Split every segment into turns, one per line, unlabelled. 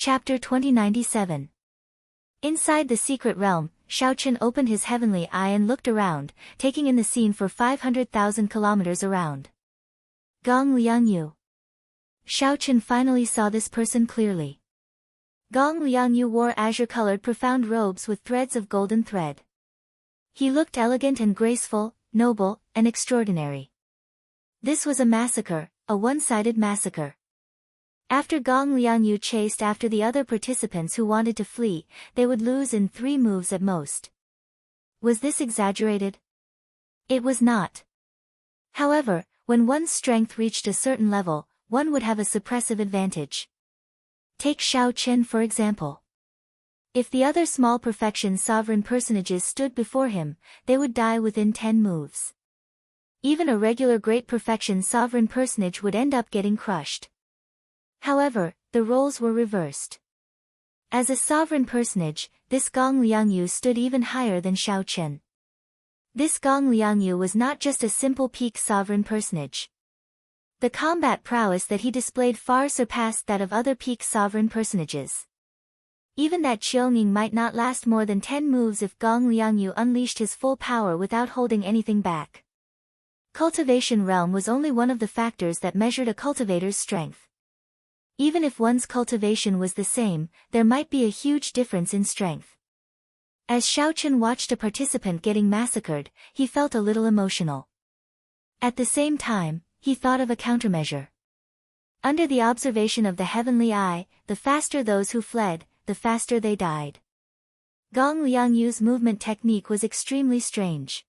Chapter 2097. Inside the secret realm, Xiaochen opened his heavenly eye and looked around, taking in the scene for 500,000 kilometers around. Gong Liangyu. Xiaochen finally saw this person clearly. Gong Liangyu wore azure-colored profound robes with threads of golden thread. He looked elegant and graceful, noble, and extraordinary. This was a massacre, a one-sided massacre. After Gong Liangyu chased after the other participants who wanted to flee, they would lose in 3 moves at most. Was this exaggerated? It was not. However, when one's strength reached a certain level, one would have a suppressive advantage. Take Xiaochen for example. If the other small perfection sovereign personages stood before him, they would die within 10 moves. Even a regular great perfection sovereign personage would end up getting crushed. However, the roles were reversed. As a sovereign personage, this Gong Liangyu stood even higher than Xiaochen. This Gong Liangyu was not just a simple peak sovereign personage. The combat prowess that he displayed far surpassed that of other peak sovereign personages. Even that Qiongning might not last more than 10 moves if Gong Liangyu unleashed his full power without holding anything back. Cultivation realm was only one of the factors that measured a cultivator's strength. Even if one's cultivation was the same, there might be a huge difference in strength. As Xiaochen watched a participant getting massacred, he felt a little emotional. At the same time, he thought of a countermeasure. Under the observation of the heavenly eye, the faster those who fled, the faster they died. Gong Liangyu's movement technique was extremely strange.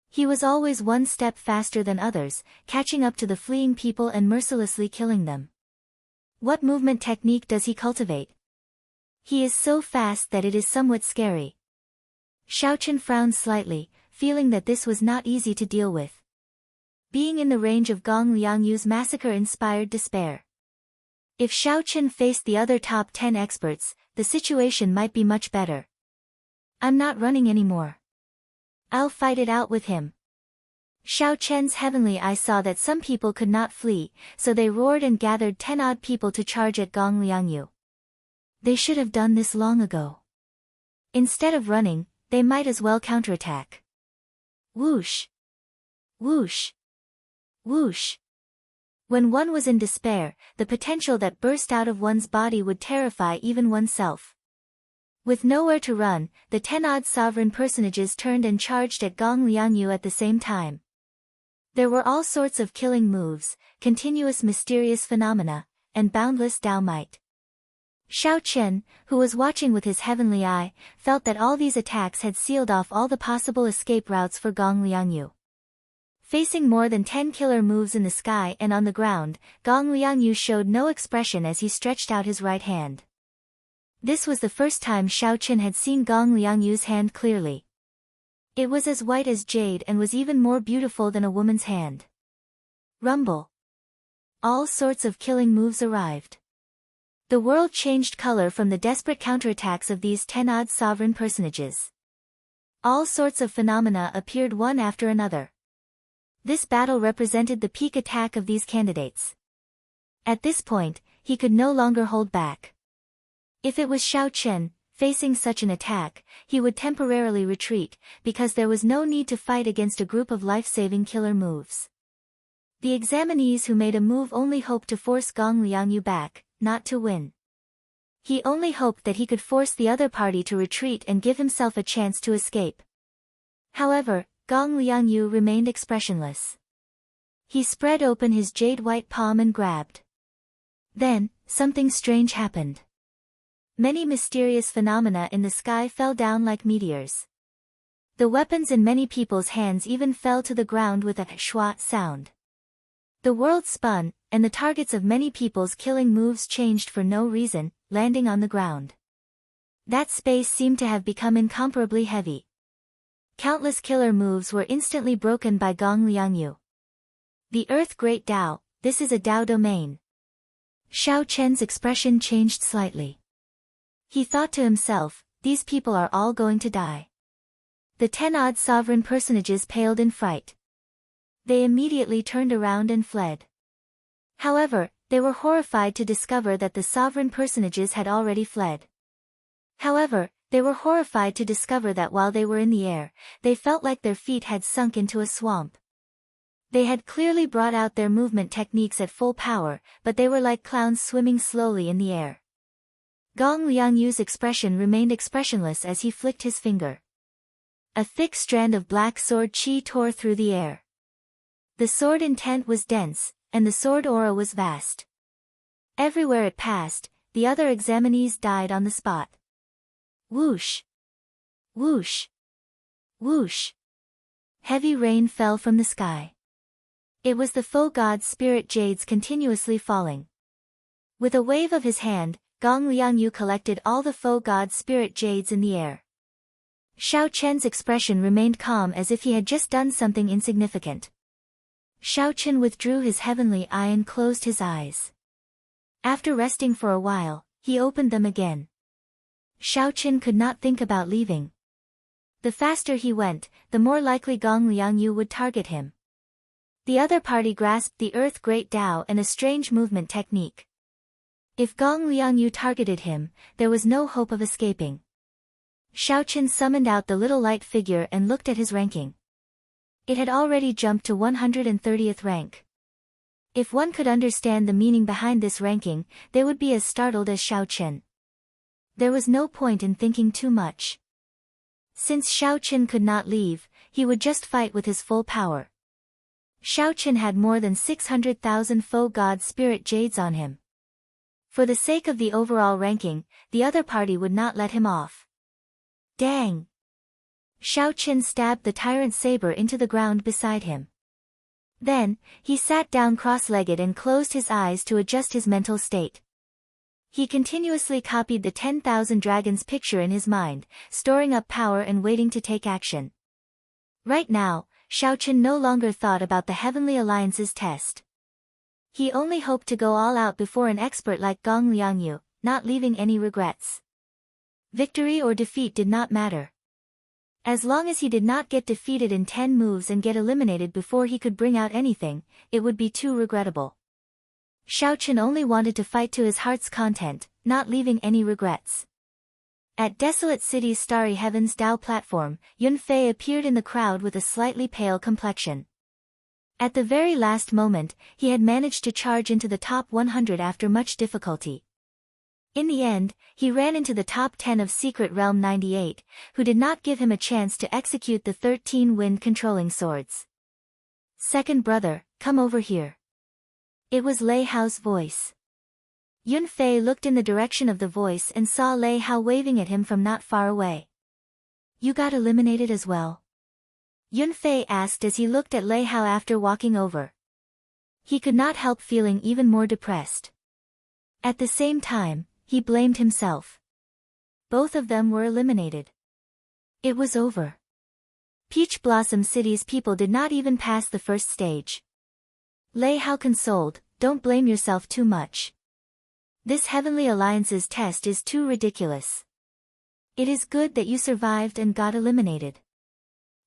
He was always one step faster than others, catching up to the fleeing people and mercilessly killing them. What movement technique does he cultivate? He is so fast that it is somewhat scary. Xiaochen frowned slightly, feeling that this was not easy to deal with. Being in the range of Gong Liangyu's massacre inspired despair. If Xiaochen faced the other top 10 experts, the situation might be much better. I'm not running anymore. I'll fight it out with him. Xiaochen's heavenly eye saw that some people could not flee, so they roared and gathered 10 odd people to charge at Gong Liangyu. They should have done this long ago. Instead of running, they might as well counterattack. Whoosh! Whoosh! Whoosh! When one was in despair, the potential that burst out of one's body would terrify even oneself. With nowhere to run, the 10 odd sovereign personages turned and charged at Gong Liangyu at the same time. There were all sorts of killing moves, continuous mysterious phenomena, and boundless Dao might. Xiaochen, who was watching with his heavenly eye, felt that all these attacks had sealed off all the possible escape routes for Gong Liangyu. Facing more than 10 killer moves in the sky and on the ground, Gong Liangyu showed no expression as he stretched out his right hand. This was the first time Xiaochen had seen Gong Liangyu's hand clearly. It was as white as jade and was even more beautiful than a woman's hand. Rumble. All sorts of killing moves arrived. The world changed color from the desperate counterattacks of these 10 odd sovereign personages. All sorts of phenomena appeared one after another. This battle represented the peak attack of these candidates. At this point, he could no longer hold back. If it was Xiaochen facing such an attack, he would temporarily retreat, because there was no need to fight against a group of life-saving killer moves. The examinees who made a move only hoped to force Gong Liangyu back, not to win. He only hoped that he could force the other party to retreat and give himself a chance to escape. However, Gong Liangyu remained expressionless. He spread open his jade-white palm and grabbed. Then, something strange happened. Many mysterious phenomena in the sky fell down like meteors. The weapons in many people's hands even fell to the ground with a shwa sound. The world spun, and the targets of many people's killing moves changed for no reason, landing on the ground. That space seemed to have become incomparably heavy. Countless killer moves were instantly broken by Gong Liangyu. The Earth Great Dao, this is a Dao domain. Xiaochen's expression changed slightly. He thought to himself, these people are all going to die. The 10 odd sovereign personages paled in fright. They immediately turned around and fled. However, they were horrified to discover that the sovereign personages had already fled. However, they were horrified to discover that while they were in the air, they felt like their feet had sunk into a swamp. They had clearly brought out their movement techniques at full power, but they were like clowns swimming slowly in the air. Gong Liangyu's expression remained expressionless as he flicked his finger. A thick strand of black sword chi tore through the air. The sword intent was dense, and the sword aura was vast. Everywhere it passed, the other examinees died on the spot. Whoosh! Whoosh! Whoosh! Heavy rain fell from the sky. It was the faux god's spirit jades continuously falling. With a wave of his hand, Gong Liangyu collected all the faux god's spirit jades in the air. Xiao Chen's expression remained calm as if he had just done something insignificant. Xiao Chen withdrew his heavenly eye and closed his eyes. After resting for a while, he opened them again. Xiao Chen could not think about leaving. The faster he went, the more likely Gong Liangyu would target him. The other party grasped the Earth Great Tao and a strange movement technique. If Gong Liangyu targeted him, there was no hope of escaping. Xiao Chen summoned out the little light figure and looked at his ranking. It had already jumped to 130th rank. If one could understand the meaning behind this ranking, they would be as startled as Xiao Chen. There was no point in thinking too much. Since Xiao Chen could not leave, he would just fight with his full power. Xiao Chen had more than 600,000 faux god spirit jades on him. For the sake of the overall ranking, the other party would not let him off. Dang! Xiao Chen stabbed the tyrant saber into the ground beside him. Then, he sat down cross-legged and closed his eyes to adjust his mental state. He continuously copied the 10,000 dragons picture in his mind, storing up power and waiting to take action. Right now, Xiao Chen no longer thought about the Heavenly Alliance's test. He only hoped to go all out before an expert like Gong Liangyu, not leaving any regrets. Victory or defeat did not matter. As long as he did not get defeated in 10 moves and get eliminated before he could bring out anything, it would be too regrettable. Xiao Chen only wanted to fight to his heart's content, not leaving any regrets. At Desolate City's Starry Heavens Dao platform, Yun Fei appeared in the crowd with a slightly pale complexion. At the very last moment, he had managed to charge into the top 100 after much difficulty. In the end, he ran into the top 10 of Secret Realm 98, who did not give him a chance to execute the 13 wind-controlling swords. Second brother, come over here. It was Lei Hao's voice. Yun Fei looked in the direction of the voice and saw Lei Hao waving at him from not far away. You got eliminated as well? Yun Fei asked as he looked at Lei Hao after walking over. He could not help feeling even more depressed. At the same time, he blamed himself. Both of them were eliminated. It was over. Peach Blossom City's people did not even pass the first stage. Lei Hao consoled, don't blame yourself too much. This Heavenly Alliance's test is too ridiculous. It is good that you survived and got eliminated.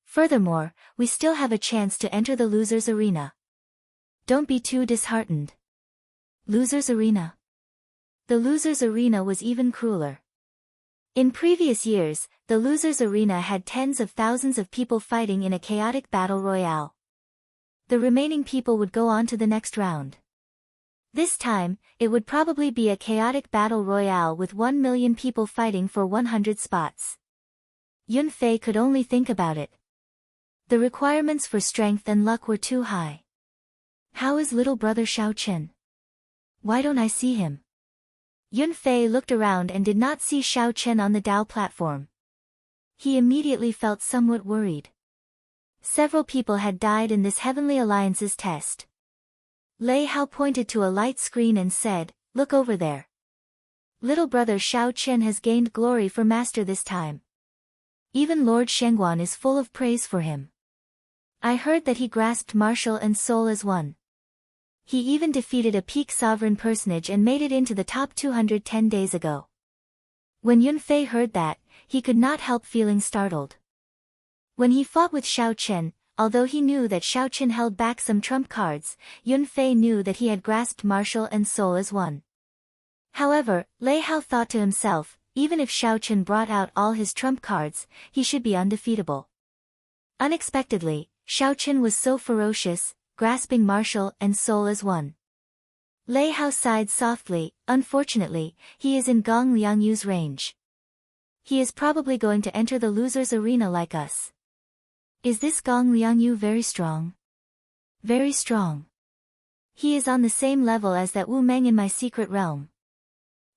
Furthermore, we still have a chance to enter the Losers Arena. Don't be too disheartened. Losers Arena? The Losers Arena was even crueler. In previous years, the Losers Arena had tens of thousands of people fighting in a chaotic battle royale. The remaining people would go on to the next round. This time, it would probably be a chaotic battle royale with 1 million people fighting for 100 spots. Yun Fei could only think about it. The requirements for strength and luck were too high. How is little brother Xiao Chen? Why don't I see him? Yun Fei looked around and did not see Xiao Chen on the Dao platform. He immediately felt somewhat worried. Several people had died in this Heavenly Alliance's test. Lei Hao pointed to a light screen and said, look over there. Little brother Xiao Chen has gained glory for master this time. Even Lord Shengguan is full of praise for him. I heard that he grasped martial and soul as one. He even defeated a peak sovereign personage and made it into the top 210 days ago. When Yun Fei heard that, he could not help feeling startled. When he fought with Xiao Chen, although he knew that Xiao Qin held back some trump cards, Yun Fei knew that he had grasped martial and soul as one. However, Lei Hao thought to himself, even if Xiao Qin brought out all his trump cards, he should be undefeatable. Unexpectedly, Xiao Qin was so ferocious, grasping martial and soul as one. Lei Hao sighed softly. Unfortunately, he is in Gong Liangyu's range. He is probably going to enter the loser's arena like us. Is this Gong Liangyu very strong? Very strong. He is on the same level as that Wu Meng in my secret realm.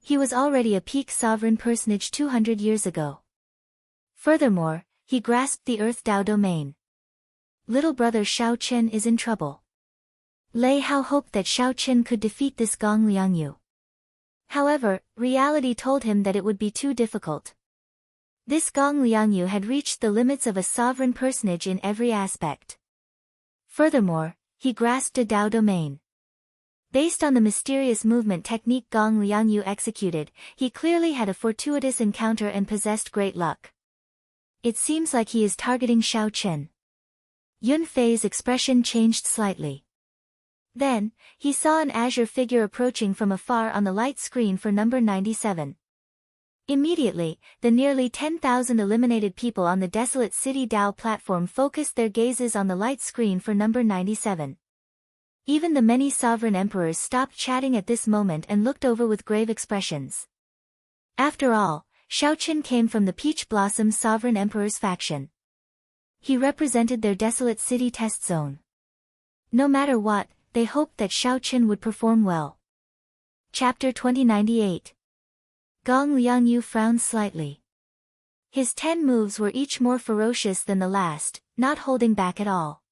He was already a peak sovereign personage 200 years ago. Furthermore, he grasped the Earth Dao domain. Little brother Xiao Qin is in trouble. Lei Hao hoped that Xiao Qin could defeat this Gong Liangyu. However, reality told him that it would be too difficult. This Gong Liangyu had reached the limits of a sovereign personage in every aspect. Furthermore, he grasped a Dao domain. Based on the mysterious movement technique Gong Liangyu executed, he clearly had a fortuitous encounter and possessed great luck. It seems like he is targeting Xiao Qin. Yun Fei's expression changed slightly. Then, he saw an azure figure approaching from afar on the light screen for number 97. Immediately, the nearly 10,000 eliminated people on the desolate City Dao platform focused their gazes on the light screen for number 97. Even the many sovereign emperors stopped chatting at this moment and looked over with grave expressions. After all, Xiao Qin came from the Peach Blossom Sovereign Emperor's faction. He represented their desolate city test zone. No matter what, they hoped that Xiao Qin would perform well. Chapter 2098. Gong Liangyu frowned slightly. His 10 moves were each more ferocious than the last, not holding back at all.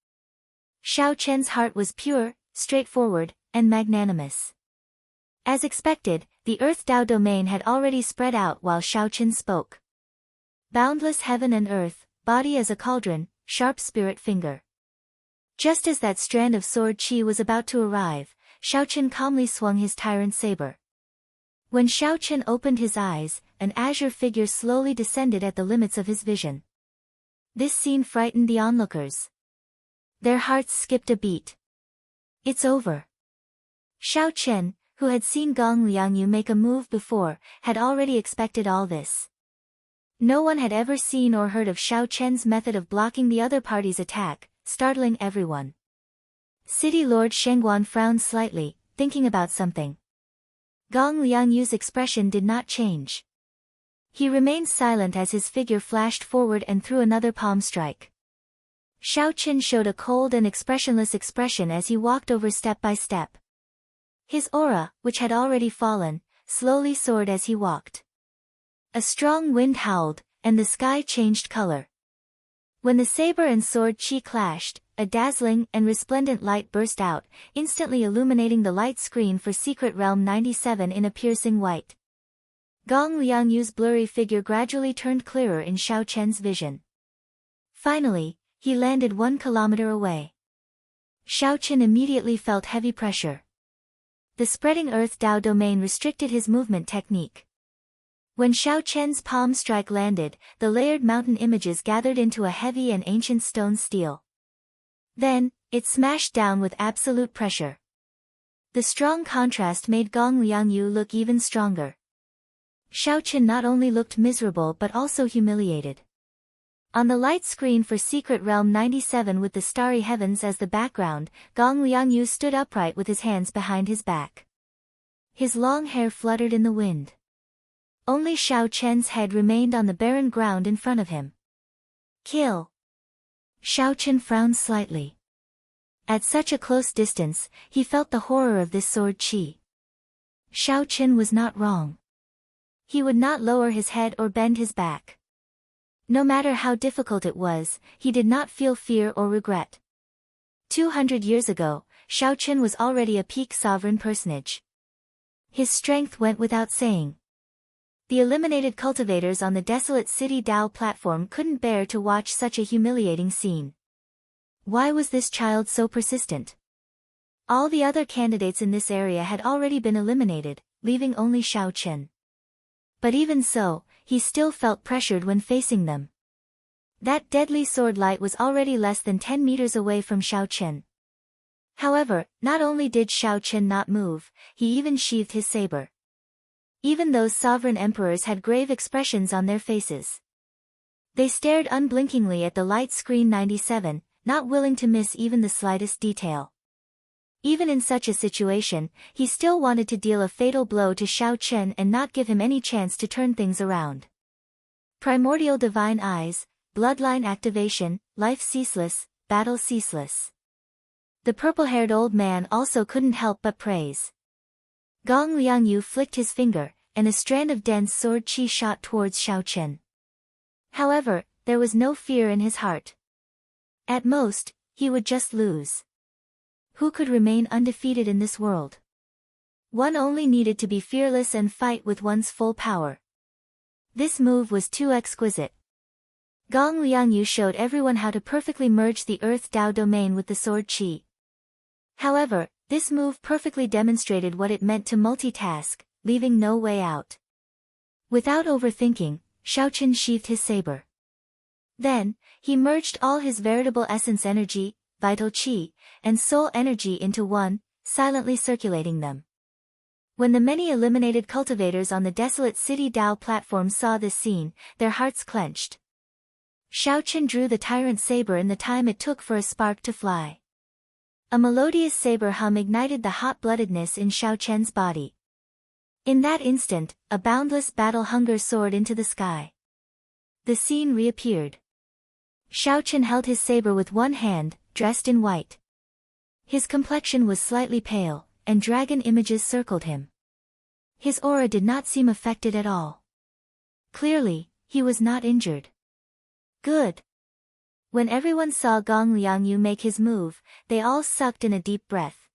Xiao Qin's heart was pure, straightforward, and magnanimous. As expected, the Earth Dao domain had already spread out while Xiao Qin spoke. Boundless heaven and earth, body as a cauldron, sharp spirit finger. Just as that strand of sword chi was about to arrive, Xiao Qin calmly swung his tyrant saber. When Xiao Qin opened his eyes, an azure figure slowly descended at the limits of his vision. This scene frightened the onlookers. Their hearts skipped a beat. It's over. Xiao Qin, who had seen Gong Liangyu make a move before, had already expected all this. No one had ever seen or heard of Xiao Qin's method of blocking the other party's attack, startling everyone. City Lord Shengguan frowned slightly, thinking about something. Gong Liangyu's expression did not change. He remained silent as his figure flashed forward and threw another palm strike. Xiao Qin showed a cold and expressionless expression as he walked over step by step. His aura, which had already fallen, slowly soared as he walked. A strong wind howled, and the sky changed color. When the saber and sword chi clashed, a dazzling and resplendent light burst out, instantly illuminating the light screen for Secret Realm 97 in a piercing white. Gong Liangyu's blurry figure gradually turned clearer in Xiao Qin's vision. Finally, he landed 1 kilometer away. Xiao Qin immediately felt heavy pressure. The spreading Earth Dao domain restricted his movement technique. When Xiao Qin's palm strike landed, the layered mountain images gathered into a heavy and ancient stone steel. Then, it smashed down with absolute pressure. The strong contrast made Gong Liangyu look even stronger. Xiao Qin not only looked miserable but also humiliated. On the light screen for Secret Realm 97 with the starry heavens as the background, Gong Liangyu stood upright with his hands behind his back. His long hair fluttered in the wind. Only Xiao Qin's head remained on the barren ground in front of him. Kill! Xiao Qin frowned slightly. At such a close distance, he felt the horror of this sword chi. Xiao Qin was not wrong. He would not lower his head or bend his back. No matter how difficult it was, he did not feel fear or regret. 200 years ago, Xiao Qin was already a peak sovereign personage. His strength went without saying. The eliminated cultivators on the desolate City Dao platform couldn't bear to watch such a humiliating scene. Why was this child so persistent? All the other candidates in this area had already been eliminated, leaving only Xiao Qin. But even so, he still felt pressured when facing them. That deadly sword light was already less than 10 meters away from Xiao Chen. However, not only did Xiao Chen not move, he even sheathed his saber. Even those sovereign emperors had grave expressions on their faces. They stared unblinkingly at the light screen 97, not willing to miss even the slightest detail. Even in such a situation, he still wanted to deal a fatal blow to Xiao Chen and not give him any chance to turn things around. Primordial divine eyes, bloodline activation, life ceaseless, battle ceaseless. The purple-haired old man also couldn't help but praise. Gong Liangyu flicked his finger, and a strand of dense sword qi shot towards Xiao Chen. However, there was no fear in his heart. At most, he would just lose. Who could remain undefeated in this world? One only needed to be fearless and fight with one's full power. This move was too exquisite. Gong Liangyu showed everyone how to perfectly merge the Earth Dao domain with the sword qi. However, this move perfectly demonstrated what it meant to multitask, leaving no way out. Without overthinking, Xiao Chen sheathed his saber. Then, he merged all his veritable essence energy, vital qi, and soul energy into one, silently circulating them. When the many eliminated cultivators on the desolate city Dao platform saw this scene, their hearts clenched. Xiao Chen drew the tyrant saber in the time it took for a spark to fly. A melodious saber hum ignited the hot-bloodedness in Xiao Chen's body. In that instant, a boundless battle hunger soared into the sky. The scene reappeared. Xiao Chen held his saber with one hand, dressed in white. His complexion was slightly pale, and dragon images circled him. His aura did not seem affected at all. Clearly, he was not injured. Good. When everyone saw Gong Liangyu make his move, they all sucked in a deep breath.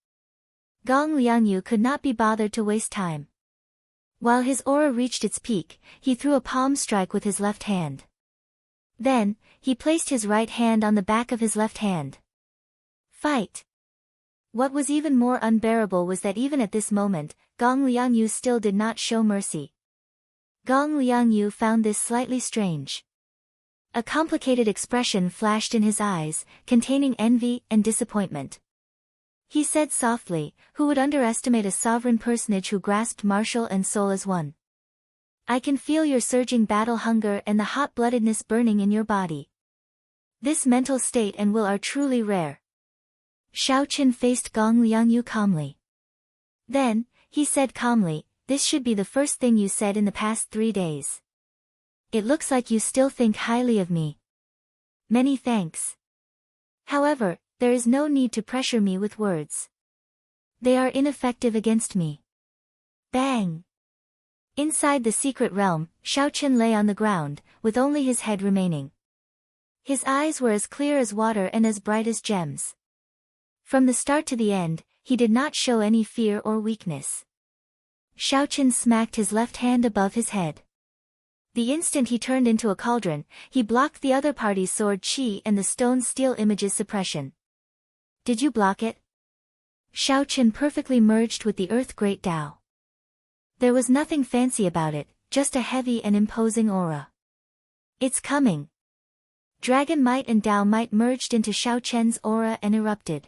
Gong Liangyu could not be bothered to waste time. While his aura reached its peak, he threw a palm strike with his left hand. Then, he placed his right hand on the back of his left hand. Fight! What was even more unbearable was that even at this moment, Gong Liangyu still did not show mercy. Gong Liangyu found this slightly strange. A complicated expression flashed in his eyes, containing envy and disappointment. He said softly, "Who would underestimate a sovereign personage who grasped martial and soul as one? I can feel your surging battle hunger and the hot-bloodedness burning in your body. This mental state and will are truly rare." Xiao Chen faced Gong Liangyu calmly. Then, he said calmly, "This should be the first thing you said in the past 3 days. It looks like you still think highly of me. Many thanks. However, there is no need to pressure me with words. They are ineffective against me." Bang! Inside the secret realm, Xiao Chen lay on the ground, with only his head remaining. His eyes were as clear as water and as bright as gems. From the start to the end, he did not show any fear or weakness. Xiao Chen smacked his left hand above his head. The instant he turned into a cauldron, he blocked the other party's sword qi and the stone steel image's suppression. "Did you block it?" Xiao Chen perfectly merged with the Earth Great Dao. There was nothing fancy about it, just a heavy and imposing aura. "It's coming." Dragon might and Dao might merged into Xiao Chen's aura and erupted.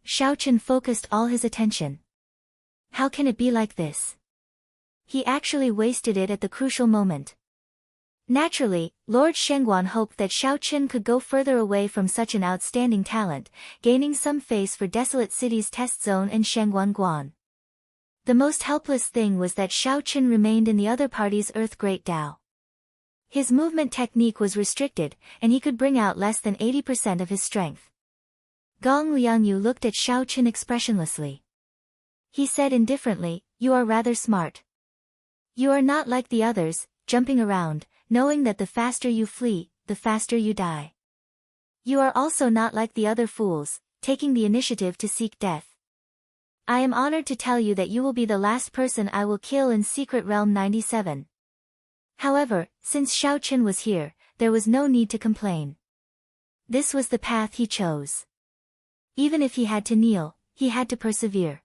Xiao Chen focused all his attention. How can it be like this? He actually wasted it at the crucial moment. Naturally, Lord Shengguan hoped that Xiao Chen could go further away from such an outstanding talent, gaining some face for Desolate City's test zone and Shengguan Guan. The most helpless thing was that Xiao Chen remained in the other party's Earth Great Dao. His movement technique was restricted, and he could bring out less than 80% of his strength. Gong Liangyu looked at Xiao Chen expressionlessly. He said indifferently, "You are rather smart. You are not like the others, jumping around, knowing that the faster you flee, the faster you die. You are also not like the other fools, taking the initiative to seek death. I am honored to tell you that you will be the last person I will kill in Secret Realm 97. However, since Xiao Chen was here, there was no need to complain. This was the path he chose. Even if he had to kneel, he had to persevere.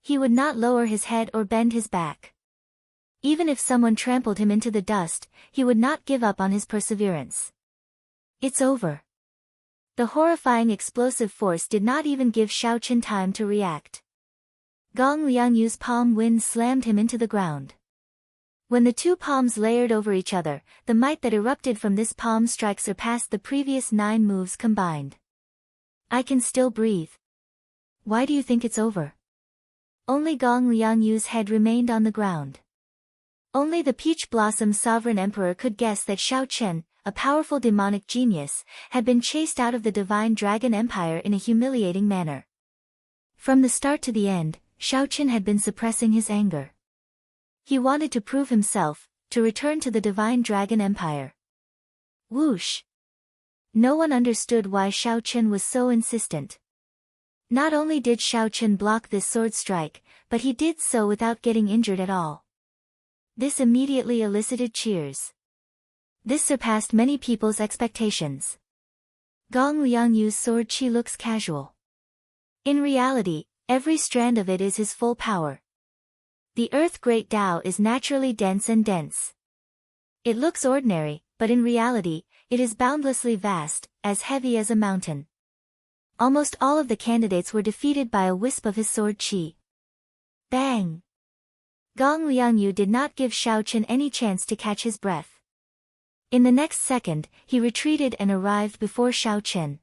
He would not lower his head or bend his back. Even if someone trampled him into the dust, he would not give up on his perseverance. It's over. The horrifying explosive force did not even give Xiaochen time to react. Gong Liangyu's palm wind slammed him into the ground. When the two palms layered over each other, the might that erupted from this palm strike surpassed the previous 9 moves combined. I can still breathe. Why do you think it's over? Only Gong Liangyu's head remained on the ground. Only the Peach Blossom Sovereign Emperor could guess that Xiaochen, a powerful demonic genius, had been chased out of the Divine Dragon Empire in a humiliating manner. From the start to the end, Xiaochen had been suppressing his anger. He wanted to prove himself, to return to the Divine Dragon Empire. Whoosh! No one understood why Xiaochen was so insistent. Not only did Xiaochen block this sword strike, but he did so without getting injured at all. This immediately elicited cheers. This surpassed many people's expectations. Gong Liangyu's sword qi looks casual. In reality, every strand of it is his full power. The Earth Great Tao is naturally dense and dense. It looks ordinary, but in reality, it is boundlessly vast, as heavy as a mountain. Almost all of the candidates were defeated by a wisp of his sword qi. Bang! Gong Liangyu did not give Xiaochen any chance to catch his breath. In the next second, he retreated and arrived before Xiaochen.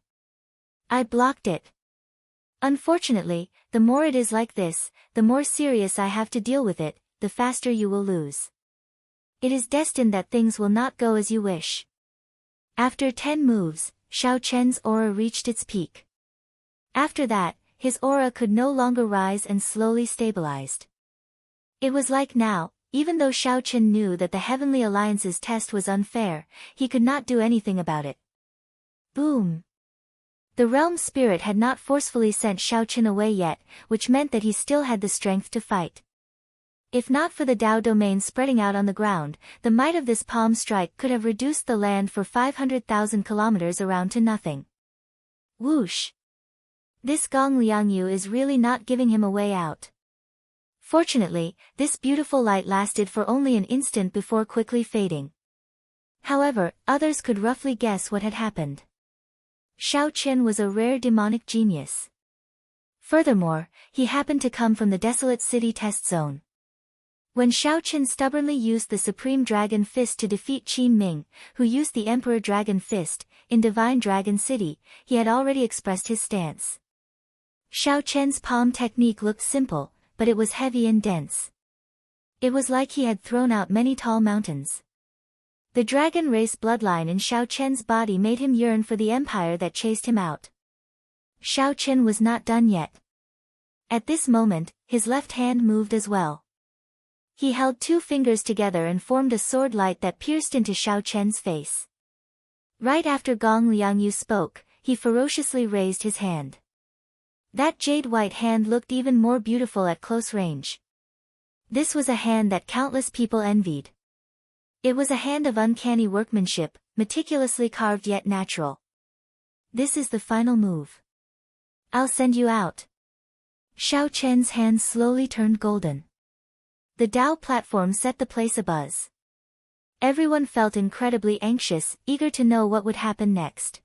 I blocked it. Unfortunately, the more it is like this, the more serious I have to deal with it, the faster you will lose. It is destined that things will not go as you wish. After 10 moves, Xiaochen's aura reached its peak. After that, his aura could no longer rise and slowly stabilized. It was like now, even though Xiaochen knew that the Heavenly Alliance's test was unfair, he could not do anything about it. Boom! The realm spirit had not forcefully sent Xiaochen away yet, which meant that he still had the strength to fight. If not for the Dao domain spreading out on the ground, the might of this palm strike could have reduced the land for 500,000 kilometers around to nothing. Whoosh! This Gong Liangyu is really not giving him a way out. Fortunately, this beautiful light lasted for only an instant before quickly fading. However, others could roughly guess what had happened. Xiaochen was a rare demonic genius. Furthermore, he happened to come from the desolate city test zone. When Xiaochen stubbornly used the Supreme Dragon Fist to defeat Qin Ming, who used the Emperor Dragon Fist, in Divine Dragon City, he had already expressed his stance. Xiaochen's palm technique looked simple, but it was heavy and dense. It was like he had thrown out many tall mountains. The dragon race bloodline in Xiaochen's body made him yearn for the empire that chased him out. Xiaochen was not done yet. At this moment, his left hand moved as well. He held 2 fingers together and formed a sword light that pierced into Xiaochen's face. Right after Gong Liangyu spoke, he ferociously raised his hand. That jade-white hand looked even more beautiful at close range. This was a hand that countless people envied. It was a hand of uncanny workmanship, meticulously carved yet natural. This is the final move. I'll send you out. Xiaochen's hand slowly turned golden. The Dao platform set the place abuzz. Everyone felt incredibly anxious, eager to know what would happen next.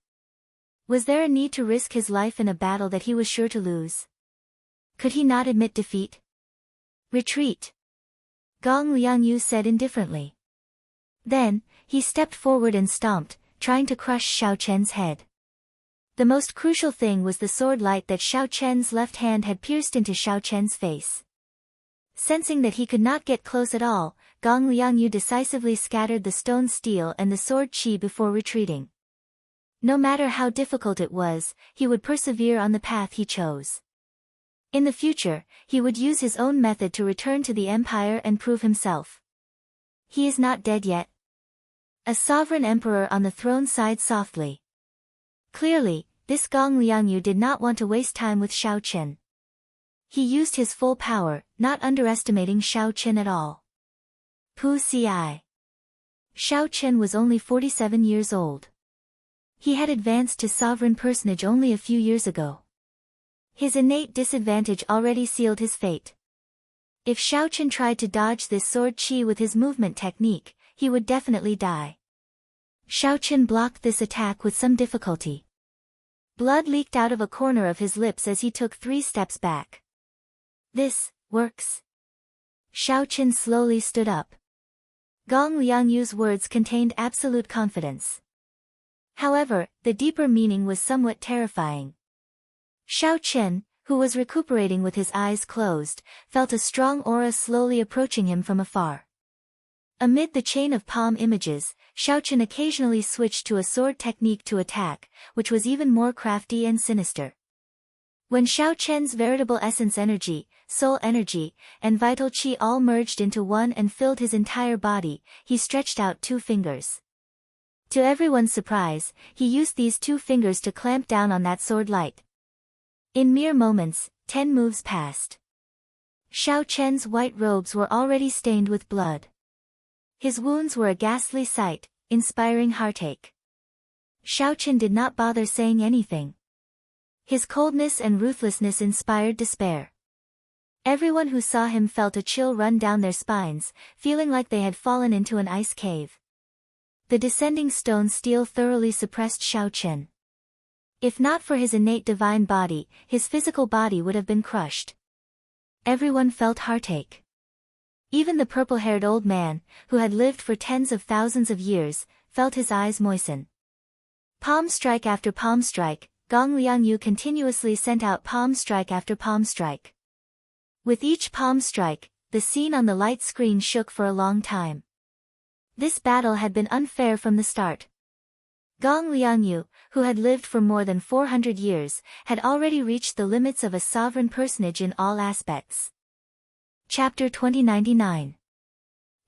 Was there a need to risk his life in a battle that he was sure to lose? Could he not admit defeat? Retreat. Gong Liangyu said indifferently. Then, he stepped forward and stomped, trying to crush Xiaochen's head. The most crucial thing was the sword light that Xiaochen's left hand had pierced into Xiaochen's face. Sensing that he could not get close at all, Gong Liangyu decisively scattered the stone steel and the sword qi before retreating. No matter how difficult it was, he would persevere on the path he chose. In the future, he would use his own method to return to the empire and prove himself. He is not dead yet. A sovereign emperor on the throne sighed softly. Clearly, this Gong Liangyu did not want to waste time with Xiaochen. He used his full power, not underestimating Xiaochen at all. Pu Ci. Xiaochen was only 47 years old. He had advanced to sovereign personage only a few years ago. His innate disadvantage already sealed his fate. If Xiaochen tried to dodge this sword qi with his movement technique, he would definitely die. Shao Chen blocked this attack with some difficulty. Blood leaked out of a corner of his lips as he took 3 steps back. This works. Shao Chen slowly stood up. Gong Liangyu's words contained absolute confidence. However, the deeper meaning was somewhat terrifying. Shao Chen, who was recuperating with his eyes closed, felt a strong aura slowly approaching him from afar. Amid the chain of palm images, Shao Chen occasionally switched to a sword technique to attack, which was even more crafty and sinister. When Shao Chen's veritable essence energy, soul energy, and vital qi all merged into one and filled his entire body, he stretched out 2 fingers. To everyone's surprise, he used these 2 fingers to clamp down on that sword light. In mere moments, 10 moves passed. Shao Chen's white robes were already stained with blood. His wounds were a ghastly sight, inspiring heartache. Shao Chen did not bother saying anything. His coldness and ruthlessness inspired despair. Everyone who saw him felt a chill run down their spines, feeling like they had fallen into an ice cave. The descending stone steel thoroughly suppressed Shao Chen. If not for his innate divine body, his physical body would have been crushed. Everyone felt heartache. Even the purple-haired old man, who had lived for tens of thousands of years, felt his eyes moisten. Palm strike after palm strike, Gong Liangyu continuously sent out palm strike after palm strike. With each palm strike, the scene on the light screen shook for a long time. This battle had been unfair from the start. Gong Liangyu, who had lived for more than 400 years, had already reached the limits of a sovereign personage in all aspects. Chapter 2099.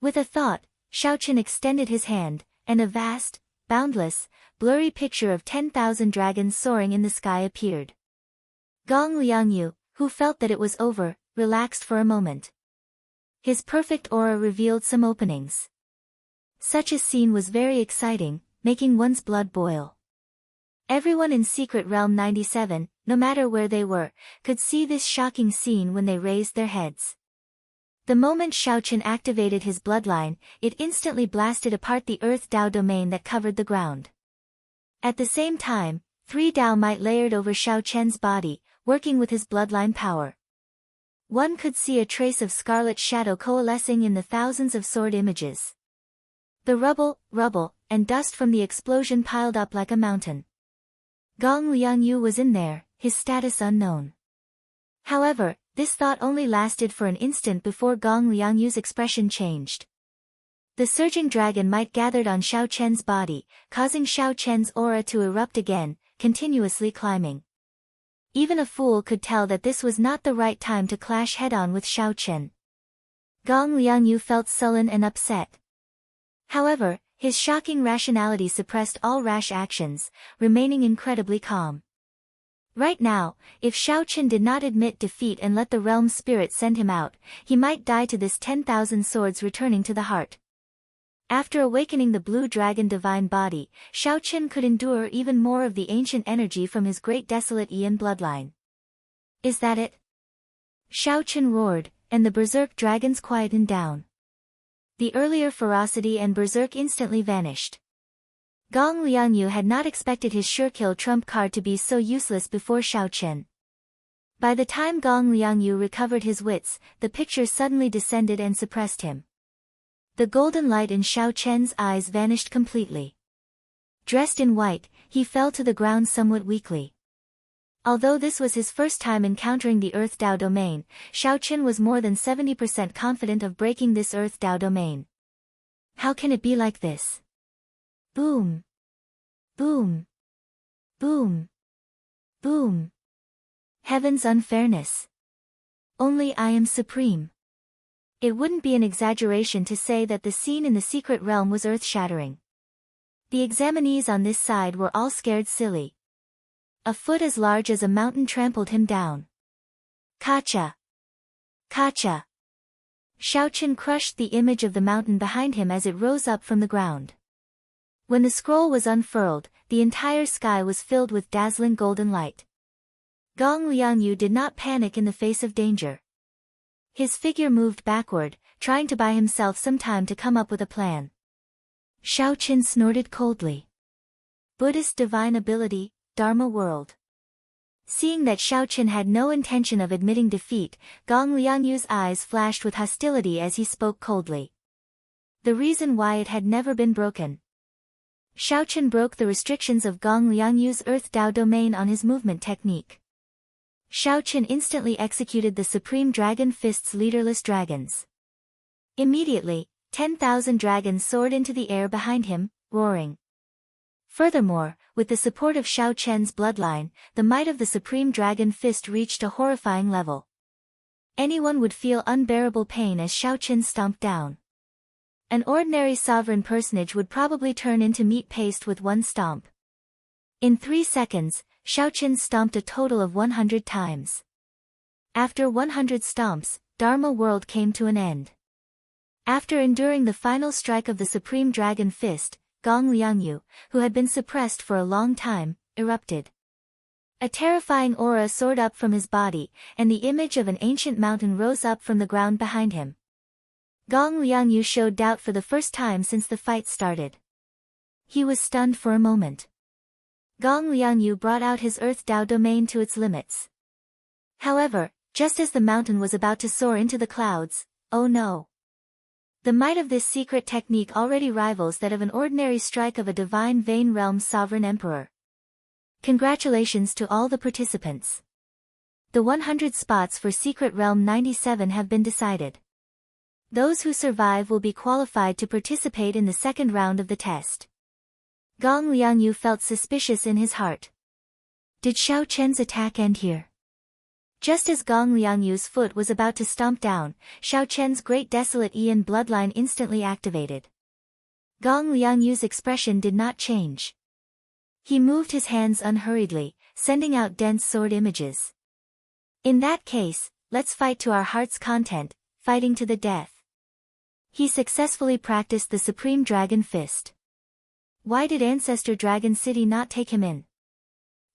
With a thought, Shao Chen extended his hand, and a vast, boundless, blurry picture of 10,000 dragons soaring in the sky appeared. Gong Liangyu, who felt that it was over, relaxed for a moment. His perfect aura revealed some openings. Such a scene was very exciting, making one's blood boil. Everyone in Secret Realm 97, no matter where they were, could see this shocking scene when they raised their heads. The moment Shao Chen activated his bloodline, it instantly blasted apart the Earth Dao domain that covered the ground. At the same time, 3 Dao might layered over Shao Chen's body, working with his bloodline power. One could see a trace of scarlet shadow coalescing in the thousands of sword images. The rubble, and dust from the explosion piled up like a mountain. Gong Liangyu was in there, his status unknown. However, this thought only lasted for an instant before Gong Liangyu's expression changed. The surging dragon might gathered on Shao Chen's body, causing Shao Chen's aura to erupt again, continuously climbing. Even a fool could tell that this was not the right time to clash head-on with Shao Chen. Gong Liangyu felt sullen and upset. However, his shocking rationality suppressed all rash actions, remaining incredibly calm. Right now, if Shao Chen did not admit defeat and let the realm spirit send him out, he might die to this 10,000 swords returning to the heart. After awakening the blue dragon divine body, Shao Chen could endure even more of the ancient energy from his great desolate Ian bloodline. Is that it? Shao Chen roared, and the berserk dragons quietened down. The earlier ferocity and berserk instantly vanished. Gong Liangyu had not expected his sure-kill trump card to be so useless before Shao Chen. By the time Gong Liangyu recovered his wits, the picture suddenly descended and suppressed him. The golden light in Shao Chen's eyes vanished completely. Dressed in white, he fell to the ground somewhat weakly. Although this was his first time encountering the Earth Dao domain, Shao Chen was more than 70% confident of breaking this Earth Dao domain. How can it be like this? Boom! Boom! Boom! Boom! Heaven's unfairness. Only I am supreme. It wouldn't be an exaggeration to say that the scene in the secret realm was earth-shattering. The examinees on this side were all scared silly. A foot as large as a mountain trampled him down. Kacha! Kacha! Shao Chen crushed the image of the mountain behind him as it rose up from the ground. When the scroll was unfurled, the entire sky was filled with dazzling golden light. Gong Liangyu did not panic in the face of danger. His figure moved backward, trying to buy himself some time to come up with a plan. Shao Chen snorted coldly. Buddhist divine ability, Dharma world. Seeing that Shao Chen had no intention of admitting defeat, Gong Liangyu's eyes flashed with hostility as he spoke coldly. The reason why it had never been broken. Shao Chen broke the restrictions of Gong Liangyu's Earth Dao domain on his movement technique. Shao Chen instantly executed the Supreme Dragon Fist's leaderless dragons. Immediately, 10,000 dragons soared into the air behind him, roaring. Furthermore, with the support of Shao Chen's bloodline, the might of the Supreme Dragon Fist reached a horrifying level. Anyone would feel unbearable pain as Shao Chen stomped down. An ordinary sovereign personage would probably turn into meat paste with one stomp. In 3 seconds, Shao Chen stomped a total of 100 times. After 100 stomps, Dharma world came to an end. After enduring the final strike of the Supreme Dragon Fist, Gong Liangyu, who had been suppressed for a long time, erupted. A terrifying aura soared up from his body, and the image of an ancient mountain rose up from the ground behind him. Gong Liangyu showed doubt for the first time since the fight started. He was stunned for a moment. Gong Liangyu brought out his Earth Dao domain to its limits. However, just as the mountain was about to soar into the clouds, oh no! The might of this secret technique already rivals that of an ordinary strike of a divine Vane Realm sovereign emperor. Congratulations to all the participants. The 100 spots for Secret Realm 97 have been decided. Those who survive will be qualified to participate in the second round of the test. Gong Liangyu felt suspicious in his heart. Did Shao Chen's attack end here? Just as Gong Liangyu's foot was about to stomp down, Shao Chen's great desolate Ian bloodline instantly activated. Gong Liangyu's expression did not change. He moved his hands unhurriedly, sending out dense sword images. In that case, let's fight to our heart's content, fighting to the death. He successfully practiced the Supreme Dragon Fist. Why did Ancestor Dragon City not take him in?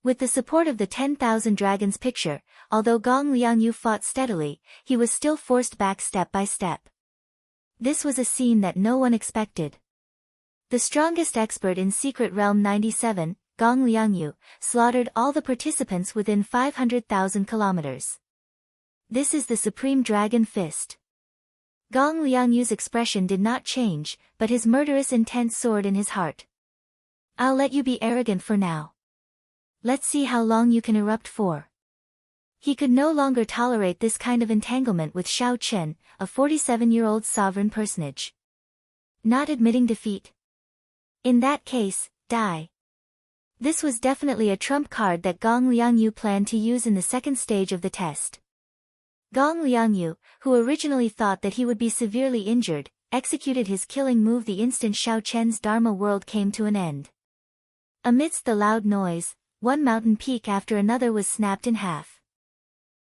With the support of the 10,000 dragons picture, although Gong Liangyu fought steadily, he was still forced back step by step. This was a scene that no one expected. The strongest expert in Secret Realm 97, Gong Liangyu, slaughtered all the participants within 500,000 kilometers. This is the Supreme Dragon Fist. Gong Liangyu's expression did not change, but his murderous intent soared in his heart. I'll let you be arrogant for now. Let's see how long you can erupt for. He could no longer tolerate this kind of entanglement with Shao Chen, a 47-year-old sovereign personage. Not admitting defeat. In that case, die. This was definitely a trump card that Gong Liangyu planned to use in the second stage of the test. Gong Liangyu, who originally thought that he would be severely injured, executed his killing move the instant Shao Chen's Dharma world came to an end. Amidst the loud noise, one mountain peak after another was snapped in half.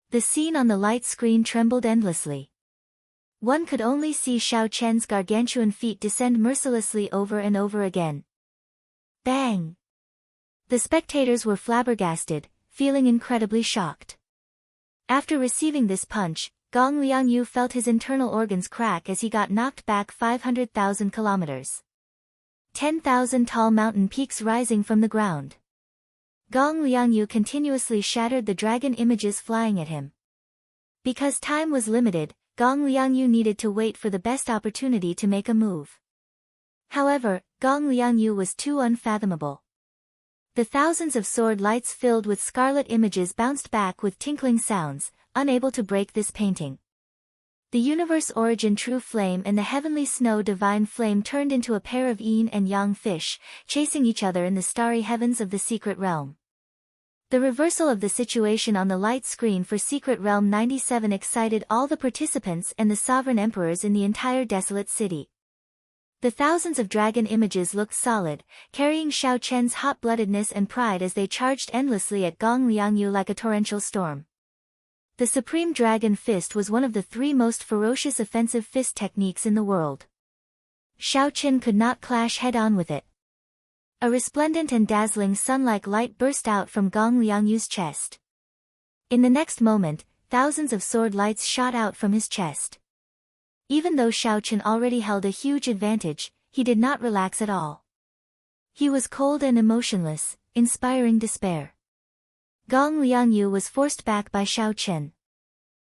The scene on the light screen trembled endlessly. One could only see Shao Chen's gargantuan feet descend mercilessly over and over again. Bang! The spectators were flabbergasted, feeling incredibly shocked. After receiving this punch, Gong Liangyu felt his internal organs crack as he got knocked back 500,000 kilometers. 10,000 tall mountain peaks rising from the ground. Gong Liangyu continuously shattered the dragon images flying at him. Because time was limited, Gong Liangyu needed to wait for the best opportunity to make a move. However, Gong Liangyu was too unfathomable. The thousands of sword lights filled with scarlet images bounced back with tinkling sounds, unable to break this painting. The universe origin true flame and the heavenly snow divine flame turned into a pair of yin and yang fish, chasing each other in the starry heavens of the secret realm. The reversal of the situation on the light screen for Secret Realm 97 excited all the participants and the sovereign emperors in the entire desolate city. The thousands of dragon images looked solid, carrying Shao Chen's hot-bloodedness and pride as they charged endlessly at Gong Liangyu like a torrential storm. The Supreme Dragon Fist was one of the 3 most ferocious offensive fist techniques in the world. Shao Chen could not clash head-on with it. A resplendent and dazzling sun-like light burst out from Gong Liangyu's chest. In the next moment, thousands of sword lights shot out from his chest. Even though Shao Chen already held a huge advantage, he did not relax at all. He was cold and emotionless, inspiring despair. Gong Liangyu was forced back by Shao Chen.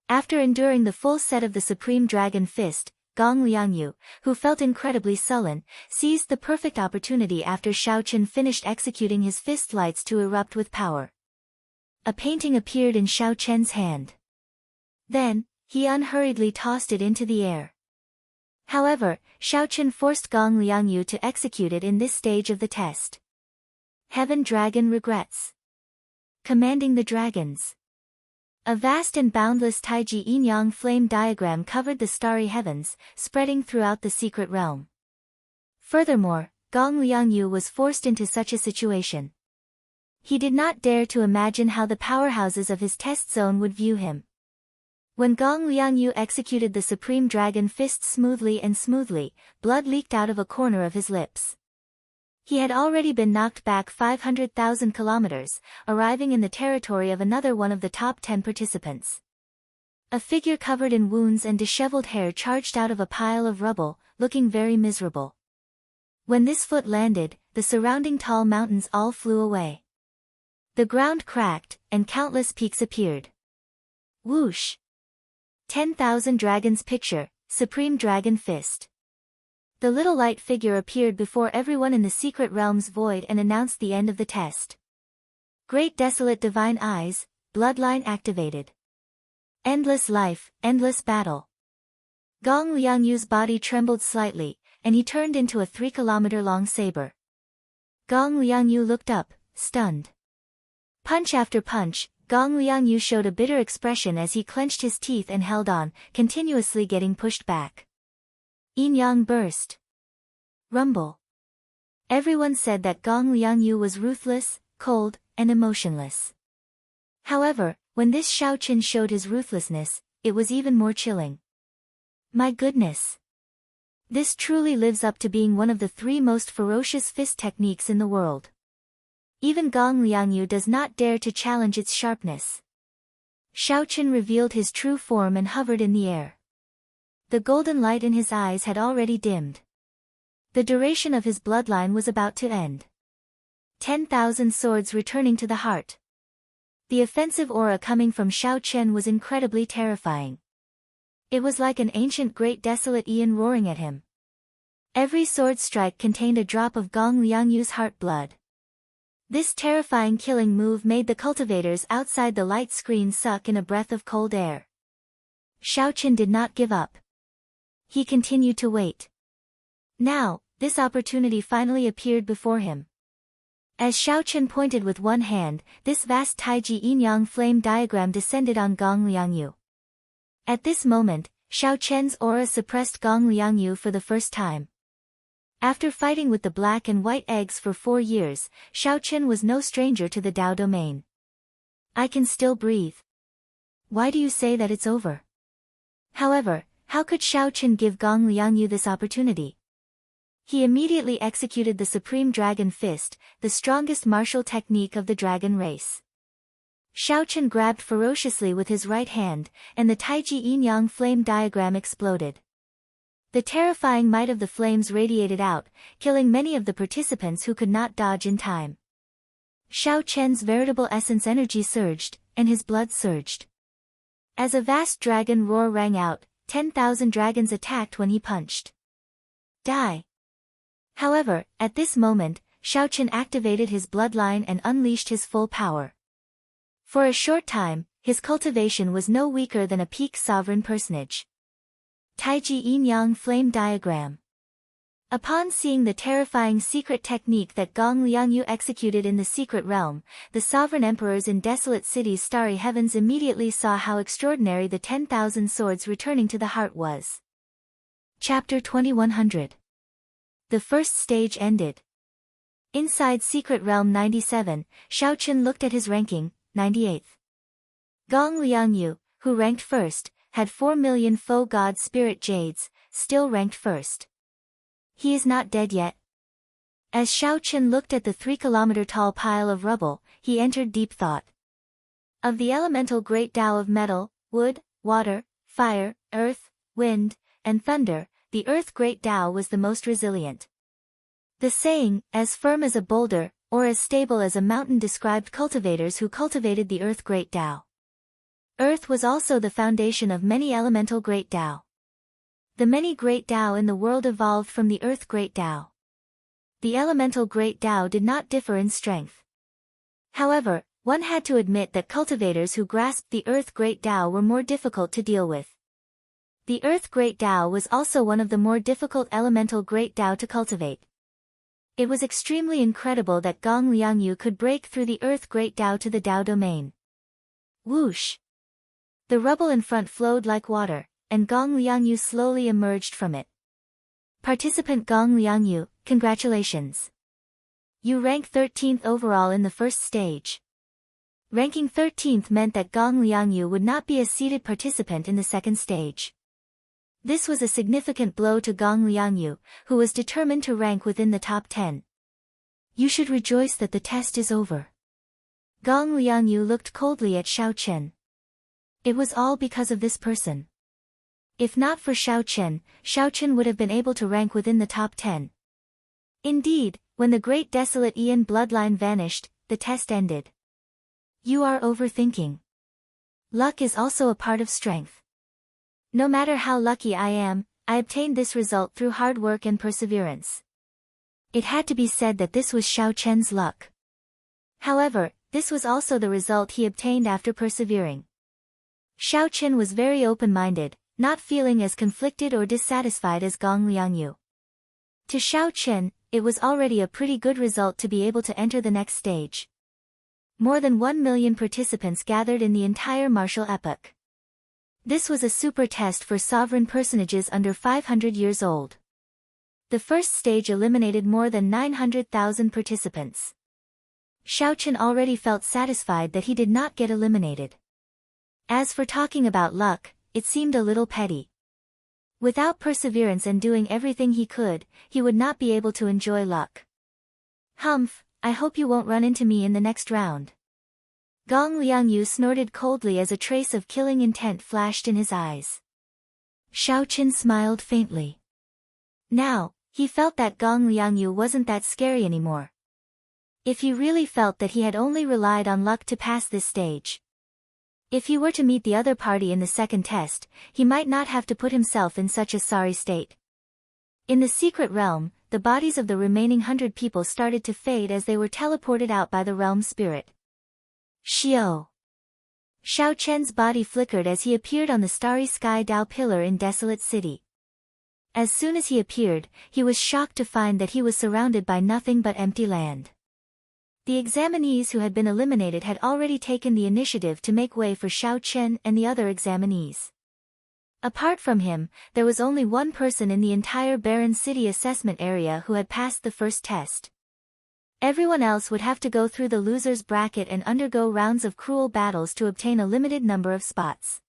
After enduring the full set of the Supreme Dragon Fist, Gong Liangyu, who felt incredibly sullen, seized the perfect opportunity after Shao Chen finished executing his fist lights to erupt with power. A painting appeared in Shao Chen's hand. Then, he unhurriedly tossed it into the air. However, Shao Chen forced Gong Liangyu to execute it in this stage of the test. Heaven Dragon regrets. Commanding the dragons. A vast and boundless Taiji yin-yang flame diagram covered the starry heavens, spreading throughout the secret realm. Furthermore, Gong Liangyu was forced into such a situation. He did not dare to imagine how the powerhouses of his test zone would view him. When Gong Liangyu executed the Supreme Dragon Fist smoothly, blood leaked out of a corner of his lips. He had already been knocked back 500,000 kilometers, arriving in the territory of another one of the top 10 participants. A figure covered in wounds and disheveled hair charged out of a pile of rubble, looking very miserable. When this foot landed, the surrounding tall mountains all flew away. The ground cracked, and countless peaks appeared. Whoosh! 10,000 Dragons Picture, Supreme Dragon Fist. The little light figure appeared before everyone in the secret realm's void and announced the end of the test. Great desolate divine eyes, bloodline activated. Endless life, endless battle. Gong Liangyu's body trembled slightly, and he turned into a 3-kilometer-long saber. Gong Liangyu looked up, stunned. Punch after punch, Gong Liangyu showed a bitter expression as he clenched his teeth and held on, continuously getting pushed back. Yin-yang burst. Rumble. Everyone said that Gong Liangyu was ruthless, cold, and emotionless. However, when this Shao Chen showed his ruthlessness, it was even more chilling. My goodness! This truly lives up to being one of the 3 most ferocious fist techniques in the world. Even Gong Liangyu does not dare to challenge its sharpness. Shao Chen revealed his true form and hovered in the air. The golden light in his eyes had already dimmed. The duration of his bloodline was about to end. 10,000 swords returning to the heart. The offensive aura coming from Shao Chen was incredibly terrifying. It was like an ancient great desolate Aeon roaring at him. Every sword strike contained a drop of Gong Liangyu's heart blood. This terrifying killing move made the cultivators outside the light screen suck in a breath of cold air. Shao Chen did not give up. He continued to wait. Now, this opportunity finally appeared before him. As Shao Chen pointed with one hand, this vast Taiji yin-yang flame diagram descended on Gong Liangyu. At this moment, Shao Chen's aura suppressed Gong Liangyu for the first time. After fighting with the black and white eggs for 4 years, Shao Chen was no stranger to the Dao domain. I can still breathe. Why do you say that it's over? However, how could Shao Chen give Gong Liangyu this opportunity? He immediately executed the Supreme Dragon Fist, the strongest martial technique of the dragon race. Shao Chen grabbed ferociously with his right hand, and the Taiji yin-yang flame diagram exploded. The terrifying might of the flames radiated out, killing many of the participants who could not dodge in time. Shao Chen's veritable essence energy surged, and his blood surged. As a vast dragon roar rang out, 10,000 dragons attacked when he punched. Die! However, at this moment, Shao Chen activated his bloodline and unleashed his full power. For a short time, his cultivation was no weaker than a peak sovereign personage. Taiji yin-yang flame diagram. Upon seeing the terrifying secret technique that Gong Liangyu executed in the secret realm, the sovereign emperors in desolate cities' starry heavens immediately saw how extraordinary the 10,000 swords returning to the heart was. Chapter 2100. The first stage ended. Inside Secret Realm 97, Shao Chen looked at his ranking, 98th. Gong Liangyu, who ranked first, had 4 million faux god spirit jades, still ranked first. He is not dead yet. As Shao Chen looked at the 3-kilometer-tall pile of rubble, he entered deep thought. Of the elemental great Tao of metal, wood, water, fire, earth, wind, and thunder, the Earth Great Tao was the most resilient. The saying, as firm as a boulder, or as stable as a mountain, described cultivators who cultivated the Earth Great Tao. Earth was also the foundation of many elemental Great Tao. The many Great Tao in the world evolved from the Earth Great Tao. The elemental Great Tao did not differ in strength. However, one had to admit that cultivators who grasped the Earth Great Tao were more difficult to deal with. The Earth Great Tao was also one of the more difficult elemental Great Tao to cultivate. It was extremely incredible that Gong Liangyu could break through the Earth Great Tao to the Tao domain. Whoosh! The rubble in front flowed like water, and Gong Liangyu slowly emerged from it. Participant Gong Liangyu, congratulations. You rank 13th overall in the first stage. Ranking 13th meant that Gong Liangyu would not be a seeded participant in the second stage. This was a significant blow to Gong Liangyu, who was determined to rank within the top 10. You should rejoice that the test is over. Gong Liangyu looked coldly at Xiao Chen. It was all because of this person. If not for Xiao Chen would have been able to rank within the top 10. Indeed, when the great desolate Ian bloodline vanished, the test ended. You are overthinking. Luck is also a part of strength. No matter how lucky I am, I obtained this result through hard work and perseverance. It had to be said that this was Xiao Chen's luck. However, this was also the result he obtained after persevering. Xiao Chen was very open-minded, not feeling as conflicted or dissatisfied as Gong Liangyu. To Xiao Chen, it was already a pretty good result to be able to enter the next stage. More than 1 million participants gathered in the entire martial epoch. This was a super test for sovereign personages under 500 years old. The first stage eliminated more than 900,000 participants. Xiao Chen already felt satisfied that he did not get eliminated. As for talking about luck, it seemed a little petty. Without perseverance and doing everything he could, he would not be able to enjoy luck. Humph, I hope you won't run into me in the next round. Gong Liangyu snorted coldly as a trace of killing intent flashed in his eyes. Xiao Chen smiled faintly. Now, he felt that Gong Liangyu wasn't that scary anymore. If he really felt that he had only relied on luck to pass this stage. If he were to meet the other party in the second test, he might not have to put himself in such a sorry state. In the secret realm, the bodies of the remaining 100 people started to fade as they were teleported out by the realm spirit. Xiao Chen's body flickered as he appeared on the starry sky Dao pillar in Desolate City. As soon as he appeared, he was shocked to find that he was surrounded by nothing but empty land. The examinees who had been eliminated had already taken the initiative to make way for Xiao Chen and the other examinees. Apart from him, there was only one person in the entire Barren City assessment area who had passed the first test. Everyone else would have to go through the loser's bracket and undergo rounds of cruel battles to obtain a limited number of spots.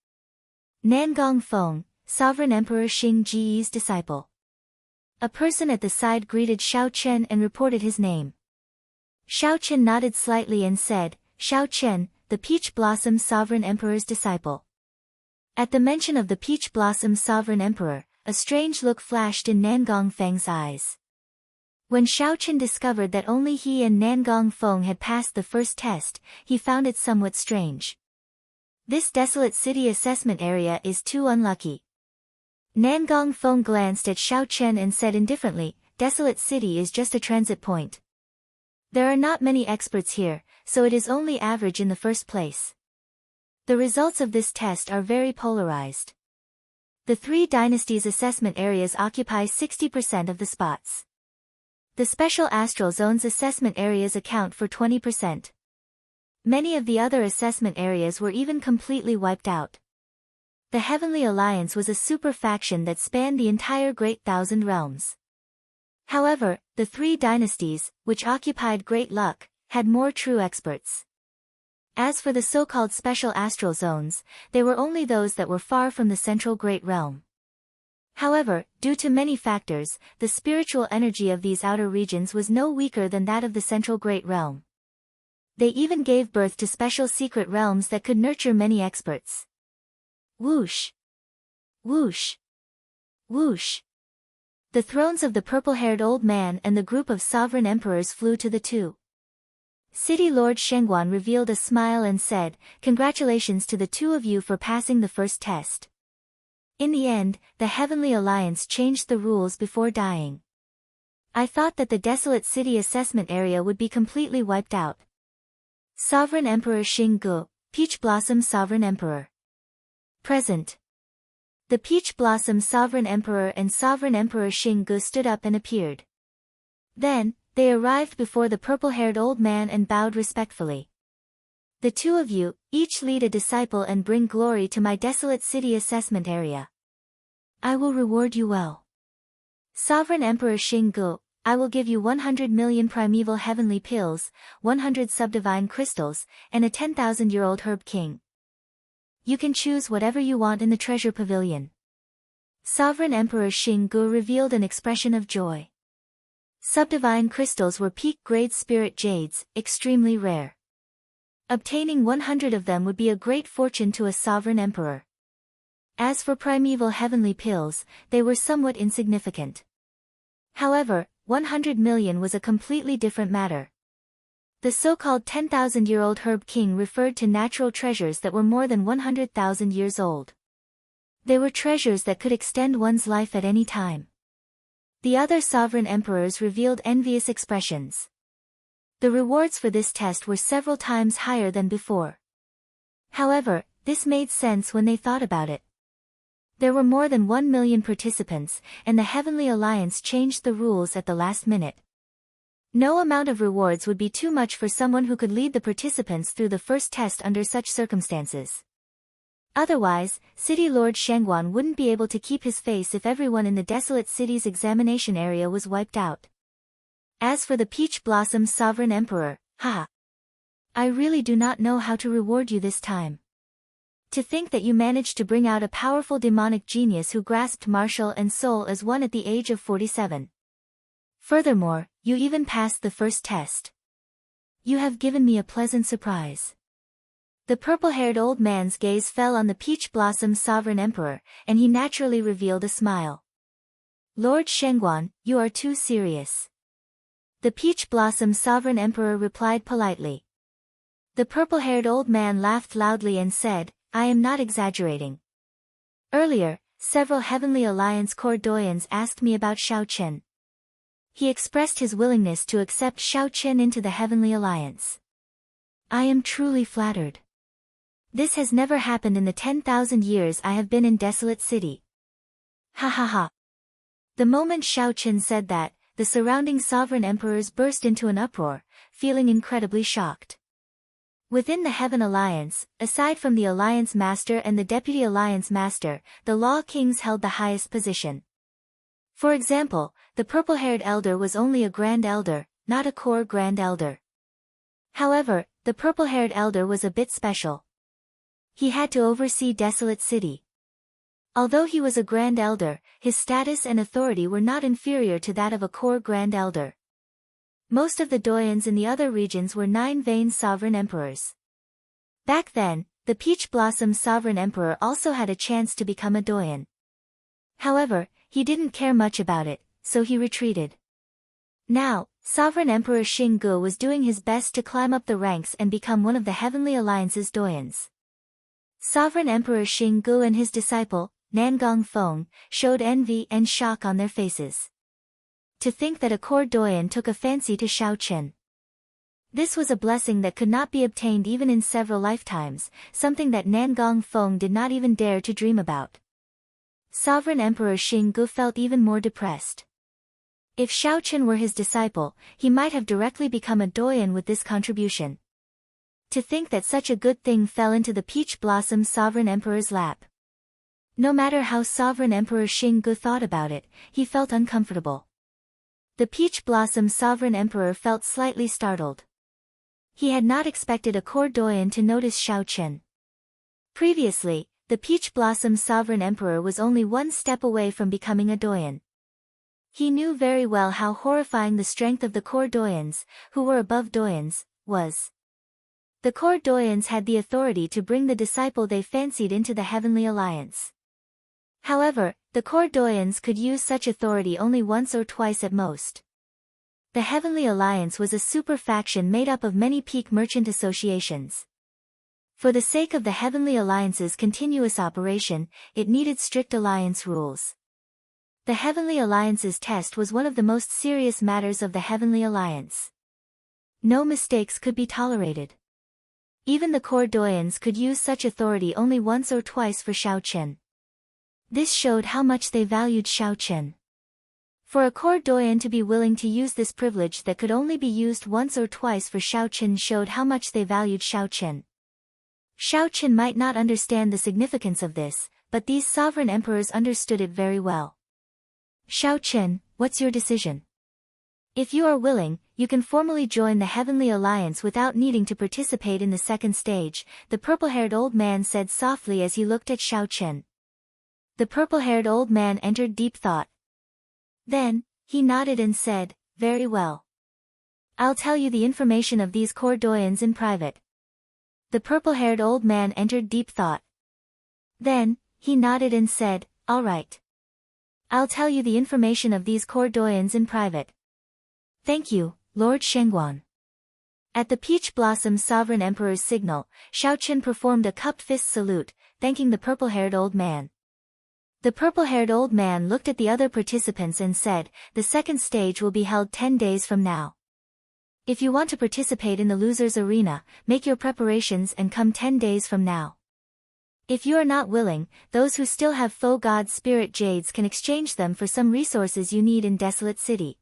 Nangong Feng, Sovereign Emperor Xing Ji's disciple. A person at the side greeted Xiao Chen and reported his name. Xiao Chen nodded slightly and said, Xiao Chen, the Peach Blossom Sovereign Emperor's disciple. At the mention of the Peach Blossom Sovereign Emperor, a strange look flashed in Nangong Feng's eyes. When Xiao Chen discovered that only he and Nangong Feng had passed the first test, he found it somewhat strange. This desolate city assessment area is too unlucky. Nangong Feng glanced at Xiao Chen and said indifferently, Desolate City is just a transit point. There are not many experts here, so it is only average in the first place. The results of this test are very polarized. The 3 dynasties assessment areas occupy 60% of the spots. The special astral zones assessment areas account for 20%. Many of the other assessment areas were even completely wiped out. The Heavenly Alliance was a super faction that spanned the entire Great Thousand Realms. However, the 3 dynasties, which occupied great luck, had more true experts. As for the so-called special astral zones, they were only those that were far from the central Great Realm. However, due to many factors, the spiritual energy of these outer regions was no weaker than that of the central Great Realm. They even gave birth to special secret realms that could nurture many experts. Whoosh! Whoosh! Whoosh! The thrones of the purple-haired old man and the group of sovereign emperors flew to the two. City Lord Shengguan revealed a smile and said, "Congratulations to the two of you for passing the first test." In the end, the Heavenly Alliance changed the rules before dying. I thought that the desolate city assessment area would be completely wiped out. Sovereign Emperor Xinggu, Peach Blossom Sovereign Emperor. Present. The Peach Blossom Sovereign Emperor and Sovereign Emperor Xinggu stood up and appeared. Then, they arrived before the purple-haired old man and bowed respectfully. "The two of you, each lead a disciple and bring glory to my desolate city assessment area. I will reward you well. Sovereign Emperor Xinggu, I will give you 100 million primeval heavenly pills, 100 subdivine crystals, and a 10,000-year-old herb king. You can choose whatever you want in the treasure pavilion." Sovereign Emperor Xinggu revealed an expression of joy. Subdivine crystals were peak-grade spirit jades, extremely rare. Obtaining 100 of them would be a great fortune to a sovereign emperor. As for primeval heavenly pills, they were somewhat insignificant. However, 100 million was a completely different matter. The so-called 10,000-year-old herb king referred to natural treasures that were more than 100,000 years old. They were treasures that could extend one's life at any time. The other sovereign emperors revealed envious expressions. The rewards for this test were several times higher than before. However, this made sense when they thought about it. There were more than 1 million participants, and the Heavenly Alliance changed the rules at the last minute. No amount of rewards would be too much for someone who could lead the participants through the first test under such circumstances. Otherwise, City Lord Shengguan wouldn't be able to keep his face if everyone in the desolate city's examination area was wiped out. As for the Peach Blossom Sovereign Emperor, haha. I really do not know how to reward you this time. To think that you managed to bring out a powerful demonic genius who grasped martial and soul as one at the age of 47. Furthermore, you even passed the first test. You have given me a pleasant surprise. The purple-haired old man's gaze fell on the Peach Blossom Sovereign Emperor, and he naturally revealed a smile. "Lord Shengguan, you are too serious." The Peach Blossom Sovereign Emperor replied politely. The purple-haired old man laughed loudly and said, "I am not exaggerating. Earlier, several Heavenly Alliance Core Doyens asked me about Xiao Chen. He expressed his willingness to accept Xiao Chen into the Heavenly Alliance. I am truly flattered. This has never happened in the 10,000 years I have been in Desolate City." Ha ha ha. The moment Xiao Chen said that, the surrounding sovereign emperors burst into an uproar, feeling incredibly shocked. Within the Heaven Alliance, aside from the Alliance Master and the Deputy Alliance Master, the Law Kings held the highest position. For example, the purple-haired elder was only a Grand Elder, not a Core Grand Elder. However, the purple-haired elder was a bit special. He had to oversee Desolate City. Although he was a Grand Elder, his status and authority were not inferior to that of a Core Grand Elder. Most of the Doyens in the other regions were 9 sovereign emperors. Back then, the Peach Blossom Sovereign Emperor also had a chance to become a Doyen. However, he didn't care much about it, so he retreated. Now, Sovereign Emperor Xinggu was doing his best to climb up the ranks and become one of the Heavenly Alliance's Doyens. Sovereign Emperor Xinggu and his disciple, Nangong Feng, showed envy and shock on their faces. To think that a Core Doyen took a fancy to Xiao Chen. This was a blessing that could not be obtained even in several lifetimes, something that Nangong Feng did not even dare to dream about. Sovereign Emperor Xinggu felt even more depressed. If Xiao Chen were his disciple, he might have directly become a Doyen with this contribution. To think that such a good thing fell into the Peach Blossom Sovereign Emperor's lap. No matter how Sovereign Emperor Xinggu thought about it, he felt uncomfortable. The Peach Blossom Sovereign Emperor felt slightly startled. He had not expected a Core Doyen to notice Xiao Chen. Previously, the Peach Blossom Sovereign Emperor was only one step away from becoming a Doyen. He knew very well how horrifying the strength of the Core Doyens, who were above Doyens, was. The Core Doyens had the authority to bring the disciple they fancied into the Heavenly Alliance. However, The court doyens could use such authority only once or twice at most. The Heavenly Alliance was a super faction made up of many peak merchant associations. For the sake of the Heavenly Alliance's continuous operation, it needed strict alliance rules. The Heavenly Alliance's test was one of the most serious matters of the Heavenly Alliance. No mistakes could be tolerated. Even the court doyens could use such authority only once or twice for Xiaochen. This showed how much they valued Xiaochen. For a court doyen to be willing to use this privilege that could only be used once or twice for Xiaochen showed how much they valued Xiaochen. Xiaochen might not understand the significance of this, but these sovereign emperors understood it very well. Xiaochen, what's your decision? If you are willing, you can formally join the Heavenly Alliance without needing to participate in the second stage, the purple-haired old man said softly as he looked at Xiaochen. The purple-haired old man entered deep thought. Then, he nodded and said, very well. I'll tell you the information of these court doyens in private. The purple-haired old man entered deep thought. Then, he nodded and said, all right. I'll tell you the information of these court doyens in private. Thank you, Lord Shengguan. At the Peach Blossom Sovereign Emperor's signal, Xiaochen performed a cupped fist salute, thanking the purple-haired old man. The purple-haired old man looked at the other participants and said, the second stage will be held 10 days from now. If you want to participate in the loser's arena, make your preparations and come 10 days from now. If you are not willing, those who still have faux god spirit jades can exchange them for some resources you need in Desolate City.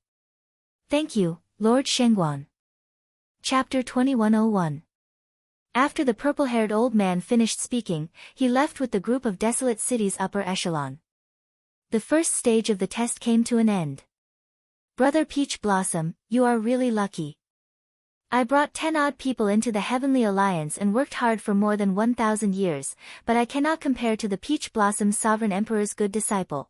Thank you, Lord Shengguan. Chapter 2101. After the purple-haired old man finished speaking, he left with the group of Desolate City's upper echelon. The first stage of the test came to an end. Brother Peach Blossom, you are really lucky. I brought 10 odd people into the Heavenly Alliance and worked hard for more than 1,000 years, but I cannot compare to the Peach Blossom Sovereign Emperor's good disciple.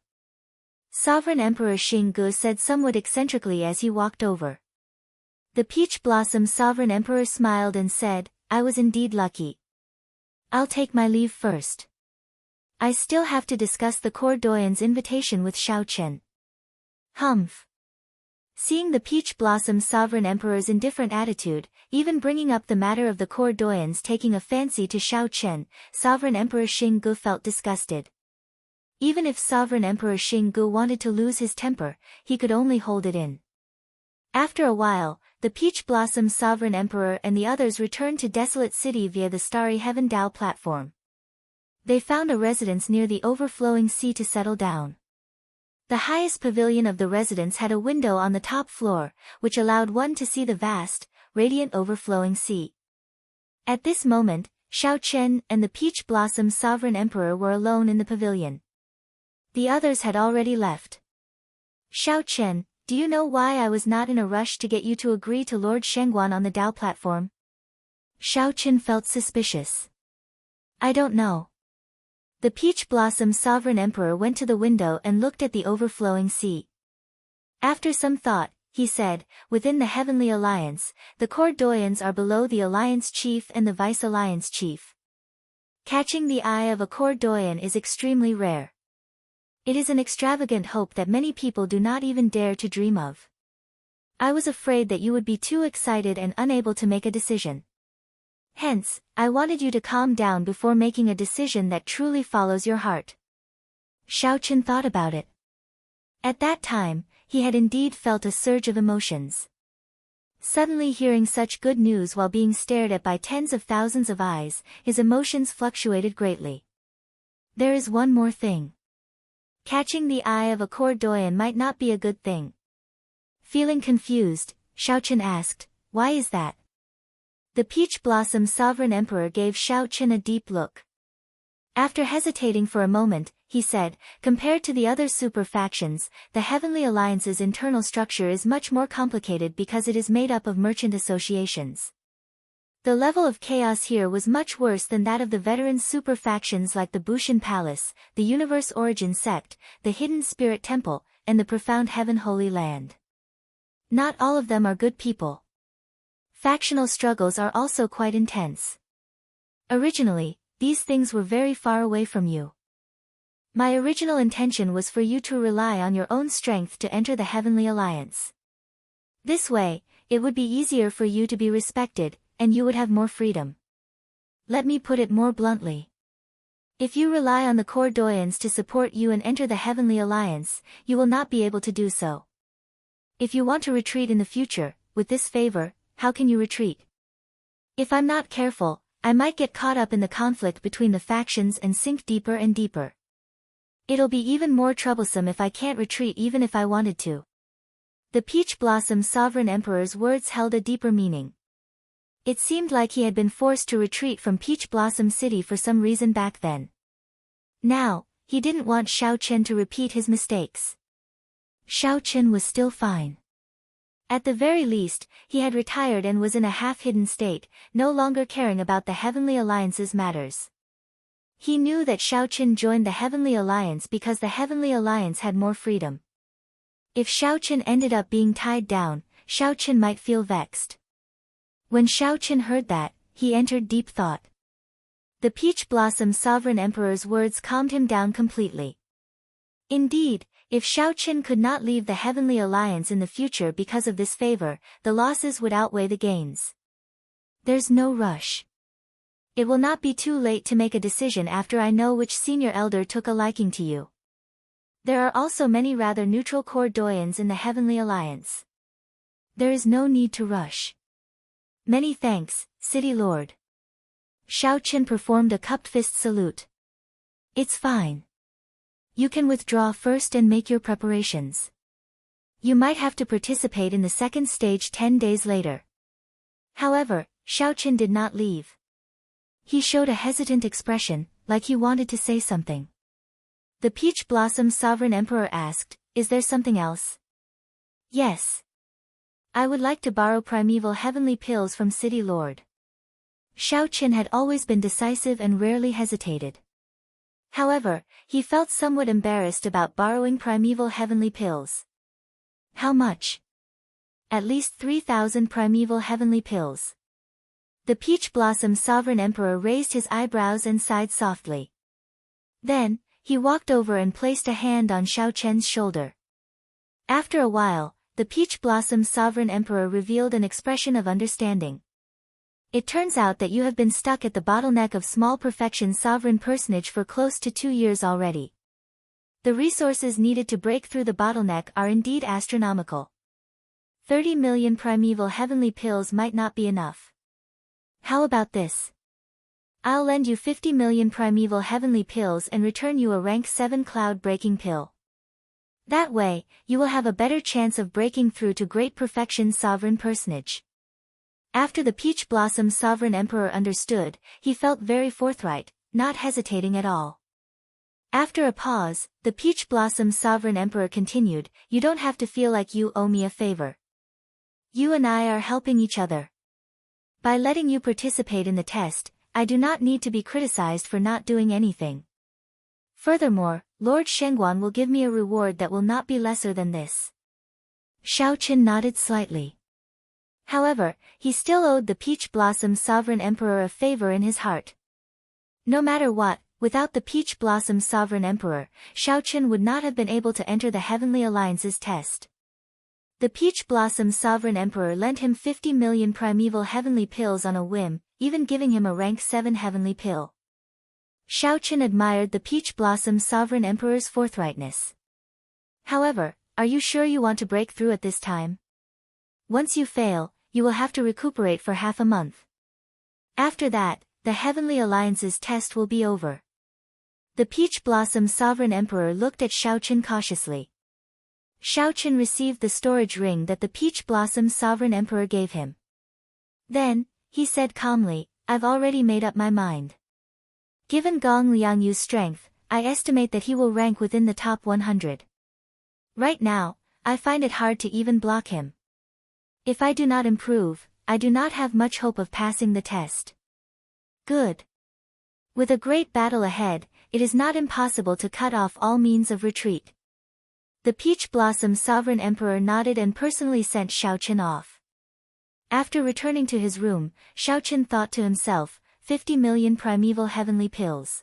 Sovereign Emperor Xinggu said somewhat eccentrically as he walked over. The Peach Blossom Sovereign Emperor smiled and said, I was indeed lucky. I'll take my leave first. I still have to discuss the court doyen's invitation with Xiaochen. Humph. Seeing the Peach Blossom Sovereign Emperor's indifferent attitude, even bringing up the matter of the court doyens taking a fancy to Xiaochen, Sovereign Emperor Xinggu felt disgusted. Even if Sovereign Emperor Xinggu wanted to lose his temper, he could only hold it in. After a while, the Peach Blossom Sovereign Emperor and the others returned to Desolate City via the Starry Heaven Dao platform. They found a residence near the overflowing sea to settle down. The highest pavilion of the residence had a window on the top floor, which allowed one to see the vast, radiant overflowing sea. At this moment, Xiaochen and the Peach Blossom Sovereign Emperor were alone in the pavilion. The others had already left. Xiaochen, do you know why I was not in a rush to get you to agree to Lord Shengguan on the Dao platform? Xiaochen felt suspicious. I don't know. The Peach Blossom Sovereign Emperor went to the window and looked at the overflowing sea. After some thought, he said, within the Heavenly Alliance, the court doyens are below the Alliance Chief and the Vice Alliance Chief. Catching the eye of a court doyen is extremely rare. It is an extravagant hope that many people do not even dare to dream of. I was afraid that you would be too excited and unable to make a decision. Hence, I wanted you to calm down before making a decision that truly follows your heart. Xiaochen thought about it. At that time, he had indeed felt a surge of emotions. Suddenly hearing such good news while being stared at by tens of thousands of eyes, his emotions fluctuated greatly. There is one more thing. Catching the eye of a court doyen might not be a good thing. Feeling confused, Xiaochen asked, why is that? The Peach Blossom Sovereign Emperor gave Xiaochen a deep look. After hesitating for a moment, he said, compared to the other super factions, the Heavenly Alliance's internal structure is much more complicated because it is made up of merchant associations. The level of chaos here was much worse than that of the veteran super factions like the Bushin Palace, the Universe Origin Sect, the Hidden Spirit Temple, and the Profound Heaven Holy Land. Not all of them are good people. Factional struggles are also quite intense. Originally, these things were very far away from you. My original intention was for you to rely on your own strength to enter the Heavenly Alliance. This way, it would be easier for you to be respected, and you would have more freedom. Let me put it more bluntly. If you rely on the core doyens to support you and enter the Heavenly Alliance, you will not be able to do so. If you want to retreat in the future, with this favor, how can you retreat? If I'm not careful, I might get caught up in the conflict between the factions and sink deeper and deeper. It'll be even more troublesome if I can't retreat even if I wanted to. The Peach Blossom Sovereign Emperor's words held a deeper meaning. It seemed like he had been forced to retreat from Peach Blossom City for some reason back then. Now, he didn't want Xiao Chen to repeat his mistakes. Xiao Chen was still fine. At the very least, he had retired and was in a half-hidden state, no longer caring about the Heavenly Alliance's matters. He knew that Xiao Chen joined the Heavenly Alliance because the Heavenly Alliance had more freedom. If Xiao Chen ended up being tied down, Xiao Chen might feel vexed. When Xiao Chen heard that, he entered deep thought. The Peach Blossom Sovereign Emperor's words calmed him down completely. Indeed, if Xiao Chen could not leave the Heavenly Alliance in the future because of this favor, the losses would outweigh the gains. There's no rush. It will not be too late to make a decision after I know which senior elder took a liking to you. There are also many rather neutral core doyens in the Heavenly Alliance. There is no need to rush. Many thanks, City Lord. Xiao Chen performed a cupped fist salute. It's fine. You can withdraw first and make your preparations. You might have to participate in the second stage 10 days later. However, Xiao Chen did not leave. He showed a hesitant expression, like he wanted to say something. The Peach Blossom Sovereign Emperor asked, "Is there something else?" "Yes. I would like to borrow primeval heavenly pills from City Lord." Xiao Chen had always been decisive and rarely hesitated. However, he felt somewhat embarrassed about borrowing primeval heavenly pills. How much? At least 3,000 primeval heavenly pills. The Peach Blossom Sovereign Emperor raised his eyebrows and sighed softly. Then, he walked over and placed a hand on Xiao Chen's shoulder. After a while, the Peach Blossom Sovereign Emperor revealed an expression of understanding. It turns out that you have been stuck at the bottleneck of small perfection sovereign personage for close to 2 years already. The resources needed to break through the bottleneck are indeed astronomical. 30 million primeval heavenly pills might not be enough. How about this? I'll lend you 50 million primeval heavenly pills and return you a rank 7 cloud-breaking pill. That way, you will have a better chance of breaking through to great perfection sovereign personage. After the Peach Blossom Sovereign Emperor understood, he felt very forthright, not hesitating at all. After a pause, the Peach Blossom Sovereign Emperor continued, "You don't have to feel like you owe me a favor. You and I are helping each other. By letting you participate in the test, I do not need to be criticized for not doing anything. Furthermore, Lord Shengguan will give me a reward that will not be lesser than this." Xiao Chen nodded slightly. However, he still owed the Peach Blossom Sovereign Emperor a favor in his heart. No matter what, without the Peach Blossom Sovereign Emperor, Xiao Chen would not have been able to enter the Heavenly Alliance's test. The Peach Blossom Sovereign Emperor lent him 50 million primeval heavenly pills on a whim, even giving him a rank 7 heavenly pill. Xiao Chen admired the Peach Blossom Sovereign Emperor's forthrightness. However, are you sure you want to break through at this time? Once you fail, you will have to recuperate for half a month. After that, the Heavenly Alliance's test will be over. The Peach Blossom Sovereign Emperor looked at Xiao Chen cautiously. Xiao Chen received the storage ring that the Peach Blossom Sovereign Emperor gave him. Then, he said calmly, "I've already made up my mind. Given Gong Liangyu's strength, I estimate that he will rank within the top 100. Right now, I find it hard to even block him. If I do not improve, I do not have much hope of passing the test." Good. With a great battle ahead, it is not impossible to cut off all means of retreat. The Peach Blossom Sovereign Emperor nodded and personally sent Xiao Chen off. After returning to his room, Xiao Chen thought to himself, 50 million primeval heavenly pills.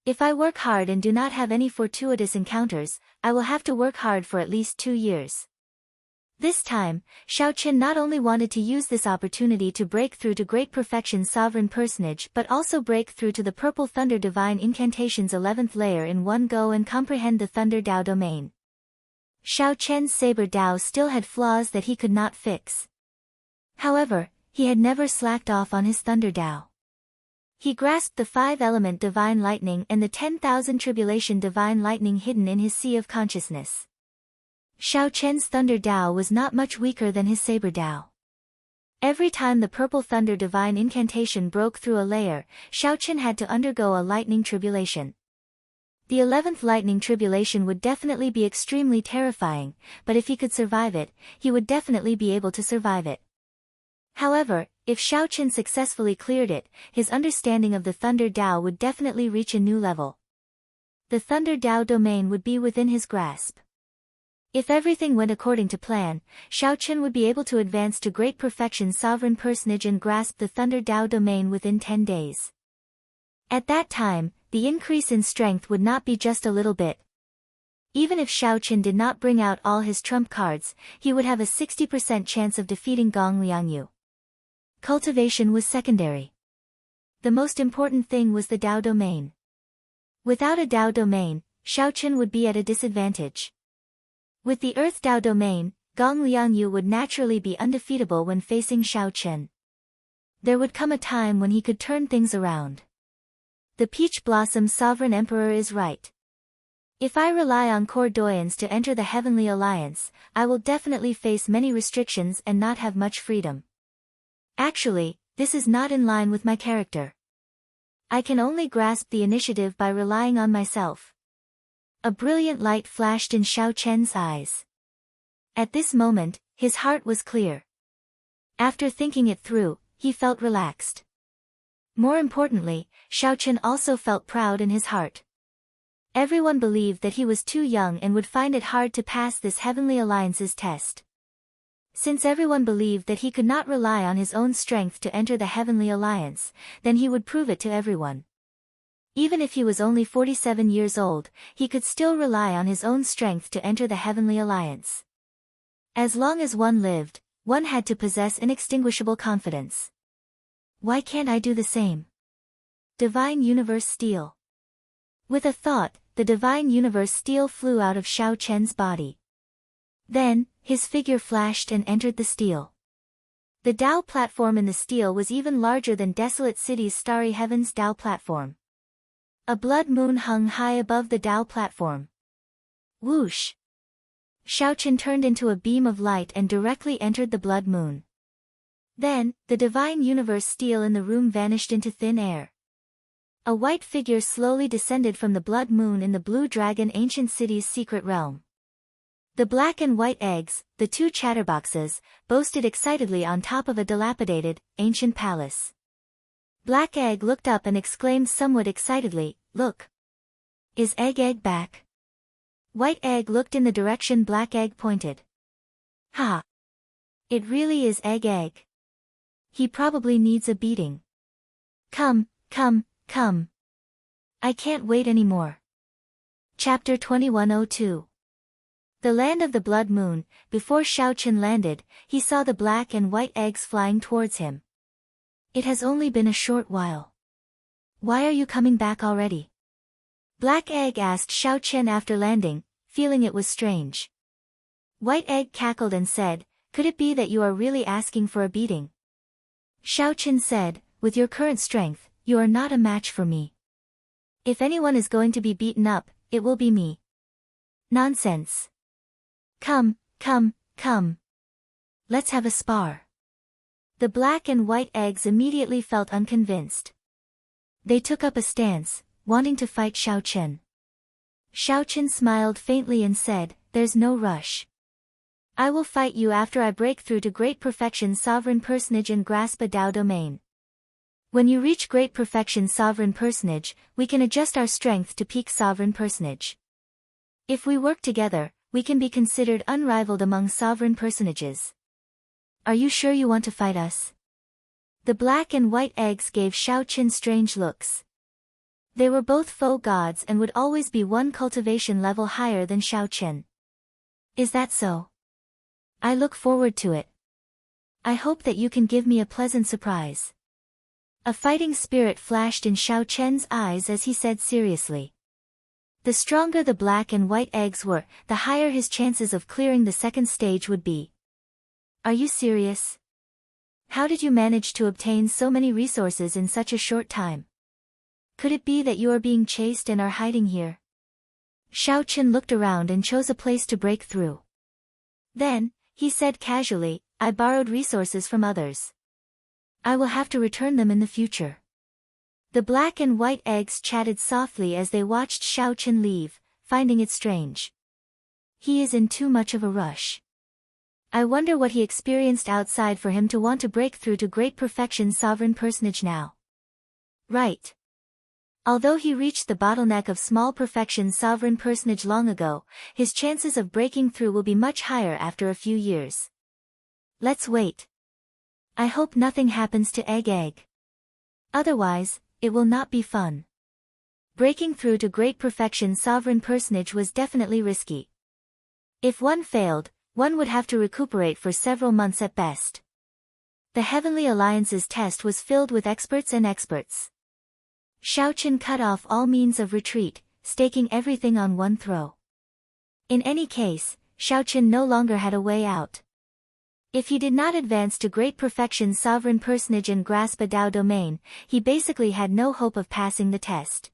If I work hard and do not have any fortuitous encounters, I will have to work hard for at least 2 years. This time, Shao Qian not only wanted to use this opportunity to break through to Great Perfection Sovereign Personage but also break through to the Purple Thunder Divine Incantation's 11th layer in one go and comprehend the Thunder Dao domain. Shao Qian's Saber Dao still had flaws that he could not fix. However, he had never slacked off on his Thunder Dao. He grasped the 5-element Divine Lightning and the 10,000 Tribulation Divine Lightning hidden in his Sea of Consciousness. Shao Qian's Thunder Dao was not much weaker than his Saber Dao. Every time the Purple Thunder Divine Incantation broke through a layer, Shao Qian had to undergo a lightning tribulation. The 11th lightning tribulation would definitely be extremely terrifying, but if he could survive it, he would definitely be able to survive it. However, if Shao Qian successfully cleared it, his understanding of the Thunder Dao would definitely reach a new level. The Thunder Dao domain would be within his grasp. If everything went according to plan, Shao Qian would be able to advance to Great Perfection Sovereign Personage and grasp the Thunder Dao domain within 10 days. At that time, the increase in strength would not be just a little bit. Even if Shao Qian did not bring out all his trump cards, he would have a 60% chance of defeating Gong Liangyu. Cultivation was secondary. The most important thing was the Dao domain. Without a Dao domain, Shao Qian would be at a disadvantage. With the Earth Dao domain, Gong Liangyu would naturally be undefeatable when facing Shao Qian. There would come a time when he could turn things around. The Peach Blossom Sovereign Emperor is right. If I rely on core doyens to enter the Heavenly Alliance, I will definitely face many restrictions and not have much freedom. Actually, this is not in line with my character. I can only grasp the initiative by relying on myself. A brilliant light flashed in Shao Qian's eyes. At this moment, his heart was clear. After thinking it through, he felt relaxed. More importantly, Shao Qian also felt proud in his heart. Everyone believed that he was too young and would find it hard to pass this Heavenly Alliance's test. Since everyone believed that he could not rely on his own strength to enter the Heavenly Alliance, then he would prove it to everyone. Even if he was only 47 years old, he could still rely on his own strength to enter the Heavenly Alliance. As long as one lived, one had to possess inextinguishable confidence. Why can't I do the same? Divine Universe Steel. With a thought, the Divine Universe Steel flew out of Shao Qian's body. Then, his figure flashed and entered the steel. The Dao platform in the steel was even larger than Desolate City's Starry Heaven's Dao platform. A blood moon hung high above the Dao platform. Whoosh! Shao Qian turned into a beam of light and directly entered the blood moon. Then, the Divine Universe Steel in the room vanished into thin air. A white figure slowly descended from the blood moon in the Blue Dragon Ancient City's secret realm. The black and white eggs, the two chatterboxes, boasted excitedly on top of a dilapidated, ancient palace. Black Egg looked up and exclaimed somewhat excitedly, "Look! Is Egg back?" White Egg looked in the direction Black Egg pointed. "Ha! It really is Egg. He probably needs a beating. Come. I can't wait anymore." Chapter 2102. The Land of the Blood Moon. Before Shao Qian landed, he saw the black and white eggs flying towards him. "It has only been a short while. Why are you coming back already?" Black Egg asked Shao Qian after landing, feeling it was strange. White Egg cackled and said, "Could it be that you are really asking for a beating?" Shao Qian said, "With your current strength, you are not a match for me. If anyone is going to be beaten up, it will be me." "Nonsense. Come. Let's have a spar." The black and white eggs immediately felt unconvinced. They took up a stance, wanting to fight Shao Qian. Shao Qian smiled faintly and said, "There's no rush. I will fight you after I break through to Great Perfection Sovereign Personage and grasp a Dao domain. When you reach Great Perfection Sovereign Personage, we can adjust our strength to peak Sovereign Personage. If we work together, we can be considered unrivaled among Sovereign Personages. Are you sure you want to fight us?" The black and white eggs gave Shao Qian strange looks. They were both faux gods and would always be one cultivation level higher than Xiaochen. Is that so? I look forward to it. I hope that you can give me a pleasant surprise. A fighting spirit flashed in Xiaochen's eyes as he said seriously. The stronger the black and white eggs were, the higher his chances of clearing the second stage would be. Are you serious? How did you manage to obtain so many resources in such a short time? Could it be that you are being chased and are hiding here? Xiaochen looked around and chose a place to break through. Then, he said casually, I borrowed resources from others. I will have to return them in the future. The black and white eggs chatted softly as they watched Xiaochen leave, finding it strange. He is in too much of a rush. I wonder what he experienced outside for him to want to break through to great perfection sovereign personage now. Right. Although he reached the bottleneck of small perfection sovereign personage long ago, his chances of breaking through will be much higher after a few years. Let's wait. I hope nothing happens to Egg. Otherwise, it will not be fun. Breaking through to great perfection sovereign personage was definitely risky. If one failed, one would have to recuperate for several months at best. The Heavenly Alliance's test was filled with experts and experts. Xiaochen cut off all means of retreat, staking everything on one throw. In any case, Xiaochen no longer had a way out. If he did not advance to great perfection sovereign personage and grasp a Dao domain, he basically had no hope of passing the test.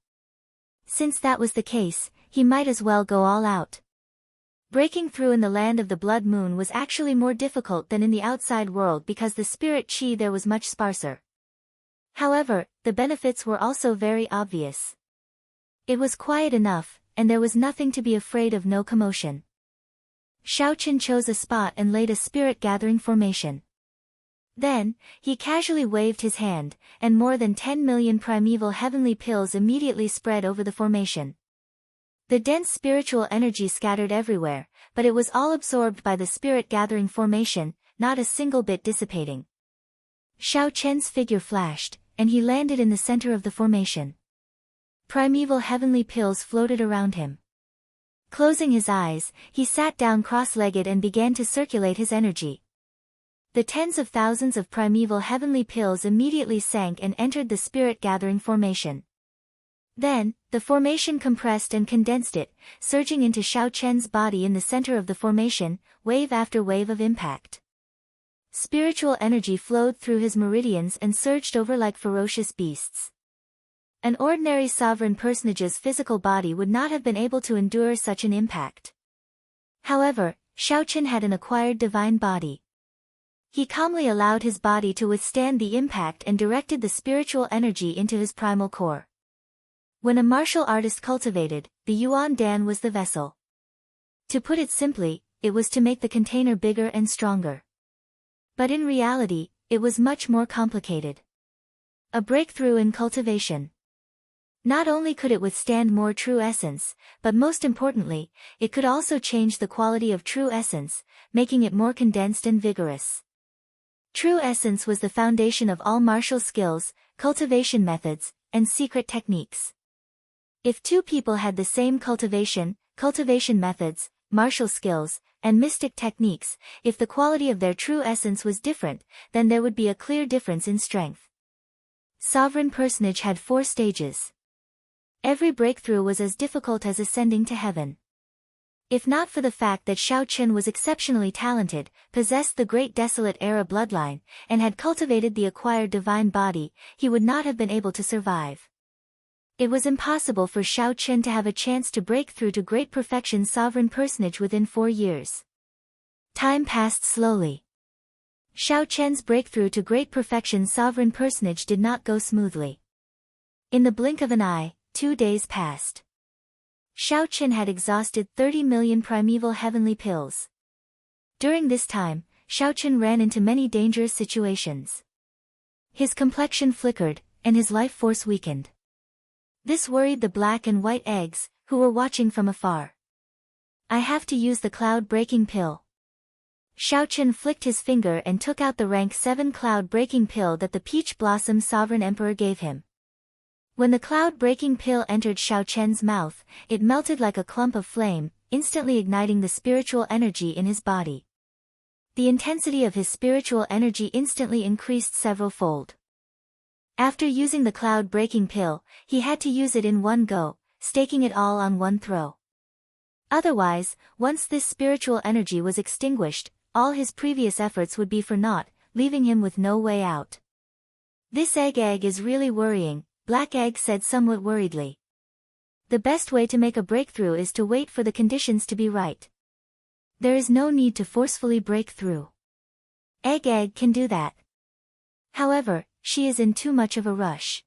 Since that was the case, he might as well go all out. Breaking through in the land of the Blood Moon was actually more difficult than in the outside world because the spirit chi there was much sparser. However, the benefits were also very obvious. It was quiet enough, and there was nothing to be afraid of, no commotion. Xiaochen chose a spot and laid a spirit-gathering formation. Then, he casually waved his hand, and more than 10 million primeval heavenly pills immediately spread over the formation. The dense spiritual energy scattered everywhere, but it was all absorbed by the spirit-gathering formation, not a single bit dissipating. Xiaochen's figure flashed, and he landed in the center of the formation. Primeval heavenly pills floated around him. Closing his eyes, he sat down cross-legged and began to circulate his energy. The tens of thousands of primeval heavenly pills immediately sank and entered the spirit-gathering formation. Then, the formation compressed and condensed it, surging into Xiaochen's body in the center of the formation, wave after wave of impact. Spiritual energy flowed through his meridians and surged over like ferocious beasts. An ordinary sovereign personage's physical body would not have been able to endure such an impact. However, Xiaochen had an acquired divine body. He calmly allowed his body to withstand the impact and directed the spiritual energy into his primal core. When a martial artist cultivated, the Yuan Dan was the vessel. To put it simply, it was to make the container bigger and stronger. But in reality, it was much more complicated. A breakthrough in cultivation. Not only could it withstand more true essence, but most importantly, it could also change the quality of true essence, making it more condensed and vigorous. True essence was the foundation of all martial skills, cultivation methods, and secret techniques. If two people had the same cultivation methods, martial skills, and mystic techniques, if the quality of their true essence was different, then there would be a clear difference in strength. Sovereign personage had 4 stages. Every breakthrough was as difficult as ascending to heaven. If not for the fact that Xiaochen was exceptionally talented, possessed the great desolate era bloodline, and had cultivated the acquired divine body, he would not have been able to survive. It was impossible for Xiaochen to have a chance to break through to great perfection sovereign personage within 4 years. Time passed slowly. Xiaochen's breakthrough to great perfection sovereign personage did not go smoothly. In the blink of an eye, 2 days passed. Xiaochen had exhausted 30 million primeval heavenly pills. During this time, Xiaochen ran into many dangerous situations. His complexion flickered, and his life force weakened. This worried the black and white eggs, who were watching from afar. I have to use the cloud-breaking pill. Xiaochen flicked his finger and took out the rank 7 cloud-breaking pill that the Peach Blossom Sovereign Emperor gave him. When the cloud-breaking pill entered Xiao Chen's mouth, it melted like a clump of flame, instantly igniting the spiritual energy in his body. The intensity of his spiritual energy instantly increased several-fold. After using the cloud-breaking pill, he had to use it in one go, staking it all on one throw. Otherwise, once this spiritual energy was extinguished, all his previous efforts would be for naught, leaving him with no way out. "This egg is really worrying," Black Egg said somewhat worriedly. "The best way to make a breakthrough is to wait for the conditions to be right. There is no need to forcefully break through. Egg can do that. However, she is in too much of a rush.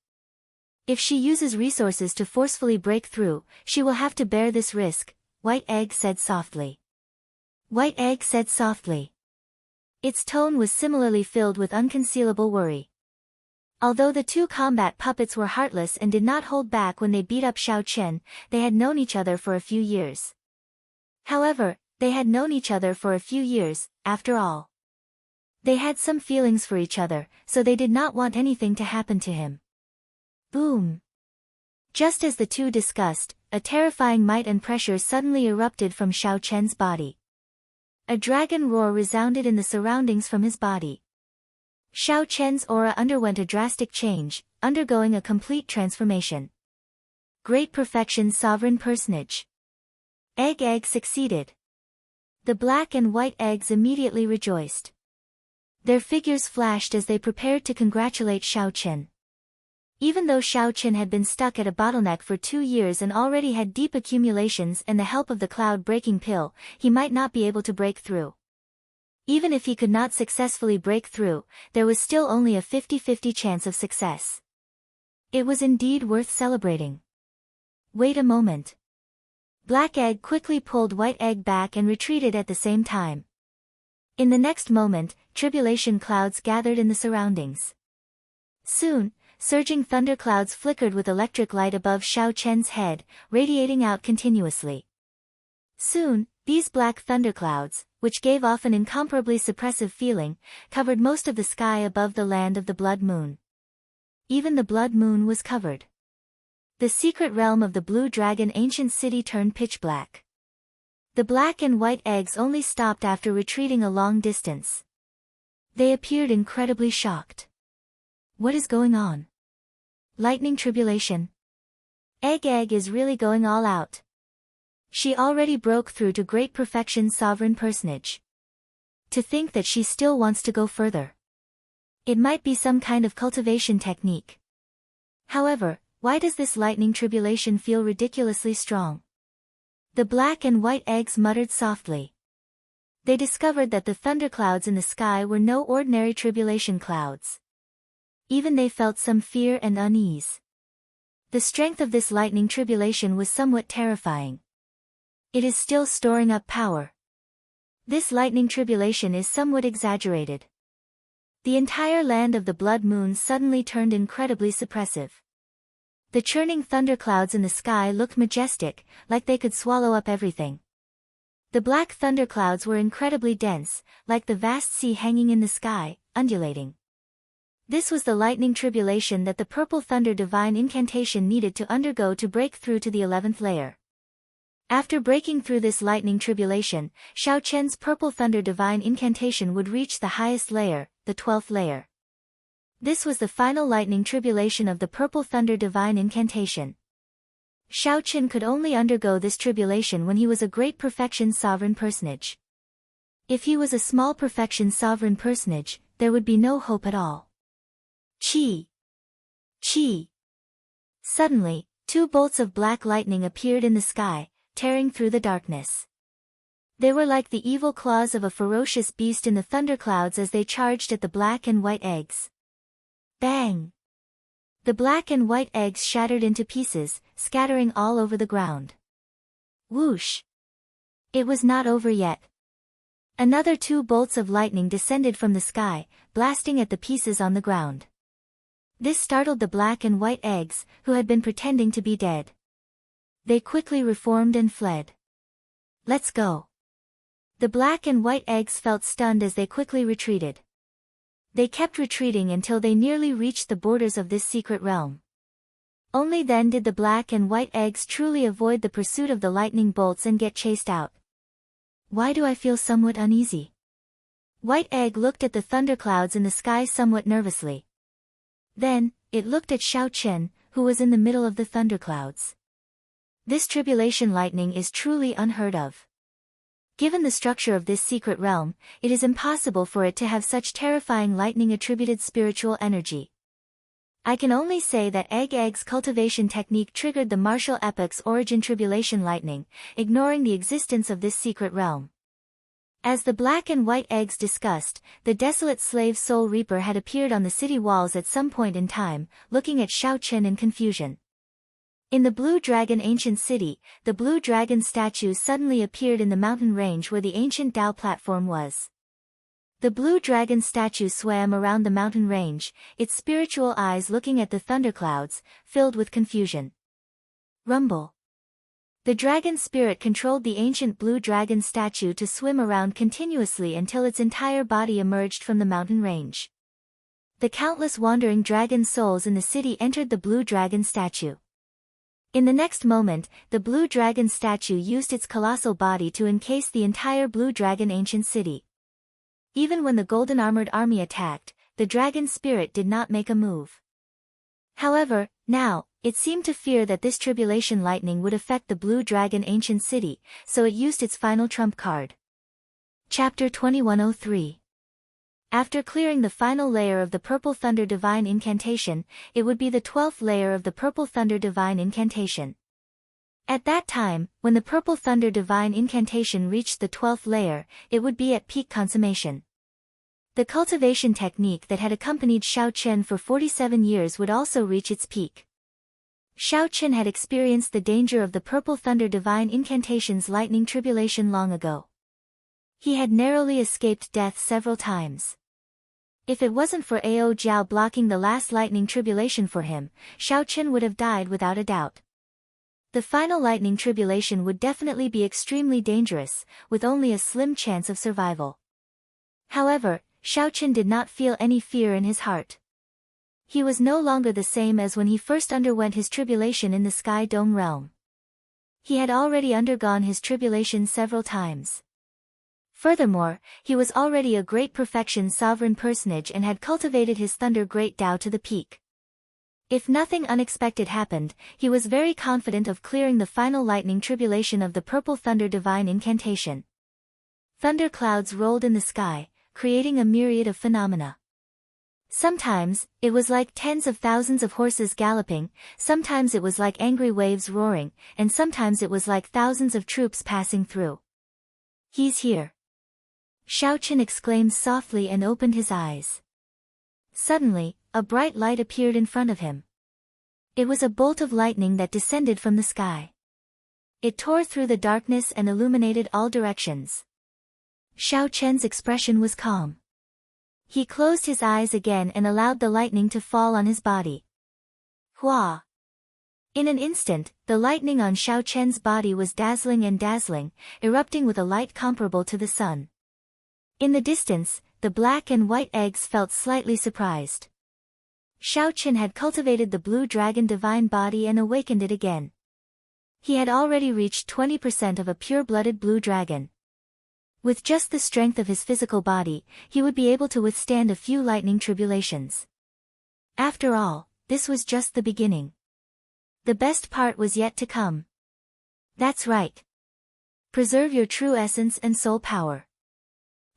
If she uses resources to forcefully break through, she will have to bear this risk," White Egg said softly. White Egg said softly. Its tone was similarly filled with unconcealable worry. Although the two combat puppets were heartless and did not hold back when they beat up Xiao Chen, they had known each other for a few years. However, they had known each other for a few years, after all. They had some feelings for each other, so they did not want anything to happen to him. Boom! Just as the two discussed, a terrifying might and pressure suddenly erupted from Xiao Chen's body. A dragon roar resounded in the surroundings from his body. Xiao Chen's aura underwent a drastic change, undergoing a complete transformation. Great Perfection Sovereign Personage. Egg succeeded. The black and white eggs immediately rejoiced. Their figures flashed as they prepared to congratulate Xiao Chen. Even though Xiao Chen had been stuck at a bottleneck for 2 years and already had deep accumulations and the help of the cloud-breaking pill, he might not be able to break through. Even if he could not successfully break through, there was still only a 50-50 chance of success. It was indeed worth celebrating. Wait a moment. Black Egg quickly pulled White Egg back and retreated at the same time. In the next moment, tribulation clouds gathered in the surroundings. Soon, surging thunderclouds flickered with electric light above Xiao Chen's head, radiating out continuously. Soon, these black thunderclouds, which gave off an incomparably suppressive feeling, covered most of the sky above the land of the Blood Moon. Even the Blood Moon was covered. The secret realm of the Blue Dragon ancient city turned pitch black. The black and white eggs only stopped after retreating a long distance. They appeared incredibly shocked. What is going on? Lightning tribulation. Egg is really going all out. She already broke through to Great Perfection Sovereign Personage. To think that she still wants to go further. It might be some kind of cultivation technique. However, why does this lightning tribulation feel ridiculously strong? The black and white eggs muttered softly. They discovered that the thunderclouds in the sky were no ordinary tribulation clouds. Even they felt some fear and unease. The strength of this lightning tribulation was somewhat terrifying. It is still storing up power. This lightning tribulation is somewhat exaggerated. The entire land of the Blood Moon suddenly turned incredibly suppressive. The churning thunderclouds in the sky looked majestic, like they could swallow up everything. The black thunderclouds were incredibly dense, like the vast sea hanging in the sky, undulating. This was the lightning tribulation that the Purple Thunder Divine Incantation needed to undergo to break through to the 11th layer. After breaking through this lightning tribulation, Xiao Chen's Purple Thunder Divine Incantation would reach the highest layer, the 12th layer. This was the final lightning tribulation of the Purple Thunder Divine Incantation. Xiao Chen could only undergo this tribulation when he was a Great Perfection Sovereign Personage. If he was a small Perfection Sovereign Personage, there would be no hope at all. Chi! Chi! Suddenly, 2 bolts of black lightning appeared in the sky, tearing through the darkness. They were like the evil claws of a ferocious beast in the thunderclouds as they charged at the black and white eggs. Bang! The black and white eggs shattered into pieces, scattering all over the ground. Whoosh! It was not over yet. Another 2 bolts of lightning descended from the sky, blasting at the pieces on the ground. This startled the black and white eggs, who had been pretending to be dead. They quickly reformed and fled. Let's go. The black and white eggs felt stunned as they quickly retreated. They kept retreating until they nearly reached the borders of this secret realm. Only then did the black and white eggs truly avoid the pursuit of the lightning bolts and get chased out. Why do I feel somewhat uneasy? White egg looked at the thunderclouds in the sky somewhat nervously. Then, it looked at Xiao Chen, who was in the middle of the thunderclouds. This tribulation lightning is truly unheard of. Given the structure of this secret realm, it is impossible for it to have such terrifying lightning-attributed spiritual energy. I can only say that Egg's cultivation technique triggered the martial epoch's origin tribulation lightning, ignoring the existence of this secret realm. As the black and white eggs discussed, the desolate slave soul reaper had appeared on the city walls at some point in time, looking at Xiao Chen in confusion. In the Blue Dragon ancient city, the Blue Dragon statue suddenly appeared in the mountain range where the ancient Dao platform was. The Blue Dragon statue swam around the mountain range, its spiritual eyes looking at the thunderclouds, filled with confusion. Rumble. The dragon spirit controlled the ancient Blue Dragon statue to swim around continuously until its entire body emerged from the mountain range. The countless wandering dragon souls in the city entered the Blue Dragon statue. In the next moment, the Blue Dragon statue used its colossal body to encase the entire Blue Dragon ancient city. Even when the golden armored army attacked, the dragon spirit did not make a move. However, now, it seemed to fear that this tribulation lightning would affect the Blue Dragon ancient city, so it used its final trump card. Chapter 2103. After clearing the final layer of the Purple Thunder Divine Incantation, it would be the 12th layer of the Purple Thunder Divine Incantation. At that time, when the Purple Thunder Divine Incantation reached the 12th layer, it would be at peak consummation. The cultivation technique that had accompanied Xiao Chen for 47 years would also reach its peak. Xiao Chen had experienced the danger of the Purple Thunder Divine Incantation's lightning tribulation long ago. He had narrowly escaped death several times. If it wasn't for Ao Jiao blocking the last lightning tribulation for him, Xiao Chen would have died without a doubt. The final lightning tribulation would definitely be extremely dangerous, with only a slim chance of survival. However, Xiao Chen did not feel any fear in his heart. He was no longer the same as when he first underwent his tribulation in the Sky Dome realm. He had already undergone his tribulation several times. Furthermore, he was already a great perfection sovereign personage and had cultivated his Thunder Great Tao to the peak. If nothing unexpected happened, he was very confident of clearing the final lightning tribulation of the Purple Thunder Divine Incantation. Thunder clouds rolled in the sky, creating a myriad of phenomena. Sometimes, it was like tens of thousands of horses galloping, sometimes it was like angry waves roaring, and sometimes it was like thousands of troops passing through. He's here. Xiao Chen exclaimed softly and opened his eyes. Suddenly, a bright light appeared in front of him. It was a bolt of lightning that descended from the sky. It tore through the darkness and illuminated all directions. Xiao Chen's expression was calm. He closed his eyes again and allowed the lightning to fall on his body. Hua! In an instant, the lightning on Xiao Chen's body was dazzling, erupting with a light comparable to the sun. In the distance, the black and white eggs felt slightly surprised. Xiao Chen had cultivated the Blue Dragon divine body and awakened it again. He had already reached 20% of a pure-blooded Blue Dragon. With just the strength of his physical body, he would be able to withstand a few lightning tribulations. After all, this was just the beginning. The best part was yet to come. That's right. Preserve your true essence and soul power.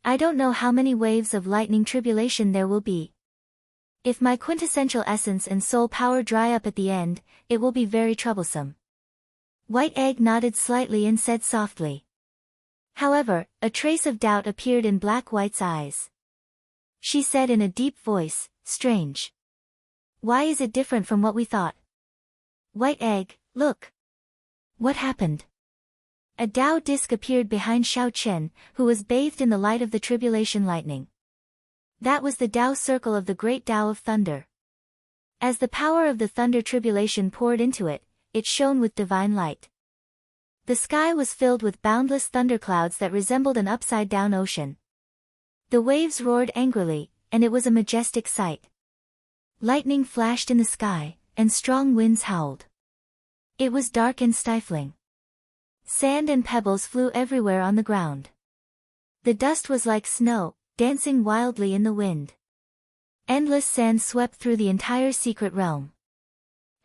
I don't know how many waves of lightning tribulation there will be. If my quintessential essence and soul power dry up at the end, it will be very troublesome. White Egg nodded slightly and said softly. However, a trace of doubt appeared in Black White's eyes. She said in a deep voice, "Strange. Why is it different from what we thought?" White Egg, look. What happened? A Dao disc appeared behind Xiao Chen, who was bathed in the light of the tribulation lightning. That was the Dao circle of the great Dao of thunder. As the power of the thunder tribulation poured into it, it shone with divine light. The sky was filled with boundless thunderclouds that resembled an upside-down ocean. The waves roared angrily, and it was a majestic sight. Lightning flashed in the sky, and strong winds howled. It was dark and stifling. Sand and pebbles flew everywhere on the ground. The dust was like snow, dancing wildly in the wind. Endless sand swept through the entire secret realm.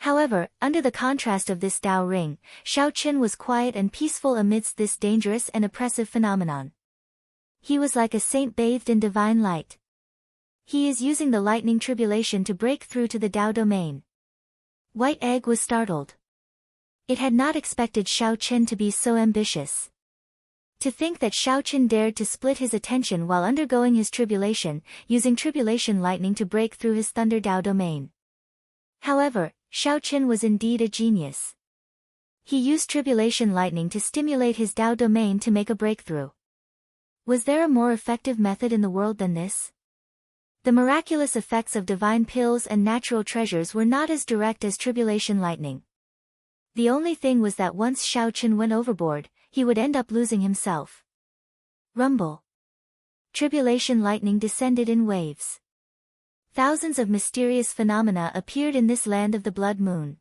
However, under the contrast of this Tao ring, Shao Qin was quiet and peaceful amidst this dangerous and oppressive phenomenon. He was like a saint bathed in divine light. He is using the lightning tribulation to break through to the Tao domain. White Egg was startled. It had not expected Shao Qin to be so ambitious. To think that Shao Qin dared to split his attention while undergoing his tribulation, using tribulation lightning to break through his Thunder Tao domain. However, Shao Qin was indeed a genius. He used tribulation lightning to stimulate his Tao domain to make a breakthrough. Was there a more effective method in the world than this? The miraculous effects of divine pills and natural treasures were not as direct as tribulation lightning. The only thing was that once Shao Qin went overboard, he would end up losing himself. Rumble. Tribulation lightning descended in waves. Thousands of mysterious phenomena appeared in this land of the blood moon.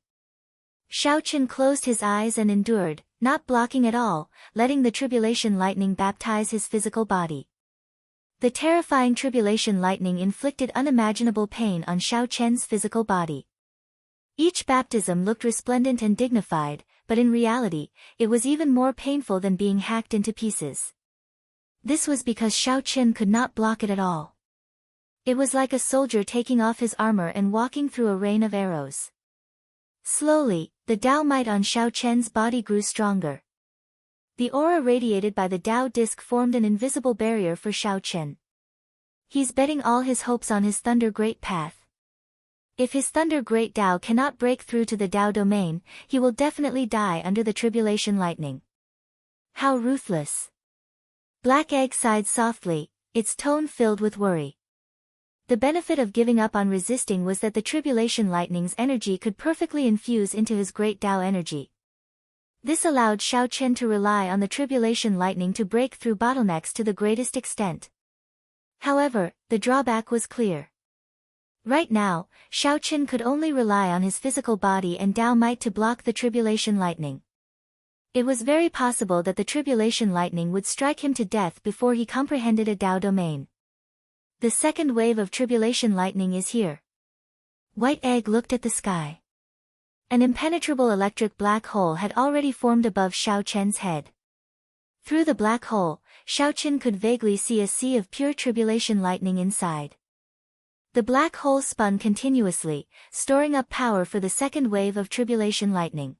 Shao Qin closed his eyes and endured, not blocking at all, letting the tribulation lightning baptize his physical body. The terrifying tribulation lightning inflicted unimaginable pain on Shao Qin's physical body. Each baptism looked resplendent and dignified, but in reality, it was even more painful than being hacked into pieces. This was because Shao Qin could not block it at all. It was like a soldier taking off his armor and walking through a rain of arrows. Slowly, the Tao might on Shao Qin's body grew stronger. The aura radiated by the Tao disc formed an invisible barrier for Shao Qin. He's betting all his hopes on his Thunder Great Path. If his Thunder Great Tao cannot break through to the Tao domain, he will definitely die under the tribulation lightning. How ruthless. Black Egg sighed softly, its tone filled with worry. The benefit of giving up on resisting was that the tribulation lightning's energy could perfectly infuse into his great Tao energy. This allowed Shao Qin to rely on the tribulation lightning to break through bottlenecks to the greatest extent. However, the drawback was clear. Right now, Shao Qin could only rely on his physical body and Tao might to block the tribulation lightning. It was very possible that the tribulation lightning would strike him to death before he comprehended a Tao domain. The second wave of tribulation lightning is here. White Egg looked at the sky. An impenetrable electric black hole had already formed above Shao Qin's head. Through the black hole, Shao Qin could vaguely see a sea of pure tribulation lightning inside. The black hole spun continuously, storing up power for the second wave of tribulation lightning.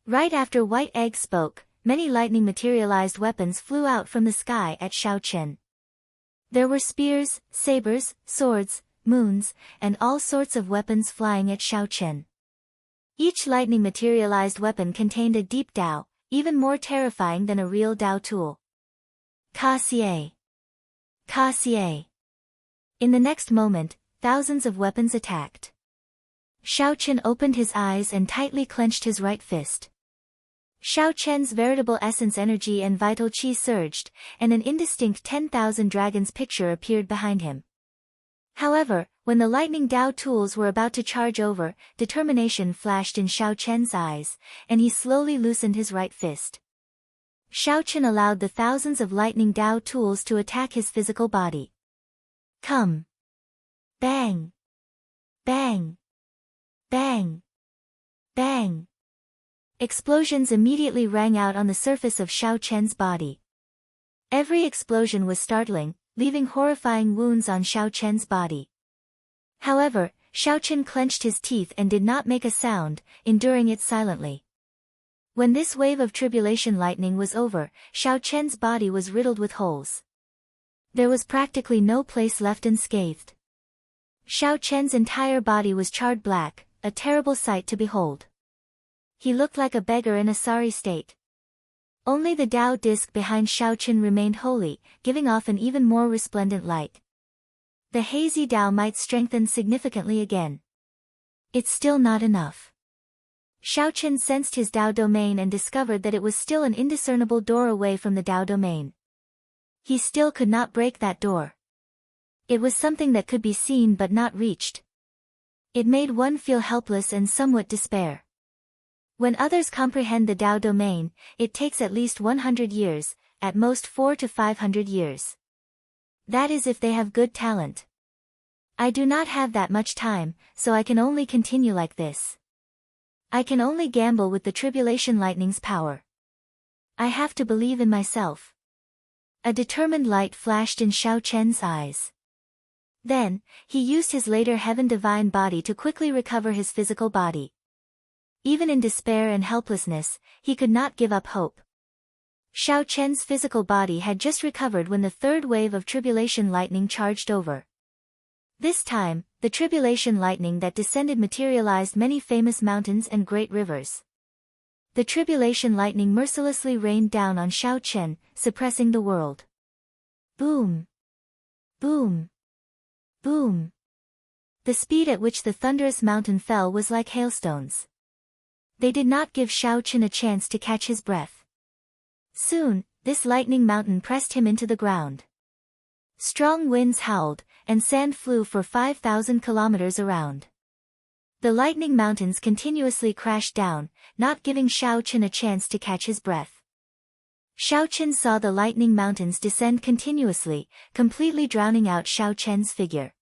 Right after White Egg spoke, many lightning materialized weapons flew out from the sky at Shao Qin. There were spears, sabers, swords, moons, and all sorts of weapons flying at Shao Qin. Each lightning materialized weapon contained a deep Tao, even more terrifying than a real Tao tool. Ka-xie. Ka-xie. In the next moment, thousands of weapons attacked. Shao Qin opened his eyes and tightly clenched his right fist. Shao Qin's veritable essence energy and vital qi surged, and an indistinct 10,000 dragons picture appeared behind him. However, when the lightning Tao tools were about to charge over, determination flashed in Shao Qin's eyes, and he slowly loosened his right fist. Shao Qin allowed the thousands of lightning Tao tools to attack his physical body. Come! Bang! Bang! Bang! Bang! Explosions immediately rang out on the surface of Shao Qin's body. Every explosion was startling, leaving horrifying wounds on Shao Qin's body. However, Shao Qin clenched his teeth and did not make a sound, enduring it silently. When this wave of tribulation lightning was over, Shao Qin's body was riddled with holes. There was practically no place left unscathed. Shao Qin's entire body was charred black, a terrible sight to behold. He looked like a beggar in a sorry state. Only the Tao disc behind Shao Qin remained holy, giving off an even more resplendent light. The hazy Tao might strengthen significantly again. It's still not enough. Shao Qin sensed his Tao domain and discovered that it was still an indiscernible door away from the Tao domain. He still could not break that door. It was something that could be seen but not reached. It made one feel helpless and somewhat despair. When others comprehend the Tao domain, it takes at least 100 years, at most 400 to 500 years. That is if they have good talent. I do not have that much time, so I can only continue like this. I can only gamble with the tribulation lightning's power. I have to believe in myself. A determined light flashed in Xiao Chen's eyes. Then, he used his later heaven divine body to quickly recover his physical body. Even in despair and helplessness, he could not give up hope. Xiao Chen's physical body had just recovered when the third wave of tribulation lightning charged over. This time, the tribulation lightning that descended materialized many famous mountains and great rivers. The tribulation lightning mercilessly rained down on Xiao Chen, suppressing the world. Boom! Boom! Boom! The speed at which the thunderous mountain fell was like hailstones. They did not give Xiao Chen a chance to catch his breath. Soon, this lightning mountain pressed him into the ground. Strong winds howled, and sand flew for 5,000 kilometers around. The lightning mountains continuously crashed down, not giving Xiao Chen a chance to catch his breath. Xiao Chen saw the lightning mountains descend continuously, completely drowning out Xiao Chen's figure.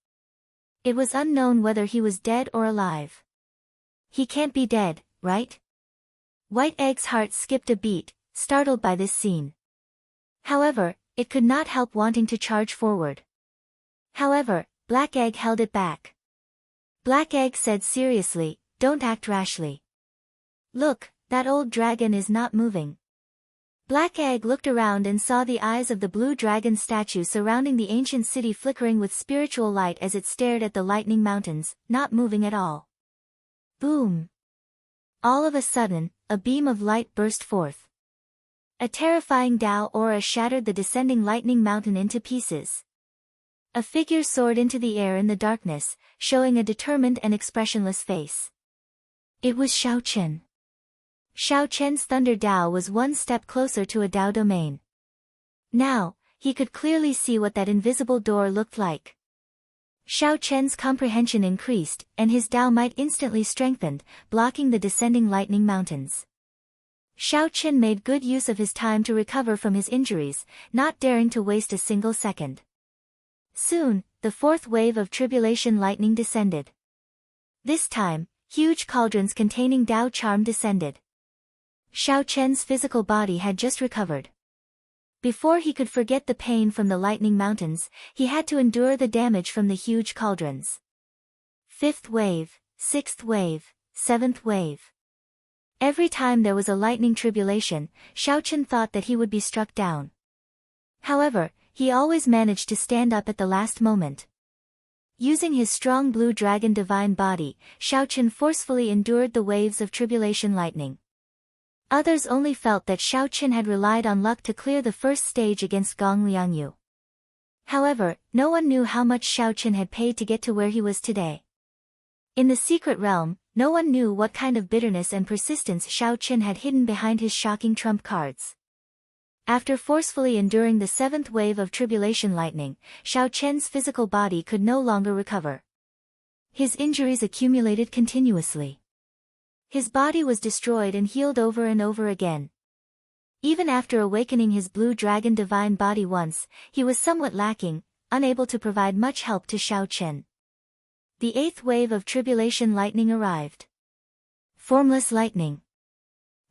It was unknown whether he was dead or alive. He can't be dead, right? White Egg's heart skipped a beat, startled by this scene. However, it could not help wanting to charge forward. However, Black Egg held it back. Black Egg said seriously, "Don't act rashly. Look, that old dragon is not moving." Black Egg looked around and saw the eyes of the blue dragon statue surrounding the ancient city flickering with spiritual light as it stared at the lightning mountains, not moving at all. Boom! All of a sudden, a beam of light burst forth. A terrifying Tao aura shattered the descending lightning mountain into pieces. A figure soared into the air in the darkness, showing a determined and expressionless face. It was Xiao Chen. Xiao Chen's Thunder Tao was one step closer to a Tao domain. Now, he could clearly see what that invisible door looked like. Xiao Chen's comprehension increased, and his Tao might instantly strengthened, blocking the descending lightning mountains. Xiao Chen made good use of his time to recover from his injuries, not daring to waste a single second. Soon, the fourth wave of tribulation lightning descended. This time, huge cauldrons containing Tao charm descended. Xiao Chen's physical body had just recovered. Before he could forget the pain from the lightning mountains, he had to endure the damage from the huge cauldrons. Fifth wave, sixth wave, seventh wave. Every time there was a lightning tribulation, Xiao Chen thought that he would be struck down. However, he always managed to stand up at the last moment. Using his strong blue dragon divine body, Xiao Chen forcefully endured the waves of tribulation lightning. Others only felt that Xiao Chen had relied on luck to clear the first stage against Gong Liangyu. However, no one knew how much Xiao Chen had paid to get to where he was today. In the secret realm, no one knew what kind of bitterness and persistence Xiao Chen had hidden behind his shocking trump cards. After forcefully enduring the seventh wave of tribulation lightning, Xiao Chen's physical body could no longer recover. His injuries accumulated continuously. His body was destroyed and healed over and over again. Even after awakening his blue dragon divine body once, he was somewhat lacking, unable to provide much help to Xiao Chen. The eighth wave of tribulation lightning arrived. Formless lightning.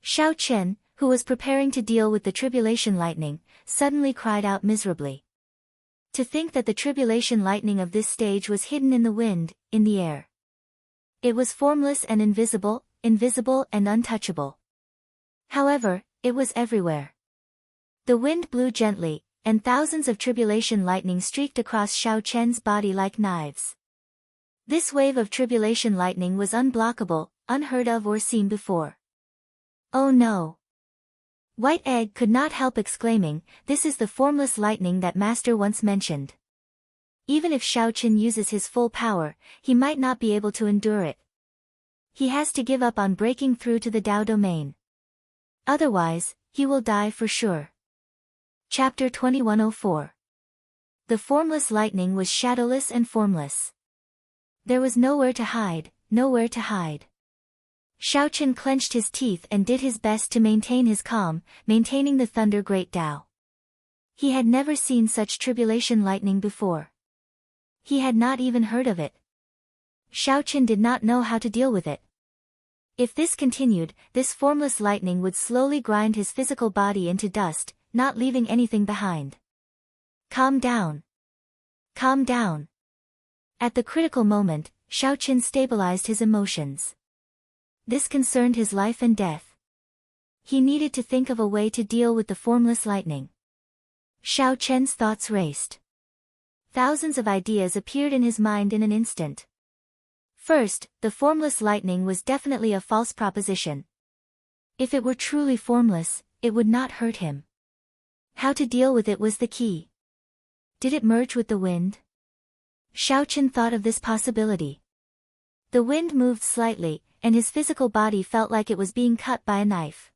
Xiao Chen, who was preparing to deal with the tribulation lightning, suddenly cried out miserably. To think that the tribulation lightning of this stage was hidden in the wind, in the air. It was formless and invisible, invisible and untouchable. However, it was everywhere. The wind blew gently, and thousands of tribulation lightning streaked across Xiao Chen's body like knives. This wave of tribulation lightning was unblockable, unheard of or seen before. Oh no! White Egg could not help exclaiming, "This is the formless lightning that Master once mentioned." Even if Xiao Chen uses his full power, he might not be able to endure it. He has to give up on breaking through to the Tao domain. Otherwise, he will die for sure. Chapter 2104. The formless lightning was shadowless and formless. There was nowhere to hide, nowhere to hide. Xiaochen clenched his teeth and did his best to maintain his calm, maintaining the thunder great Tao. He had never seen such tribulation lightning before. He had not even heard of it. Xiaochen did not know how to deal with it. If this continued, this formless lightning would slowly grind his physical body into dust, not leaving anything behind. Calm down. Calm down. At the critical moment, Xiaochen stabilized his emotions. This concerned his life and death. He needed to think of a way to deal with the formless lightning. Xiaochen's thoughts raced. Thousands of ideas appeared in his mind in an instant. First, the formless lightning was definitely a false proposition. If it were truly formless, it would not hurt him. How to deal with it was the key. Did it merge with the wind? Xiaochen thought of this possibility. The wind moved slightly, and his physical body felt like it was being cut by a knife.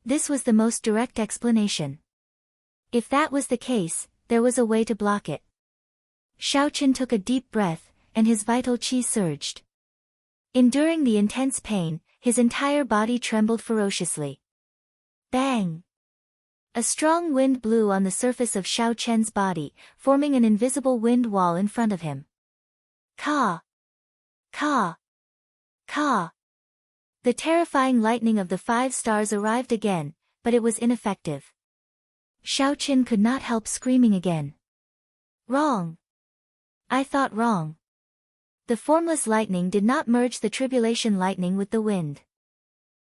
This was the most direct explanation. If that was the case, there was a way to block it. Xiaochen took a deep breath, and his vital qi surged. Enduring the intense pain, his entire body trembled ferociously. Bang! A strong wind blew on the surface of Xiaochen's body, forming an invisible wind wall in front of him. Ka! Ka! Ka! The terrifying lightning of the 5 stars arrived again, but it was ineffective. Xiaochen could not help screaming again. Wrong! I thought wrong. The formless lightning did not merge the tribulation lightning with the wind.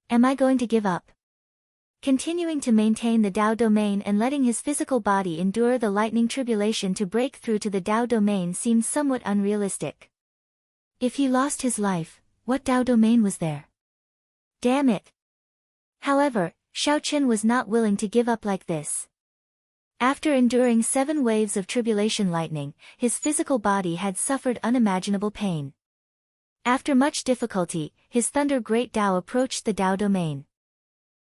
Am I going to give up? Continuing to maintain the Tao domain and letting his physical body endure the lightning tribulation to break through to the Tao domain seemed somewhat unrealistic. If he lost his life, what Tao domain was there? Damn it! However, Xiaochen was not willing to give up like this. After enduring 7 waves of tribulation lightning, his physical body had suffered unimaginable pain. After much difficulty, his thunder great Tao approached the Tao domain.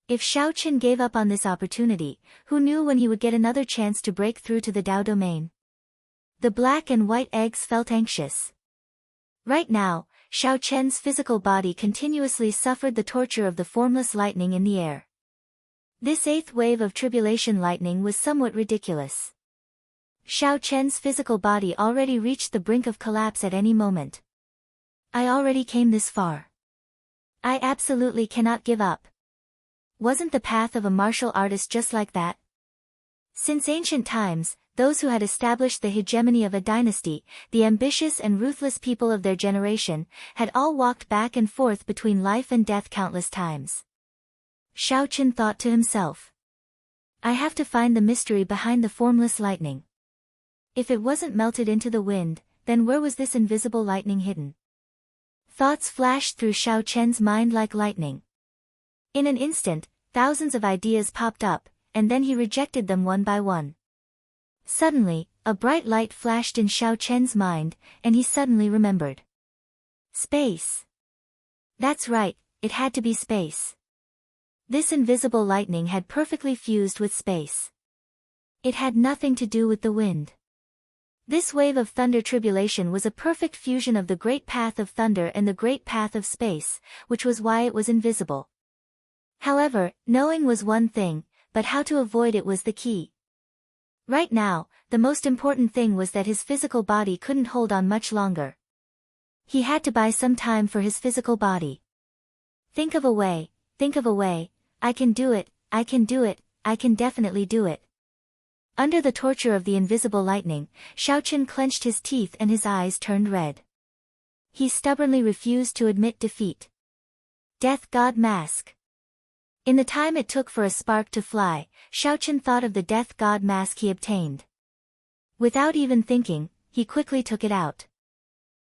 If Xiaochen gave up on this opportunity, who knew when he would get another chance to break through to the Tao domain? The black and white eggs felt anxious. Right now, Xiaochen's physical body continuously suffered the torture of the formless lightning in the air. This 8th wave of tribulation lightning was somewhat ridiculous. Xiaochen's physical body already reached the brink of collapse at any moment. I already came this far. I absolutely cannot give up. Wasn't the path of a martial artist just like that? Since ancient times, those who had established the hegemony of a dynasty, the ambitious and ruthless people of their generation, had all walked back and forth between life and death countless times. Xiaochen thought to himself. I have to find the mystery behind the formless lightning. If it wasn't melted into the wind, then where was this invisible lightning hidden? Thoughts flashed through Xiaochen's mind like lightning. In an instant, thousands of ideas popped up, and then he rejected them one by one. Suddenly, a bright light flashed in Xiaochen's mind, and he suddenly remembered. Space. That's right, it had to be space. This invisible lightning had perfectly fused with space. It had nothing to do with the wind. This wave of thunder tribulation was a perfect fusion of the great path of thunder and the great path of space, which was why it was invisible. However, knowing was one thing, but how to avoid it was the key. Right now, the most important thing was that his physical body couldn't hold on much longer. He had to buy some time for his physical body. Think of a way, I can do it, I can do it, I can definitely do it. Under the torture of the invisible lightning, Xiaochen clenched his teeth and his eyes turned red. He stubbornly refused to admit defeat. Death God Mask. In the time it took for a spark to fly, Xiaochen thought of the Death God Mask he obtained. Without even thinking, he quickly took it out.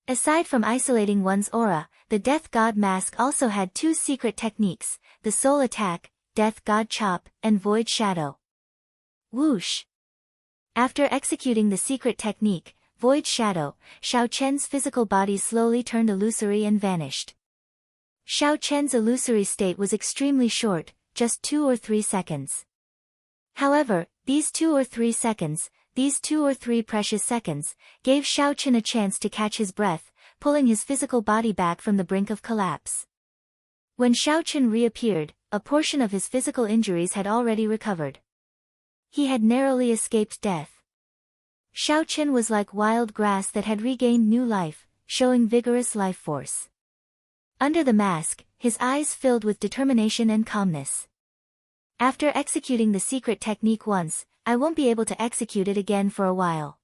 Aside from isolating one's aura, the Death God Mask also had 2 secret techniques, the Soul Attack, Death God Chop, and Void Shadow. Whoosh! After executing the secret technique, Void Shadow, Xiaochen's physical body slowly turned illusory and vanished. Xiaochen's illusory state was extremely short, just 2 or 3 seconds. However, these 2 or 3 precious seconds, gave Xiaochen a chance to catch his breath, pulling his physical body back from the brink of collapse. When Xiaochen reappeared, a portion of his physical injuries had already recovered. He had narrowly escaped death. Xiaochen was like wild grass that had regained new life, showing vigorous life force. Under the mask, his eyes filled with determination and calmness. After executing the secret technique once, I won't be able to execute it again for a while.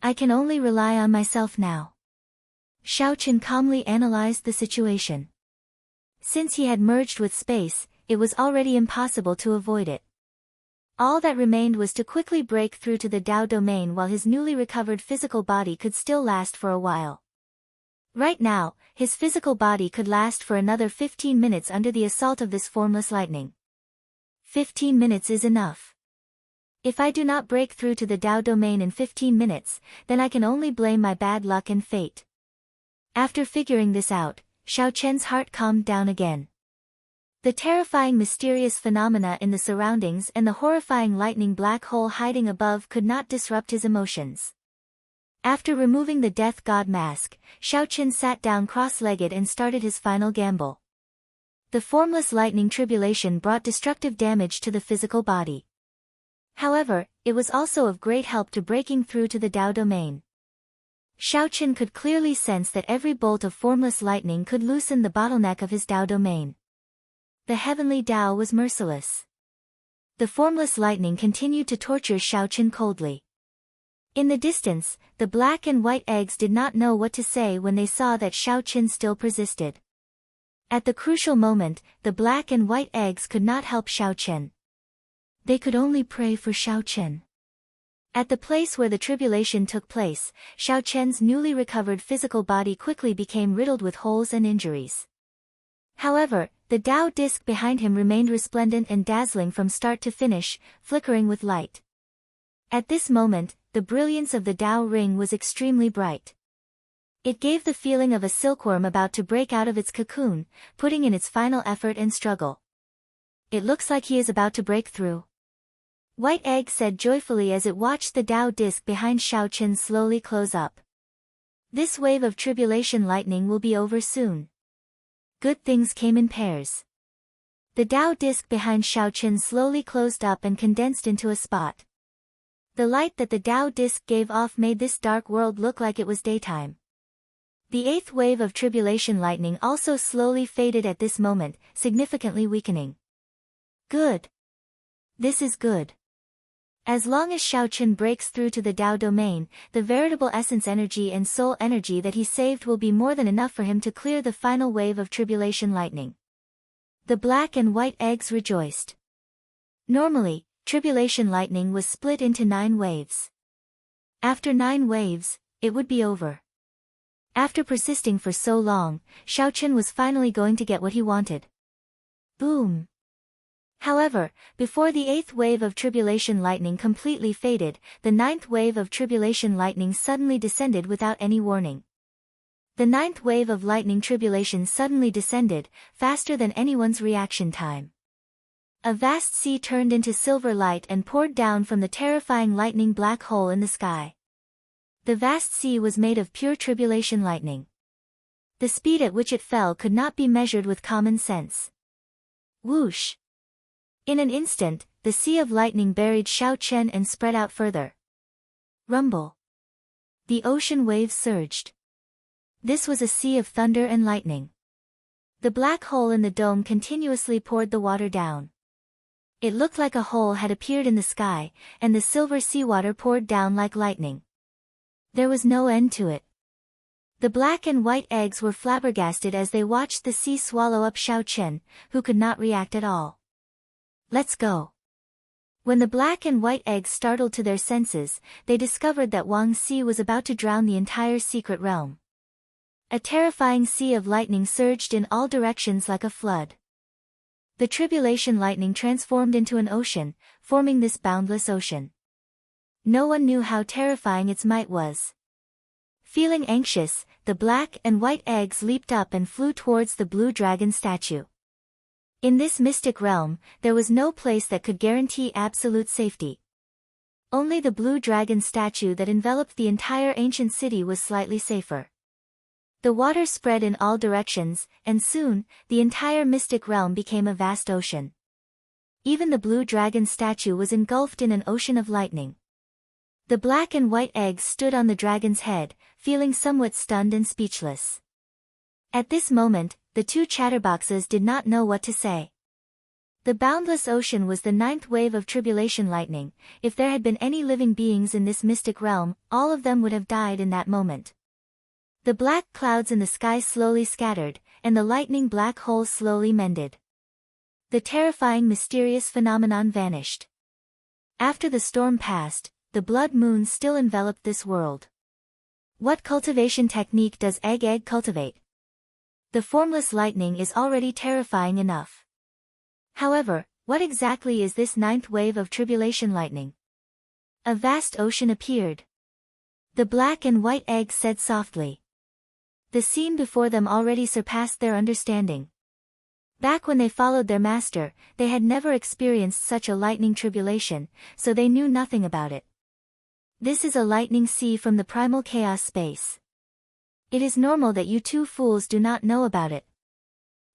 I can only rely on myself now. Xiaochen calmly analyzed the situation. Since he had merged with space, it was already impossible to avoid it. All that remained was to quickly break through to the Dao domain while his newly recovered physical body could still last for a while. Right now, his physical body could last for another 15 minutes under the assault of this formless lightning. 15 minutes is enough. If I do not break through to the Dao domain in 15 minutes, then I can only blame my bad luck and fate. After figuring this out, Xiaochen's heart calmed down again. The terrifying mysterious phenomena in the surroundings and the horrifying lightning black hole hiding above could not disrupt his emotions. After removing the death god mask, Xiaochen sat down cross-legged and started his final gamble. The formless lightning tribulation brought destructive damage to the physical body. However, it was also of great help to breaking through to the Dao domain. Xiaochen could clearly sense that every bolt of formless lightning could loosen the bottleneck of his Dao domain. The heavenly Dao was merciless. The formless lightning continued to torture Xiaochen coldly. In the distance, the black and white eggs did not know what to say when they saw that Xiaochen still persisted. At the crucial moment, the black and white eggs could not help Xiaochen. They could only pray for Xiaochen. At the place where the tribulation took place, Xiaochen's newly recovered physical body quickly became riddled with holes and injuries. However, the Dao disc behind him remained resplendent and dazzling from start to finish, flickering with light. At this moment, the brilliance of the Dao ring was extremely bright. It gave the feeling of a silkworm about to break out of its cocoon, putting in its final effort and struggle. It looks like he is about to break through. White Egg said joyfully as it watched the Dao disc behind Xiaochen slowly close up. This wave of tribulation lightning will be over soon. Good things came in pairs. The Dao disc behind Xiaochen slowly closed up and condensed into a spot. The light that the Dao disc gave off made this dark world look like it was daytime. The eighth wave of tribulation lightning also slowly faded at this moment, significantly weakening. Good. This is good. As long as Xiaochen breaks through to the Dao domain, the veritable essence energy and soul energy that he saved will be more than enough for him to clear the final wave of tribulation lightning. The black and white eggs rejoiced. Normally, tribulation lightning was split into 9 waves. After 9 waves, it would be over. After persisting for so long, Xiaochen was finally going to get what he wanted. Boom! However, before the 8th wave of tribulation lightning completely faded, the 9th wave of tribulation lightning suddenly descended without any warning. The 9th wave of lightning tribulation suddenly descended, faster than anyone's reaction time. A vast sea turned into silver light and poured down from the terrifying lightning black hole in the sky. The vast sea was made of pure tribulation lightning. The speed at which it fell could not be measured with common sense. Whoosh! In an instant, the sea of lightning buried Xiaochen and spread out further. Rumble. The ocean waves surged. This was a sea of thunder and lightning. The black hole in the dome continuously poured the water down. It looked like a hole had appeared in the sky, and the silver seawater poured down like lightning. There was no end to it. The black and white eggs were flabbergasted as they watched the sea swallow up Xiaochen, who could not react at all. Let's go. When the black and white eggs startled to their senses, they discovered that Wang Xi was about to drown the entire secret realm. A terrifying sea of lightning surged in all directions like a flood. The tribulation lightning transformed into an ocean, forming this boundless ocean. No one knew how terrifying its might was. Feeling anxious, the black and white eggs leaped up and flew towards the blue dragon statue. In this mystic realm, there was no place that could guarantee absolute safety. Only the blue dragon statue that enveloped the entire ancient city was slightly safer. The water spread in all directions, and soon, the entire mystic realm became a vast ocean. Even the blue dragon statue was engulfed in an ocean of lightning. The black and white eggs stood on the dragon's head, feeling somewhat stunned and speechless. At this moment, the two chatterboxes did not know what to say. The boundless ocean was the ninth wave of tribulation lightning. If there had been any living beings in this mystic realm, all of them would have died in that moment. The black clouds in the sky slowly scattered, and the lightning black holes slowly mended. The terrifying mysterious phenomenon vanished. After the storm passed, the blood moon still enveloped this world. What cultivation technique does Egg cultivate? The formless lightning is already terrifying enough. However, what exactly is this ninth wave of tribulation lightning? A vast ocean appeared. The black and white egg said softly. The scene before them already surpassed their understanding. Back when they followed their master, they had never experienced such a lightning tribulation, so they knew nothing about it. This is a lightning sea from the primal chaos space. It is normal that you two fools do not know about it.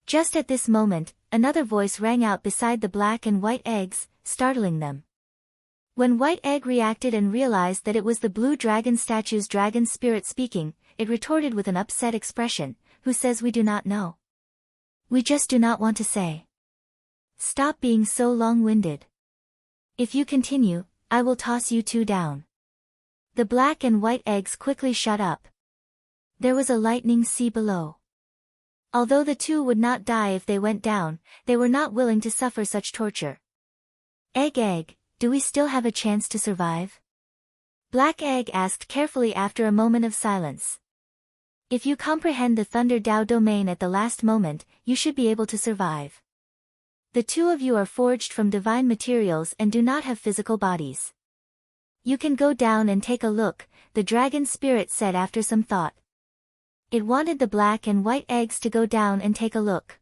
Just at this moment, another voice rang out beside the black and white eggs, startling them. When White Egg reacted and realized that it was the blue dragon statue's dragon spirit speaking, it retorted with an upset expression, "Who says we do not know? We just do not want to say. Stop being so long-winded. If you continue, I will toss you two down." The black and white eggs quickly shut up. There was a lightning sea below. Although the two would not die if they went down, they were not willing to suffer such torture. Egg, do we still have a chance to survive? Black Egg asked carefully after a moment of silence. If you comprehend the Thunder Dao domain at the last moment, you should be able to survive. The two of you are forged from divine materials and do not have physical bodies. You can go down and take a look, the dragon spirit said after some thought. It wanted the black and white eggs to go down and take a look.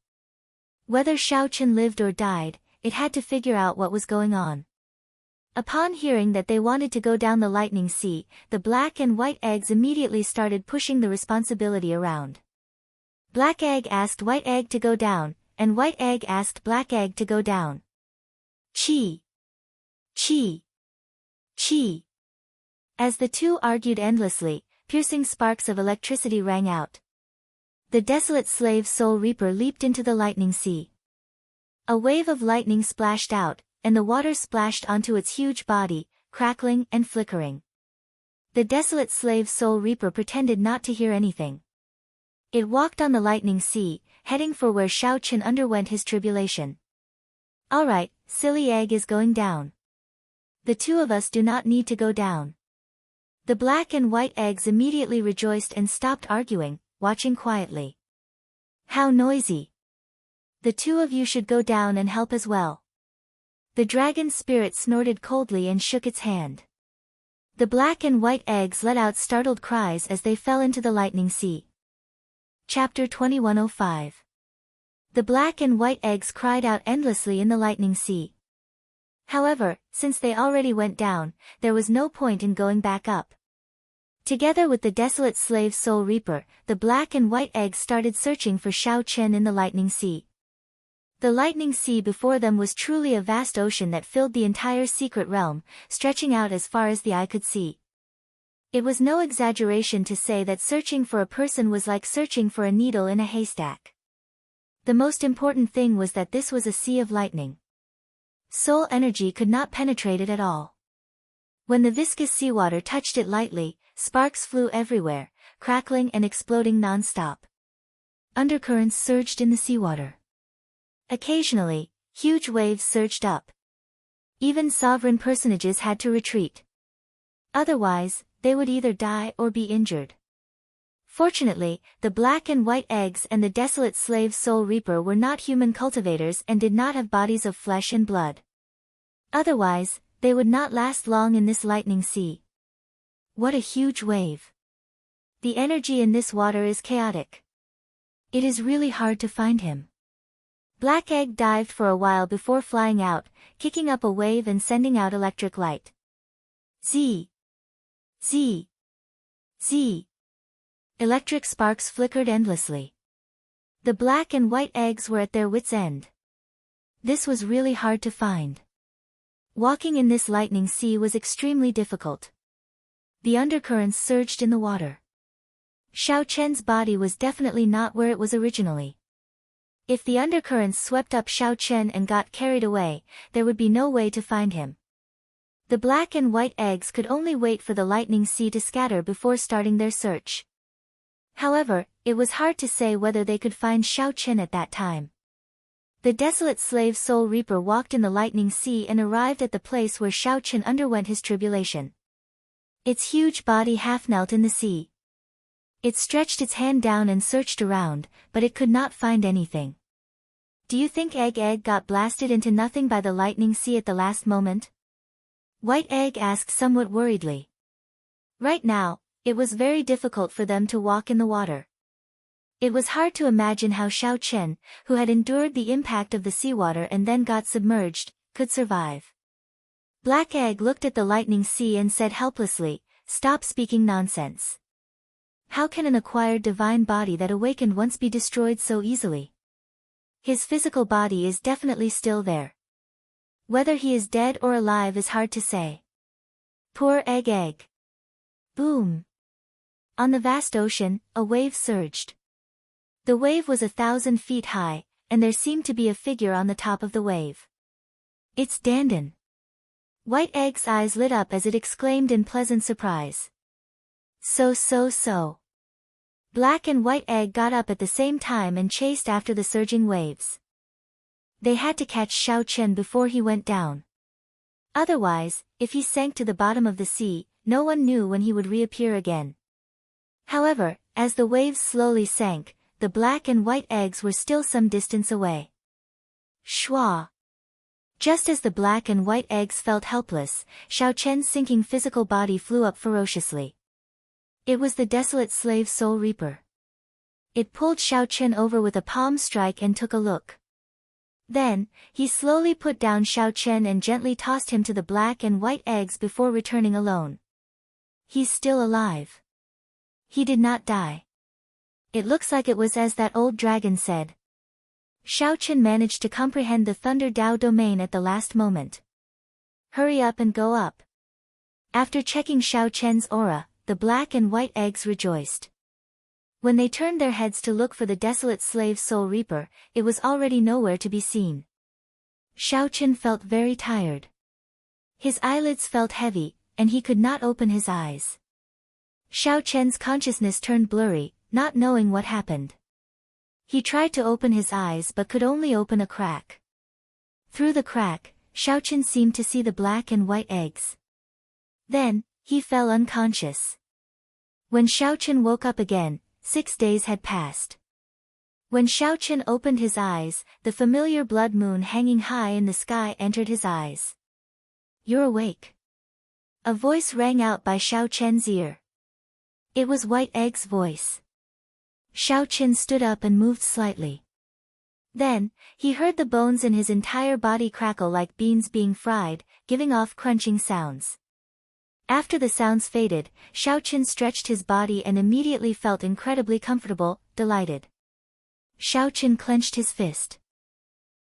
Whether Xiaochen lived or died, it had to figure out what was going on. Upon hearing that they wanted to go down the lightning sea, the black and white eggs immediately started pushing the responsibility around. Black Egg asked White Egg to go down, and White Egg asked Black Egg to go down. Chi! Chi! Chi! As the two argued endlessly, piercing sparks of electricity rang out. The desolate slave Soul Reaper leaped into the lightning sea. A wave of lightning splashed out, and the water splashed onto its huge body, crackling and flickering. The desolate slave Soul Reaper pretended not to hear anything. It walked on the lightning sea, heading for where Xiaochen underwent his tribulation. "Alright, silly egg is going down. The two of us do not need to go down." The black and white eggs immediately rejoiced and stopped arguing, watching quietly. "How noisy! The two of you should go down and help as well." The dragon spirit snorted coldly and shook its hand. The black and white eggs let out startled cries as they fell into the lightning sea. Chapter 2105. The black and white eggs cried out endlessly in the lightning sea. However, since they already went down, there was no point in going back up. Together with the desolate slave Soul Reaper, the black and white eggs started searching for Xiaochen in the lightning sea. The lightning sea before them was truly a vast ocean that filled the entire secret realm, stretching out as far as the eye could see. It was no exaggeration to say that searching for a person was like searching for a needle in a haystack. The most important thing was that this was a sea of lightning. Soul energy could not penetrate it at all. When the viscous seawater touched it lightly, sparks flew everywhere, crackling and exploding non-stop. Undercurrents surged in the seawater. Occasionally, huge waves surged up. Even sovereign personages had to retreat. Otherwise, they would either die or be injured. Fortunately, the black and white eggs and the desolate slave Soul Reaper were not human cultivators and did not have bodies of flesh and blood. Otherwise, they would not last long in this lightning sea. What a huge wave! The energy in this water is chaotic. It is really hard to find him. Black Egg dived for a while before flying out, kicking up a wave and sending out electric light. Z. Z. Z. Electric sparks flickered endlessly. The black and white eggs were at their wits' end. This was really hard to find. Walking in this lightning sea was extremely difficult. The undercurrents surged in the water. Xiao Chen's body was definitely not where it was originally. If the undercurrents swept up Xiao Chen and got carried away, there would be no way to find him. The black and white eggs could only wait for the lightning sea to scatter before starting their search. However, it was hard to say whether they could find Xiao Chen at that time. The desolate slave soul reaper walked in the lightning sea and arrived at the place where Xiao Chen underwent his tribulation. Its huge body half knelt in the sea. It stretched its hand down and searched around, but it could not find anything. Do you think Egg got blasted into nothing by the lightning sea at the last moment? White Egg asked somewhat worriedly. Right now, it was very difficult for them to walk in the water. It was hard to imagine how Xiao Chen, who had endured the impact of the seawater and then got submerged, could survive. Black Egg looked at the lightning sea and said helplessly, "Stop speaking nonsense. How can an acquired divine body that awakened once be destroyed so easily? His physical body is definitely still there. Whether he is dead or alive is hard to say." Poor Egg. Boom. On the vast ocean, a wave surged. The wave was 1,000 feet high, and there seemed to be a figure on the top of the wave. "It's Dandan." White Egg's eyes lit up as it exclaimed in pleasant surprise. So. Black and White Egg got up at the same time and chased after the surging waves. They had to catch Xiao Chen before he went down. Otherwise, if he sank to the bottom of the sea, no one knew when he would reappear again. However, as the waves slowly sank, the black and white eggs were still some distance away. Shwa! Just as the black and white eggs felt helpless, Xiao Chen's sinking physical body flew up ferociously. It was the desolate slave soul reaper. It pulled Xiao Chen over with a palm strike and took a look. Then, he slowly put down Xiao Chen and gently tossed him to the black and white eggs before returning alone. "He's still alive. He did not die. It looks like it was as that old dragon said." Xiao Chen managed to comprehend the Thunder Dao domain at the last moment. "Hurry up and go up." After checking Xiao Chen's aura, the black and white eggs rejoiced. When they turned their heads to look for the desolate slave soul reaper, it was already nowhere to be seen. Xiao Chen felt very tired. His eyelids felt heavy, and he could not open his eyes. Xiao Chen's consciousness turned blurry, not knowing what happened. He tried to open his eyes but could only open a crack. Through the crack, Xiao Chen seemed to see the black and white eggs. Then, he fell unconscious. When Xiao Chen woke up again, 6 days had passed. When Xiao Chen opened his eyes, the familiar blood moon hanging high in the sky entered his eyes. "You're awake." A voice rang out by Xiao Chen's ear. It was White Egg's voice. Xiao Chen stood up and moved slightly. Then, he heard the bones in his entire body crackle like beans being fried, giving off crunching sounds. After the sounds faded, Xiao Chen stretched his body and immediately felt incredibly comfortable, delighted. Xiao Chen clenched his fist.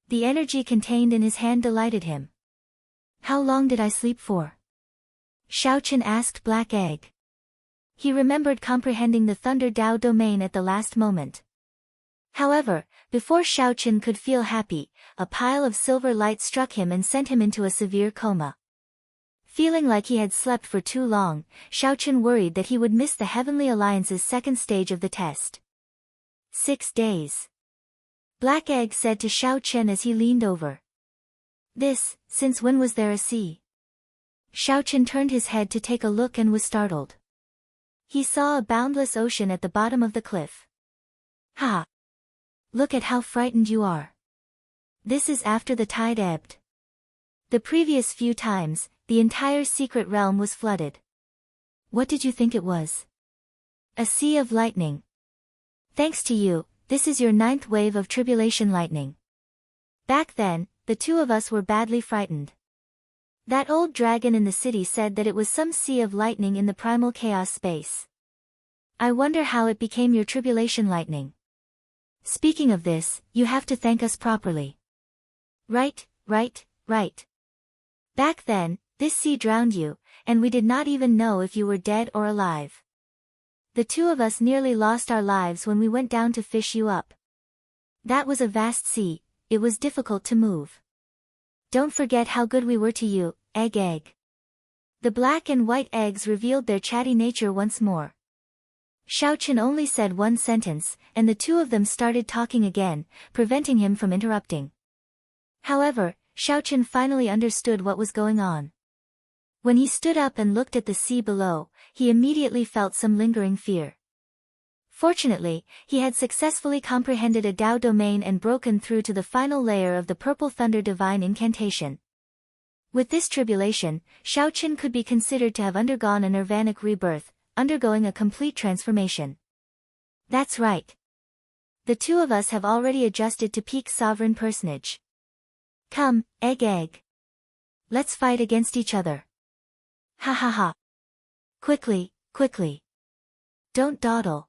The energy contained in his hand delighted him. "How long did I sleep for?" Xiao Chen asked Black Egg. He remembered comprehending the Thunder Dao domain at the last moment. However, before Xiao Chen could feel happy, a pile of silver light struck him and sent him into a severe coma. Feeling like he had slept for too long, Xiao Chen worried that he would miss the Heavenly Alliance's second stage of the test. 6 days. Black Egg said to Xiao Chen as he leaned over. Since when was there a sea?" Xiao Chen turned his head to take a look and was startled. He saw a boundless ocean at the bottom of the cliff. "Ha! Look at how frightened you are. This is after the tide ebbed. The previous few times, the entire secret realm was flooded. What did you think it was?" "A sea of lightning. Thanks to you, this is your 9th wave of tribulation lightning. Back then, the two of us were badly frightened. That old dragon in the city said that it was some sea of lightning in the primal chaos space. I wonder how it became your tribulation lightning. Speaking of this, you have to thank us properly. Right. Back then, this sea drowned you, and we did not even know if you were dead or alive. The two of us nearly lost our lives when we went down to fish you up. That was a vast sea, it was difficult to move. Don't forget how good we were to you, egg. The black and white eggs revealed their chatty nature once more. Xiaochen only said one sentence, and the two of them started talking again, preventing him from interrupting. However, Xiaochen finally understood what was going on. When he stood up and looked at the sea below, he immediately felt some lingering fear. Fortunately, he had successfully comprehended a Dao domain and broken through to the final layer of the Purple Thunder Divine Incantation. With this tribulation, Xiaochen could be considered to have undergone a nirvanic rebirth, undergoing a complete transformation. That's right. The two of us have already adjusted to peak sovereign personage. Come, egg. Let's fight against each other. Ha. Quickly. Don't dawdle.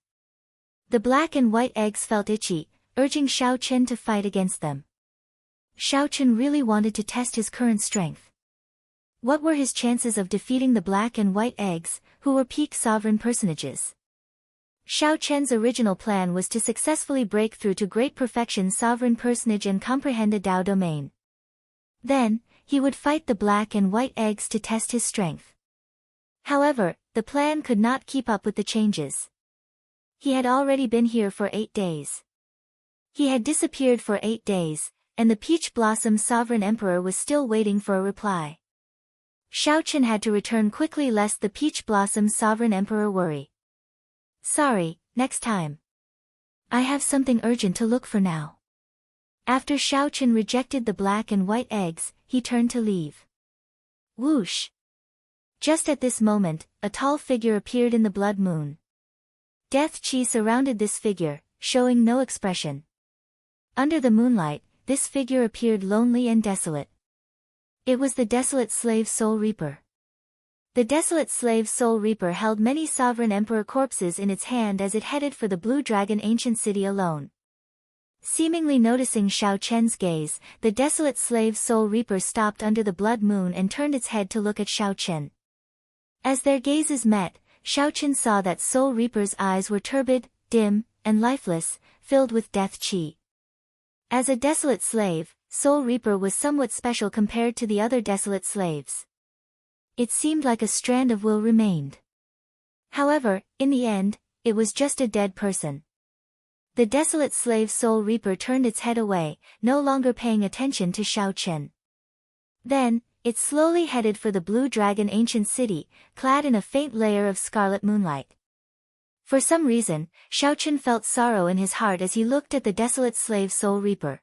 The black and white eggs felt itchy, urging Xiaochen to fight against them. Xiaochen really wanted to test his current strength. What were his chances of defeating the black and white eggs, who were peak sovereign personages? Xiaochen's original plan was to successfully break through to great perfection sovereign personage and comprehend a Dao domain. Then, he would fight the black and white eggs to test his strength. However, the plan could not keep up with the changes. He had already been here for 8 days. He had disappeared for 8 days, and the Peach Blossom Sovereign Emperor was still waiting for a reply. Xiaochen had to return quickly lest the Peach Blossom Sovereign Emperor worry. Sorry, next time. I have something urgent to look for now. After Xiaochen rejected the black and white eggs, he turned to leave. Whoosh! Just at this moment, a tall figure appeared in the blood moon. Death Qi surrounded this figure, showing no expression. Under the moonlight, this figure appeared lonely and desolate. It was the desolate slave Soul Reaper. The desolate slave Soul Reaper held many sovereign emperor corpses in its hand as it headed for the Blue Dragon ancient city alone. Seemingly noticing Xiaochen's gaze, the desolate slave Soul Reaper stopped under the blood moon and turned its head to look at Xiaochen. As their gazes met, Xiaochen saw that Soul Reaper's eyes were turbid, dim, and lifeless, filled with death qi. As a desolate slave, Soul Reaper was somewhat special compared to the other desolate slaves. It seemed like a strand of will remained. However, in the end, it was just a dead person. The desolate slave Soul Reaper turned its head away, no longer paying attention to Xiaochen. Then, it slowly headed for the Blue Dragon ancient city, clad in a faint layer of scarlet moonlight. For some reason, Xiaochen felt sorrow in his heart as he looked at the desolate slave Soul Reaper.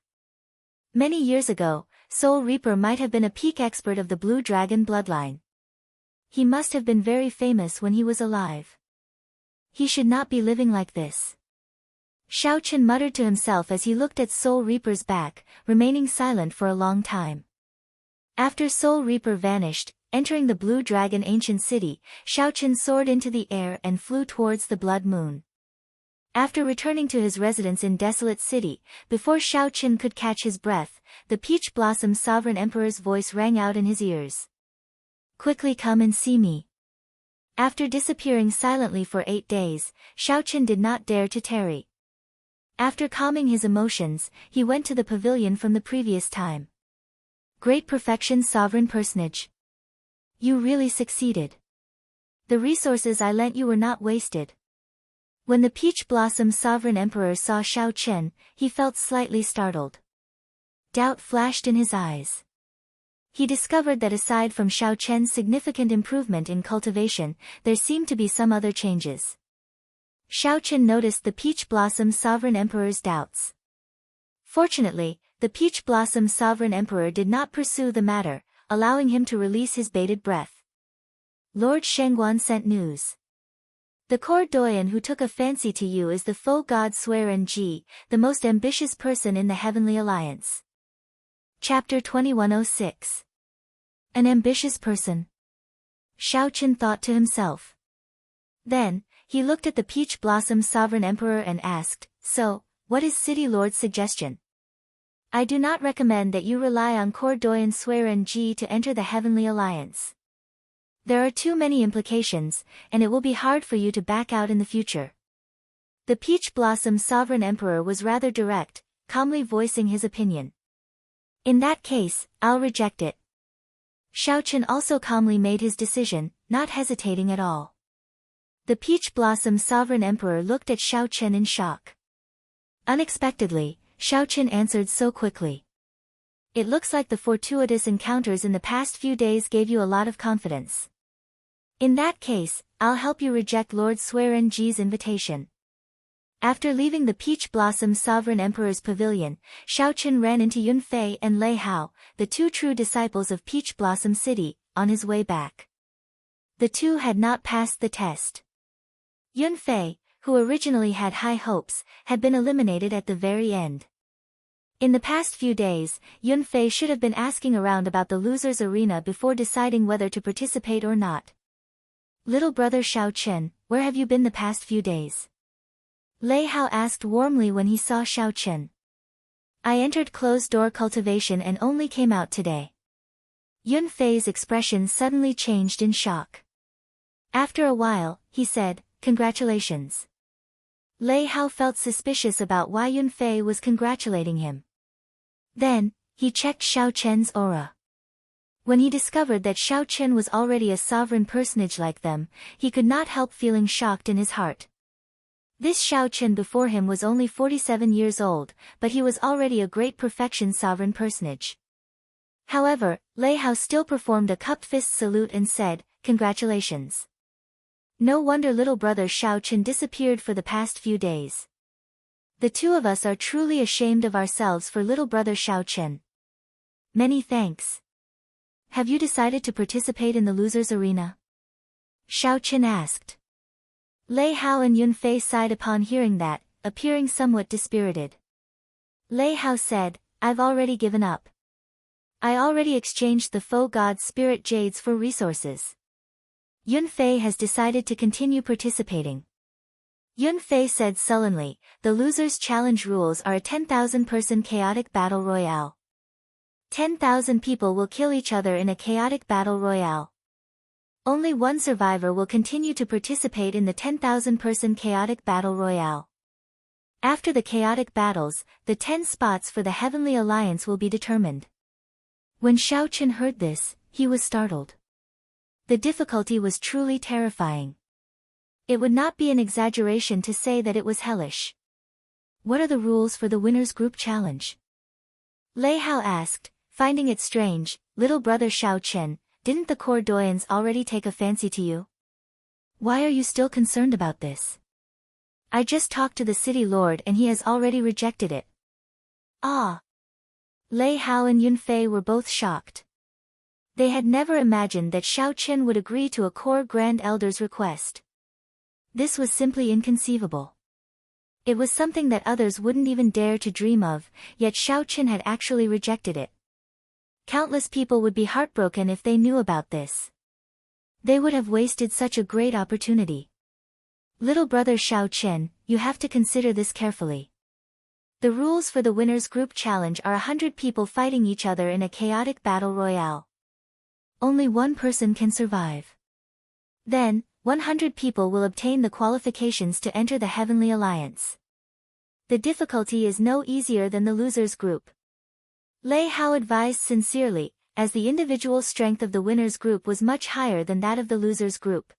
Many years ago, Soul Reaper might have been a peak expert of the Blue Dragon bloodline. He must have been very famous when he was alive. He should not be living like this. Xiaochen muttered to himself as he looked at Soul Reaper's back, remaining silent for a long time. After Soul Reaper vanished, entering the Blue Dragon ancient city, Xiaochen soared into the air and flew towards the blood moon. After returning to his residence in Desolate City, before Xiaochen could catch his breath, the Peach Blossom Sovereign Emperor's voice rang out in his ears. Quickly come and see me. After disappearing silently for 8 days, Xiaochen did not dare to tarry. After calming his emotions, he went to the pavilion from the previous time. Great perfection sovereign personage. You really succeeded. The resources I lent you were not wasted. When the Peach Blossom Sovereign Emperor saw Xiaochen, he felt slightly startled. Doubt flashed in his eyes. He discovered that aside from Xiaochen's significant improvement in cultivation, there seemed to be some other changes. Xiaochen noticed the Peach Blossom Sovereign Emperor's doubts. Fortunately, the Peach Blossom Sovereign Emperor did not pursue the matter, allowing him to release his bated breath. Lord Shengguan sent news. The court doyen who took a fancy to you is the foe god Suiren Ji, the most ambitious person in the Heavenly Alliance. Chapter 2106. An ambitious person. Xiaochen thought to himself. Then, he looked at the Peach Blossom Sovereign Emperor and asked, "So, what is City Lord's suggestion?" "I do not recommend that you rely on Cour Doyen Suiren Ji to enter the Heavenly Alliance. There are too many implications, and it will be hard for you to back out in the future." The Peach Blossom Sovereign Emperor was rather direct, calmly voicing his opinion. "In that case, I'll reject it." Xiaochen also calmly made his decision, not hesitating at all. The Peach Blossom Sovereign Emperor looked at Xiaochen in shock. Unexpectedly, Xiaochen answered so quickly. "It looks like the fortuitous encounters in the past few days gave you a lot of confidence. In that case, I'll help you reject Lord Suiren Ji's invitation." After leaving the Peach Blossom Sovereign Emperor's pavilion, Xiaochen ran into Yunfei and Lei Hao, the two true disciples of Peach Blossom City, on his way back. The two had not passed the test. Yunfei, who originally had high hopes, had been eliminated at the very end. In the past few days, Yunfei should have been asking around about the losers' arena before deciding whether to participate or not. "Little brother Xiaochen, where have you been the past few days?" Lei Hao asked warmly when he saw Xiaochen. "I entered closed-door cultivation and only came out today." Yunfei's expression suddenly changed in shock. After a while, he said, "Congratulations." Lei Hao felt suspicious about why Yunfei was congratulating him. Then, he checked Xiaochen's aura. When he discovered that Xiaochen was already a sovereign personage like them, he could not help feeling shocked in his heart. This Xiaochen before him was only 47 years old, but he was already a great perfection sovereign personage. However, Lei Hao still performed a cupped fist salute and said, "Congratulations." No wonder little brother Xiaochen disappeared for the past few days. The two of us are truly ashamed of ourselves for little brother Xiaochen. Many thanks. Have you decided to participate in the losers' arena? Xiaochen asked. Lei Hao and Yunfei sighed upon hearing that, appearing somewhat dispirited. Lei Hao said, "I've already given up. I already exchanged the faux god's spirit jades for resources." Yunfei has decided to continue participating. Yunfei said sullenly, "The losers' challenge rules are a 10,000-person chaotic battle royale. 10,000 people will kill each other in a chaotic battle royale. Only one survivor will continue to participate in the 10,000-person chaotic battle royale. After the chaotic battles, the 10 spots for the Heavenly Alliance will be determined." When Xiaochen heard this, he was startled. The difficulty was truly terrifying. It would not be an exaggeration to say that it was hellish. "What are the rules for the winners group challenge?" Lei Hao asked, finding it strange. "Little brother Xiaochen, didn't the Cour Doyens already take a fancy to you? Why are you still concerned about this?" "I just talked to the city lord and he has already rejected it." "Ah." Lei Hao and Yunfei were both shocked. They had never imagined that Xiaochen would agree to a Cour Grand Elder's request. This was simply inconceivable. It was something that others wouldn't even dare to dream of, yet Xiaochen had actually rejected it. Countless people would be heartbroken if they knew about this. They would have wasted such a great opportunity. "Little brother Xiaochen, you have to consider this carefully. The rules for the winners group challenge are 100 people fighting each other in a chaotic battle royale. Only one person can survive. Then, 100 people will obtain the qualifications to enter the Heavenly Alliance. The difficulty is no easier than the losers group." Lei Hao advised sincerely, as the individual strength of the winners group was much higher than that of the losers group.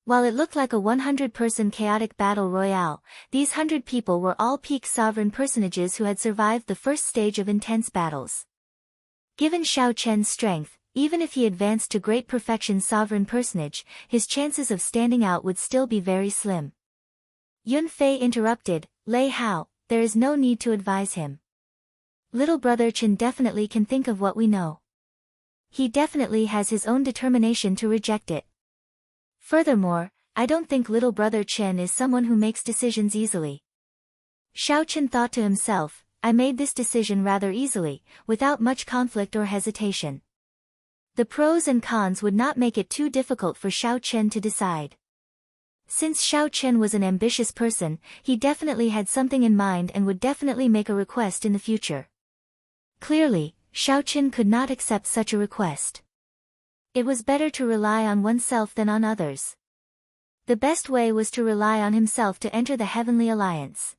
While it looked like a 100-person chaotic battle royale, these 100 people were all peak sovereign personages who had survived the first stage of intense battles. Given Xiaochen's strength, even if he advanced to great perfection sovereign personage, his chances of standing out would still be very slim. Yunfei interrupted, "Lei Hao, there is no need to advise him. Little brother Chen definitely can think of what we know. He definitely has his own determination to reject it. Furthermore, I don't think little brother Chen is someone who makes decisions easily." Xiaochen thought to himself, "I made this decision rather easily, without much conflict or hesitation." The pros and cons would not make it too difficult for Xiaochen to decide. Since Xiao Chen was an ambitious person, he definitely had something in mind and would definitely make a request in the future. Clearly, Xiao Chen could not accept such a request. It was better to rely on oneself than on others. The best way was to rely on himself to enter the Heavenly Alliance.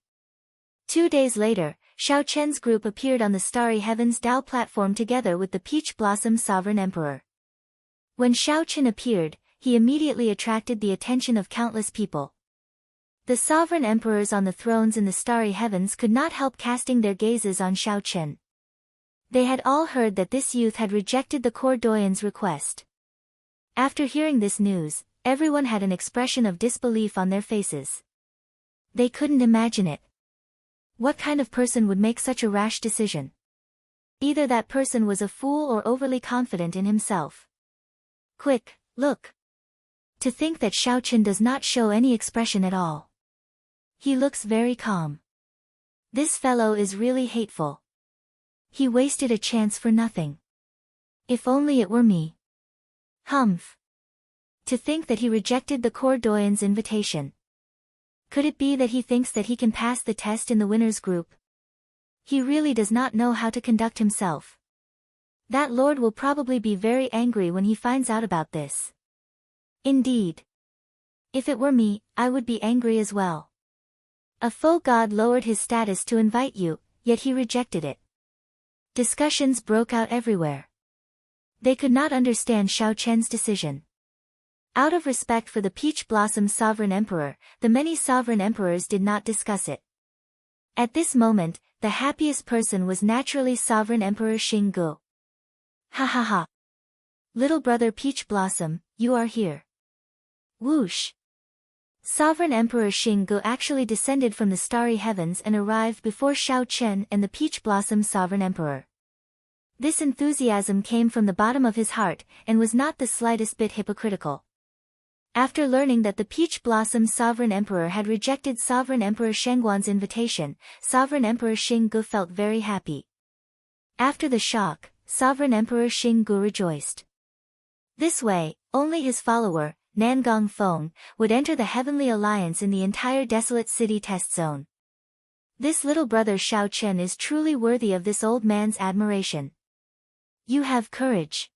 2 days later, Xiao Chen's group appeared on the Starry Heavens Dao platform together with the Peach Blossom Sovereign Emperor. When Xiao Chen appeared, he immediately attracted the attention of countless people. The sovereign emperors on the thrones in the starry heavens could not help casting their gazes on Xiao Chen. They had all heard that this youth had rejected the court doyen's request. After hearing this news, everyone had an expression of disbelief on their faces. They couldn't imagine it. What kind of person would make such a rash decision? Either that person was a fool or overly confident in himself. Quick, look. To think that Xiao Chen does not show any expression at all. He looks very calm. This fellow is really hateful. He wasted a chance for nothing. If only it were me. Humph. To think that he rejected the court doyen's invitation. Could it be that he thinks that he can pass the test in the winner's group? He really does not know how to conduct himself. That lord will probably be very angry when he finds out about this. Indeed. If it were me, I would be angry as well. A faux god lowered his status to invite you, yet he rejected it. Discussions broke out everywhere. They could not understand Xiao Chen's decision. Out of respect for the Peach Blossom Sovereign Emperor, the many sovereign emperors did not discuss it. At this moment, the happiest person was naturally Sovereign Emperor Xinggu. Ha ha ha. Little brother Peach Blossom, you are here. Whoosh! Sovereign Emperor Xinggu actually descended from the starry heavens and arrived before Xiao Chen and the Peach Blossom Sovereign Emperor. This enthusiasm came from the bottom of his heart and was not the slightest bit hypocritical. After learning that the Peach Blossom Sovereign Emperor had rejected Sovereign Emperor Shengguan's invitation, Sovereign Emperor Xinggu felt very happy. After the shock, Sovereign Emperor Xinggu rejoiced. This way, only his follower, Nangong Feng, would enter the Heavenly Alliance in the entire desolate city test zone. This little brother Xiao Chen is truly worthy of this old man's admiration. You have courage.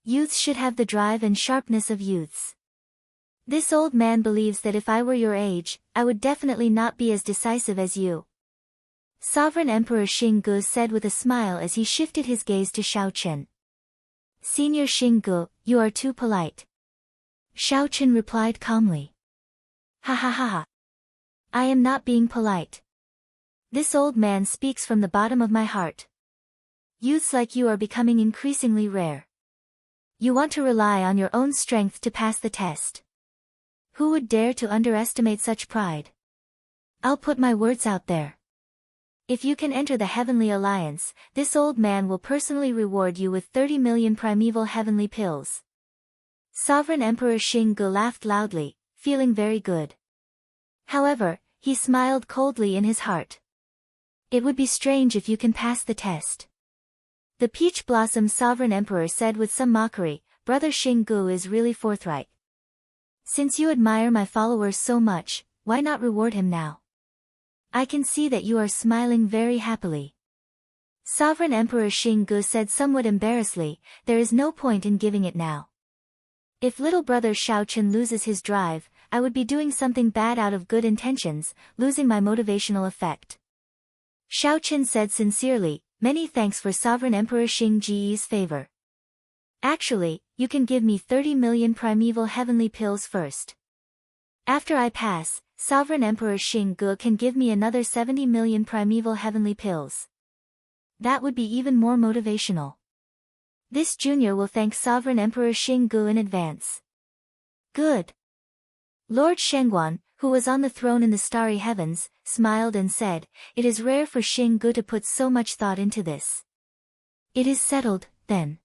Youths should have the drive and sharpness of youths. This old man believes that if I were your age, I would definitely not be as decisive as you. Sovereign Emperor Xinggu said with a smile as he shifted his gaze to Xiao Chen. Senior Xinggu, you are too polite. Xiao Chen replied calmly. Ha ha ha ha. I am not being polite. This old man speaks from the bottom of my heart. Youths like you are becoming increasingly rare. You want to rely on your own strength to pass the test. Who would dare to underestimate such pride? I'll put my words out there. If you can enter the Heavenly Alliance, this old man will personally reward you with 30 million primeval heavenly pills. Sovereign Emperor Xinggu laughed loudly, feeling very good. However, he smiled coldly in his heart. It would be strange if you can pass the test. The Peach Blossom Sovereign Emperor said with some mockery, Brother Xinggu is really forthright. Since you admire my followers so much, why not reward him now? I can see that you are smiling very happily. Sovereign Emperor Xinggu said somewhat embarrassedly, there is no point in giving it now. If little brother Xiao Chen loses his drive, I would be doing something bad out of good intentions, losing my motivational effect. Xiao Chen said sincerely, many thanks for Sovereign Emperor Xingji's favor. Actually, you can give me 30 million primeval heavenly pills first. After I pass, Sovereign Emperor Xinggu can give me another 70 million primeval heavenly pills. That would be even more motivational. This junior will thank Sovereign Emperor Xinggu in advance. Good. Lord Shengguan, who was on the throne in the starry heavens, smiled and said, it is rare for Xinggu to put so much thought into this. It is settled, then.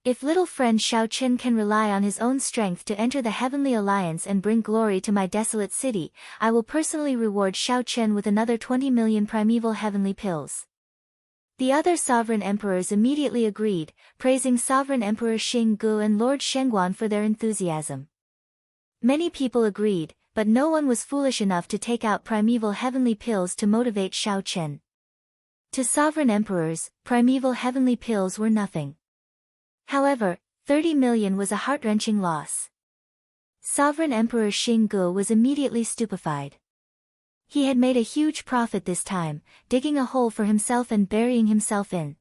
If little friend Xiao Chen can rely on his own strength to enter the Heavenly Alliance and bring glory to my desolate city, I will personally reward Xiao Chen with another 20 million primeval heavenly pills. The other sovereign emperors immediately agreed, praising Sovereign Emperor Xinggu and Lord Shengguan for their enthusiasm. Many people agreed, but no one was foolish enough to take out primeval heavenly pills to motivate Shao Chen. To sovereign emperors, primeval heavenly pills were nothing. However, 30 million was a heart-wrenching loss. Sovereign Emperor Xingge was immediately stupefied. He had made a huge profit this time, digging a hole for himself and burying himself in.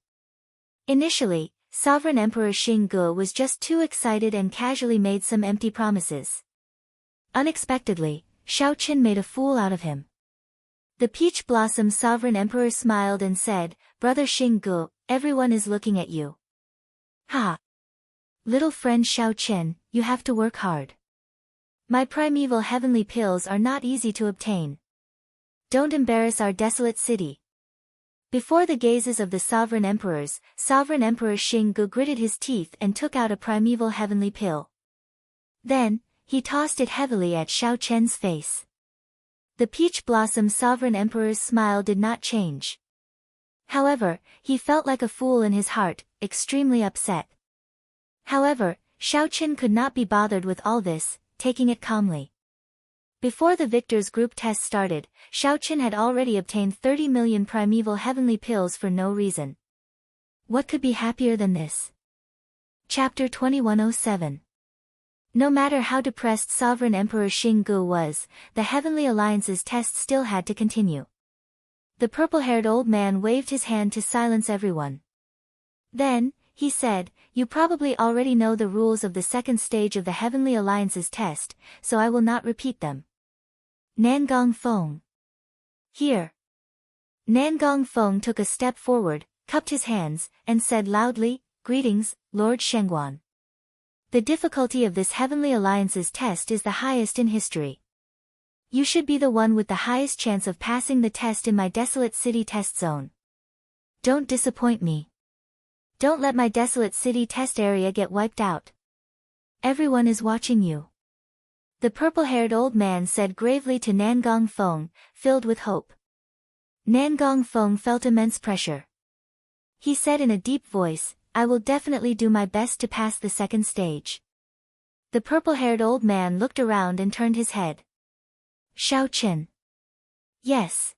Initially, Sovereign Emperor Xingge was just too excited and casually made some empty promises. Unexpectedly, Shao Chen made a fool out of him. The Peach Blossom Sovereign Emperor smiled and said, "Brother Xingge, everyone is looking at you." "Ha! Little friend Shao Chen, you have to work hard. My primeval heavenly pills are not easy to obtain. Don't embarrass our desolate city." Before the gazes of the sovereign emperors, Sovereign Emperor Xingge gritted his teeth and took out a primeval heavenly pill. Then, he tossed it heavily at Shao Chen's face. The Peach Blossom Sovereign Emperor's smile did not change. However, he felt like a fool in his heart, extremely upset. However, Shao Chen could not be bothered with all this, taking it calmly. Before the victors group test started, Shao Chen had already obtained 30 million primeval heavenly pills for no reason. What could be happier than this? Chapter 2107. No matter how depressed Sovereign Emperor Xingge was, the Heavenly Alliance's test still had to continue. The purple-haired old man waved his hand to silence everyone. Then, he said, "You probably already know the rules of the second stage of the Heavenly Alliance's test, so I will not repeat them." Nangong Feng. Here. Nangong Feng took a step forward, cupped his hands, and said loudly, "Greetings, Lord Shengguan. The difficulty of this Heavenly Alliance's test is the highest in history. You should be the one with the highest chance of passing the test in my desolate city test zone. Don't disappoint me. Don't let my desolate city test area get wiped out. Everyone is watching you." The purple-haired old man said gravely to Nangong Feng, filled with hope. Nangong Feng felt immense pressure. He said in a deep voice, "I will definitely do my best to pass the second stage." The purple-haired old man looked around and turned his head. Shao Chen. Yes.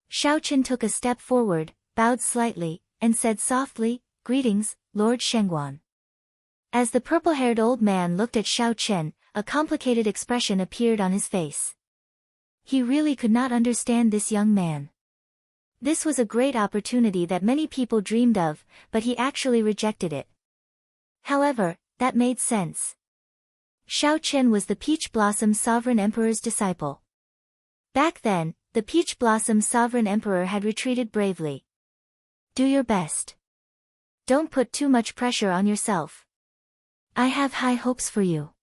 Shao Chen took a step forward, bowed slightly, and said softly, "Greetings, Lord Shengguan." As the purple-haired old man looked at Shao Chen, a complicated expression appeared on his face. He really could not understand this young man. This was a great opportunity that many people dreamed of, but he actually rejected it. However, that made sense. Shao Chen was the Peach Blossom Sovereign Emperor's disciple. Back then, the Peach Blossom Sovereign Emperor had retreated bravely. Do your best. Don't put too much pressure on yourself. I have high hopes for you.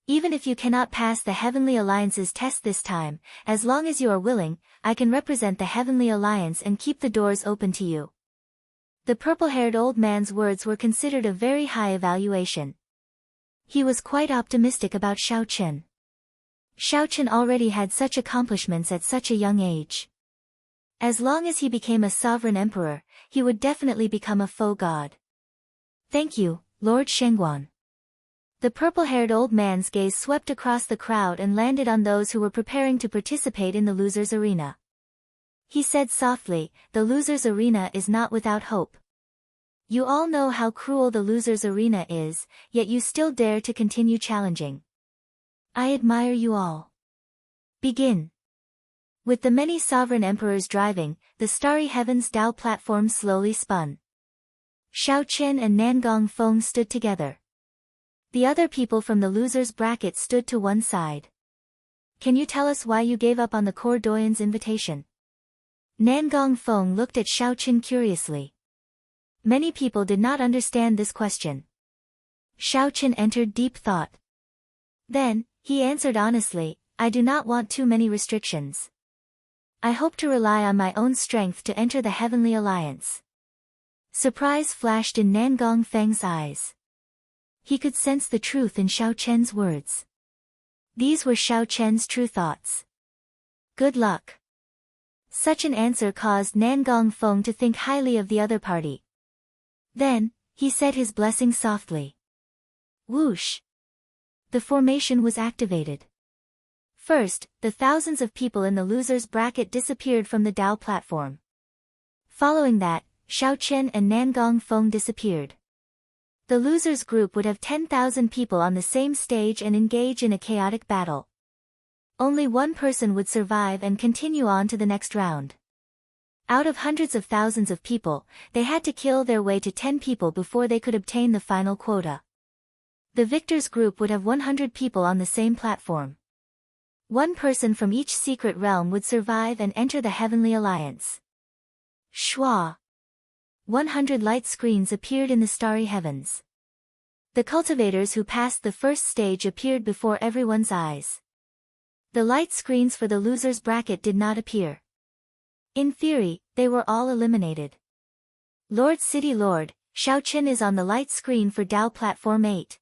Even if you cannot pass the Heavenly Alliance's test this time, as long as you are willing, I can represent the Heavenly Alliance and keep the doors open to you. The purple-haired old man's words were considered a very high evaluation. He was quite optimistic about Shao Chen. Shao Chen already had such accomplishments at such a young age. As long as he became a sovereign emperor, he would definitely become a faux god. Thank you, Lord Shengguan. The purple-haired old man's gaze swept across the crowd and landed on those who were preparing to participate in the losers' arena. He said softly, "The losers' arena is not without hope. You all know how cruel the losers' arena is, yet you still dare to continue challenging. I admire you all. Begin." With the many sovereign emperors driving, the starry heavens Dao platform slowly spun. Shao Chen and Nangong Feng stood together. The other people from the losers' bracket stood to one side. Can you tell us why you gave up on the Cour Doyen's invitation? Nangong Feng looked at Shao Chen curiously. Many people did not understand this question. Shao Chen entered deep thought. Then, he answered honestly, "I do not want too many restrictions. I hope to rely on my own strength to enter the Heavenly Alliance." Surprise flashed in Nangong Feng's eyes. He could sense the truth in Shao Chen's words. These were Shao Chen's true thoughts. Good luck. Such an answer caused Nangong Feng to think highly of the other party. Then, he said his blessing softly. Whoosh! The formation was activated. First, the thousands of people in the losers bracket disappeared from the Dao platform. Following that, Xiaoqian and Nangong Feng disappeared. The losers group would have 10,000 people on the same stage and engage in a chaotic battle. Only one person would survive and continue on to the next round. Out of hundreds of thousands of people, they had to kill their way to 10 people before they could obtain the final quota. The victors group would have 100 people on the same platform. One person from each secret realm would survive and enter the Heavenly Alliance. Schwa. 100 light screens appeared in the starry heavens. The cultivators who passed the first stage appeared before everyone's eyes. The light screens for the losers bracket did not appear. In theory, they were all eliminated. Lord City Lord, Xiaoqian is on the light screen for Dao Platform 8.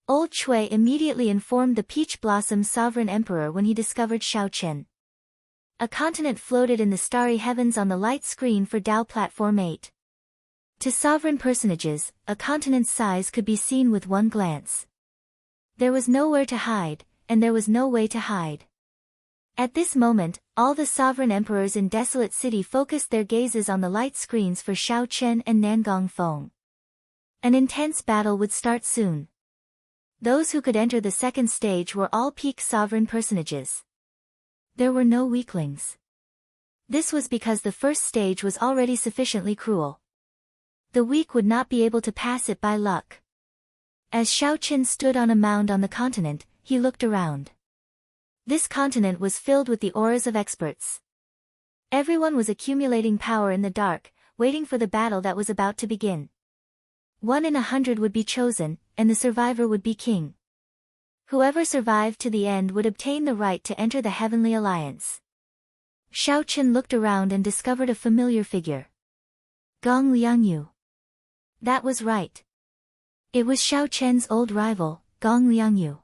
Old Chui immediately informed the Peach Blossom Sovereign Emperor when he discovered Xiaoqian. A continent floated in the starry heavens on the light screen for Dao Platform 8. To sovereign personages, a continent's size could be seen with one glance. There was nowhere to hide, and there was no way to hide. At this moment, all the sovereign emperors in Desolate City focused their gazes on the light screens for Xiaoqian and Nangong Feng. An intense battle would start soon. Those who could enter the second stage were all peak sovereign personages. There were no weaklings. This was because the first stage was already sufficiently cruel. The weak would not be able to pass it by luck. As Xiaoqian stood on a mound on the continent, he looked around. This continent was filled with the auras of experts. Everyone was accumulating power in the dark, waiting for the battle that was about to begin. 1 in 100 would be chosen, and the survivor would be king. Whoever survived to the end would obtain the right to enter the Heavenly Alliance. Xiaoqian looked around and discovered a familiar figure. Gong Liangyu. That was right. It was Xiaoqian's old rival, Gong Liangyu.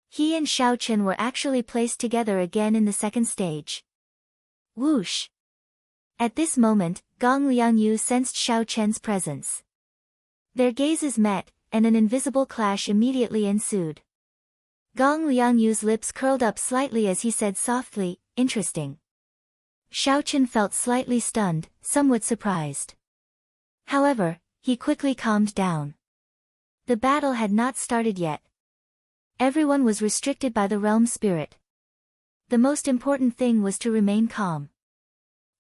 He and Xiaoqian were actually placed together again in the second stage. Whoosh! At this moment, Gong Liangyu sensed Xiaoqian's presence. Their gazes met, and an invisible clash immediately ensued. Gong Liangyu's lips curled up slightly as he said softly, "Interesting." Xiaoqian felt slightly stunned, somewhat surprised. However, he quickly calmed down. The battle had not started yet. Everyone was restricted by the realm spirit. The most important thing was to remain calm.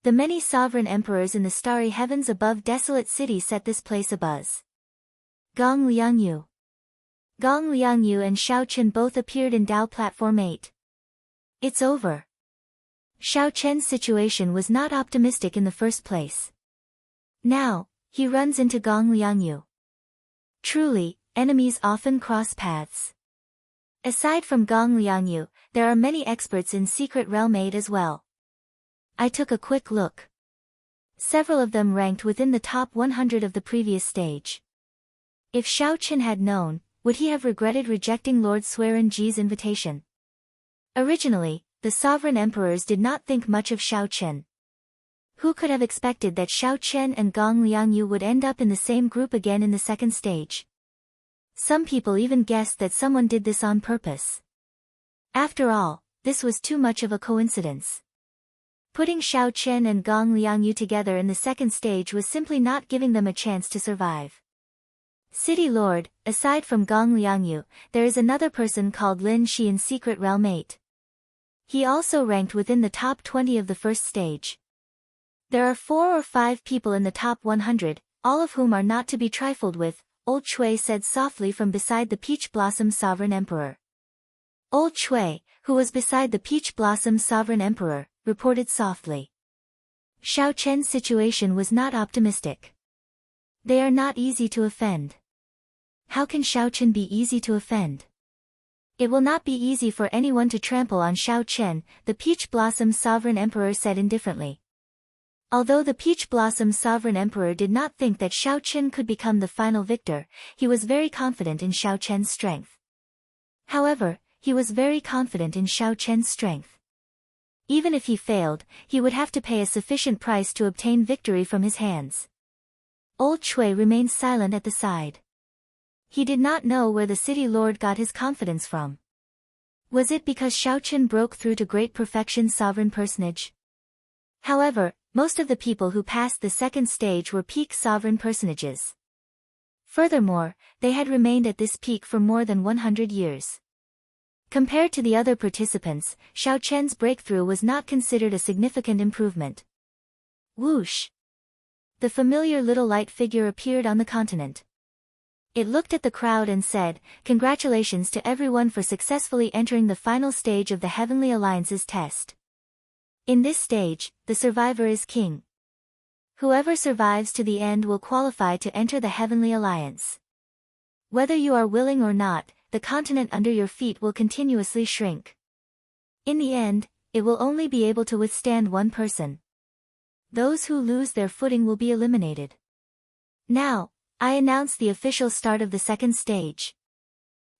The many sovereign emperors in the starry heavens above Desolate City set this place abuzz. Gong Liangyu. Gong Liangyu and Xiaoqian both appeared in Dao Platform 8. It's over. Xiaoqian's situation was not optimistic in the first place. Now, he runs into Gong Liangyu. Truly, enemies often cross paths. Aside from Gong Liangyu, there are many experts in Secret Realm 8 as well. I took a quick look. Several of them ranked within the top 100 of the previous stage. If Xiaoqian had known, would he have regretted rejecting Lord Swearenji's invitation? Originally, the sovereign emperors did not think much of Xiaoqian. Who could have expected that Xiaoqian and Gong Liangyu would end up in the same group again in the second stage? Some people even guessed that someone did this on purpose. After all, this was too much of a coincidence. Putting Xiaoqian and Gong Liangyu together in the second stage was simply not giving them a chance to survive. City Lord, aside from Gong Liangyu, there is another person called Lin Shi in Secret Realm 8. He also ranked within the top 20 of the first stage. There are 4 or 5 people in the top 100, all of whom are not to be trifled with, Old Chui said softly from beside the Peach Blossom Sovereign Emperor. Old Chui, who was beside the Peach Blossom Sovereign Emperor, reported softly. Xiaoqian's situation was not optimistic. They are not easy to offend. How can Xiaoqian be easy to offend? It will not be easy for anyone to trample on Xiaoqian, the Peach Blossom Sovereign Emperor said indifferently. Although the Peach Blossom Sovereign Emperor did not think that Xiaoqian could become the final victor, he was very confident in Xiaoqian's strength. However, he was very confident in Xiaoqian's strength. Even if he failed, he would have to pay a sufficient price to obtain victory from his hands. Old Chui remained silent at the side. He did not know where the city lord got his confidence from. Was it because Xiaochen broke through to great perfection sovereign personage? However, most of the people who passed the second stage were peak sovereign personages. Furthermore, they had remained at this peak for more than 100 years. Compared to the other participants, Xiaochen's breakthrough was not considered a significant improvement. Whoosh! The familiar little light figure appeared on the continent. It looked at the crowd and said, "Congratulations to everyone for successfully entering the final stage of the Heavenly Alliance's test. In this stage, the survivor is king. Whoever survives to the end will qualify to enter the Heavenly Alliance. Whether you are willing or not, the continent under your feet will continuously shrink. In the end, it will only be able to withstand one person. Those who lose their footing will be eliminated. Now, I announce the official start of the second stage."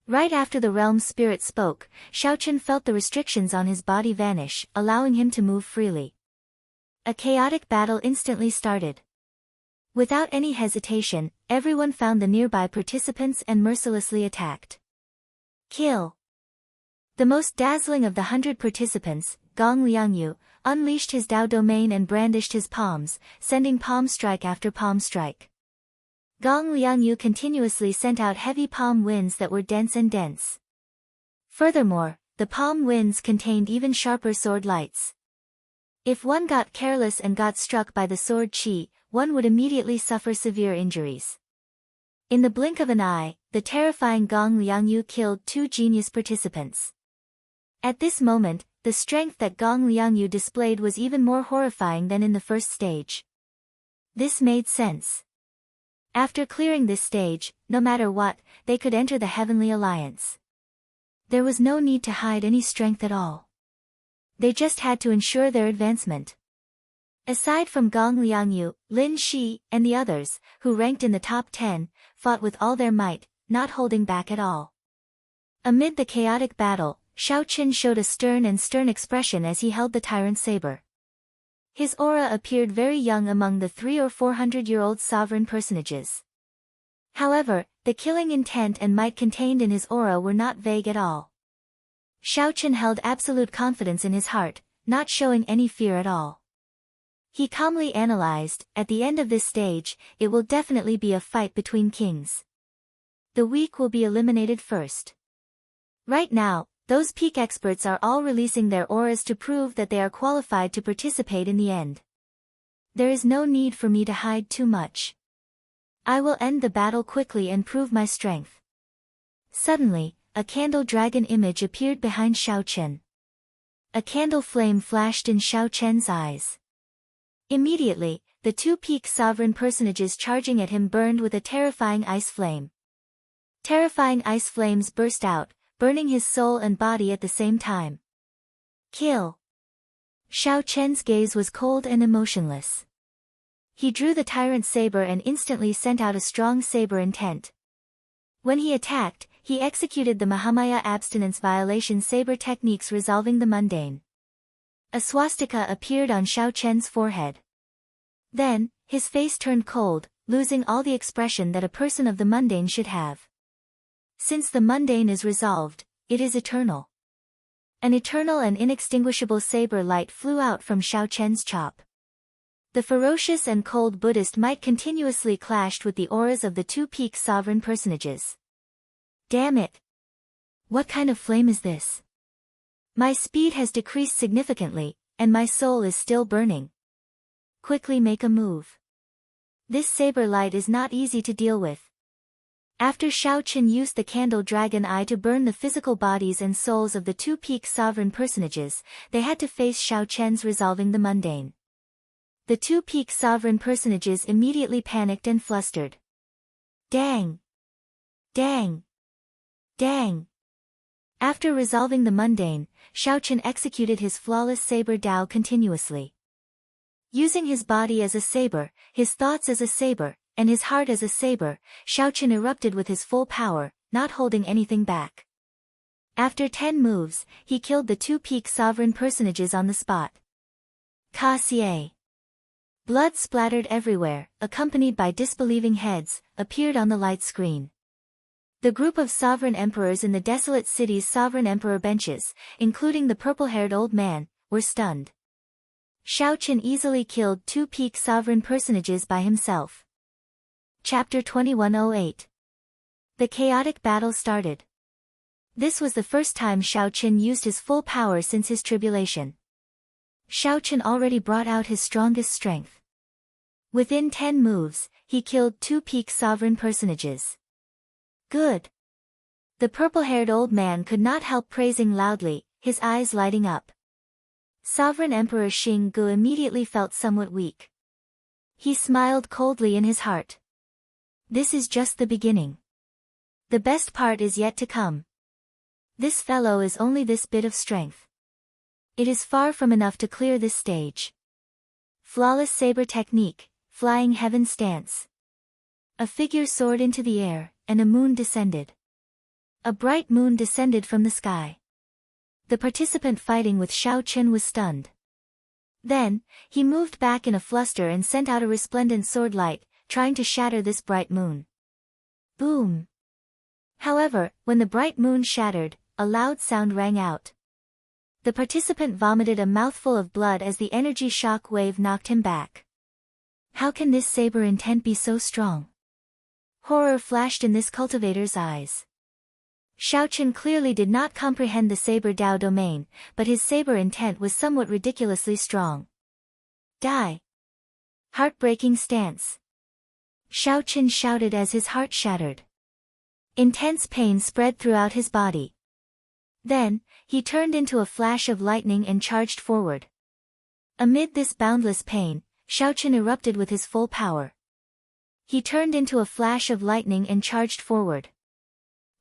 Right after the realm spirit spoke, Xiaochen felt the restrictions on his body vanish, allowing him to move freely. A chaotic battle instantly started. Without any hesitation, everyone found the nearby participants and mercilessly attacked. Kill! The most dazzling of the 100 participants, Gong Liangyu, unleashed his Dao domain and brandished his palms, sending palm strike after palm strike. Gong Liangyu continuously sent out heavy palm winds that were dense and dense. Furthermore, the palm winds contained even sharper sword lights. If one got careless and got struck by the sword chi, one would immediately suffer severe injuries. In the blink of an eye, the terrifying Gong Liangyu killed 2 genius participants. At this moment, the strength that Gong Liangyu displayed was even more horrifying than in the first stage. This made sense. After clearing this stage, no matter what, they could enter the Heavenly Alliance. There was no need to hide any strength at all. They just had to ensure their advancement. Aside from Gong Liangyu, Lin Shi, and the others, who ranked in the top 10, fought with all their might, not holding back at all. Amid the chaotic battle, Xiaochen showed a stern expression as he held the tyrant saber. His aura appeared very young among the 300- or 400-year-old sovereign personages. However, the killing intent and might contained in his aura were not vague at all. Xiaochen held absolute confidence in his heart, not showing any fear at all. He calmly analyzed, at the end of this stage, it will definitely be a fight between kings. The weak will be eliminated first. Right now, those peak experts are all releasing their auras to prove that they are qualified to participate in the end. There is no need for me to hide too much. I will end the battle quickly and prove my strength. Suddenly, a candle dragon image appeared behind Xiaochen. A candle flame flashed in Xiaochen's eyes. Immediately, the 2 peak sovereign personages charging at him burned with a terrifying ice flame. Terrifying ice flames burst out, burning his soul and body at the same time. Kill! Xiaochen's gaze was cold and emotionless. He drew the tyrant saber and instantly sent out a strong saber intent. When he attacked, he executed the Mahamaya abstinence violation saber techniques resolving the mundane. A swastika appeared on Xiaochen's forehead. Then, his face turned cold, losing all the expression that a person of the mundane should have. Since the mundane is resolved, it is eternal. An eternal and inextinguishable saber light flew out from Xiaochen's chop. The ferocious and cold Buddhist might continuously clashed with the auras of the 2 peak sovereign personages. Damn it! What kind of flame is this? My speed has decreased significantly, and my soul is still burning. Quickly make a move. This saber light is not easy to deal with. After Xiaochen used the candle dragon eye to burn the physical bodies and souls of the 2 peak sovereign personages, they had to face Xiaochen's resolving the mundane. The 2 peak sovereign personages immediately panicked and flustered. Dang! Dang! Dang! After resolving the mundane, Xiaochen executed his flawless saber Dao continuously. Using his body as a saber, his thoughts as a saber, and his heart as a saber, Xiaochen erupted with his full power, not holding anything back. After 10 moves, he killed the 2 peak sovereign personages on the spot. Ka-xie. Blood splattered everywhere, accompanied by disbelieving heads, appeared on the light screen. The group of sovereign emperors in the desolate city's sovereign emperor benches, including the purple-haired old man, were stunned. Shao Qian easily killed 2 peak sovereign personages by himself. Chapter 2108. The chaotic battle started. This was the first time Shao Qian used his full power since his tribulation. Shao Qian already brought out his strongest strength. Within 10 moves, he killed 2 peak sovereign personages. Good. The purple-haired old man could not help praising loudly, his eyes lighting up. Sovereign Emperor Xing Gu immediately felt somewhat weak. He smiled coldly in his heart. This is just the beginning. The best part is yet to come. This fellow is only this bit of strength. It is far from enough to clear this stage. Flawless saber technique, flying heaven stance. A figure soared into the air, and a moon descended. A bright moon descended from the sky. The participant fighting with Shao Qian was stunned. Then, he moved back in a fluster and sent out a resplendent sword light, trying to shatter this bright moon. Boom! However, when the bright moon shattered, a loud sound rang out. The participant vomited a mouthful of blood as the energy shock wave knocked him back. How can this saber intent be so strong? Horror flashed in this cultivator's eyes. Shao Qian clearly did not comprehend the saber Dao domain, but his saber intent was somewhat ridiculously strong. Die! Heartbreaking stance. Shao Qian shouted as his heart shattered. Intense pain spread throughout his body. Then, he turned into a flash of lightning and charged forward. Amid this boundless pain, Shao Qian erupted with his full power. He turned into a flash of lightning and charged forward.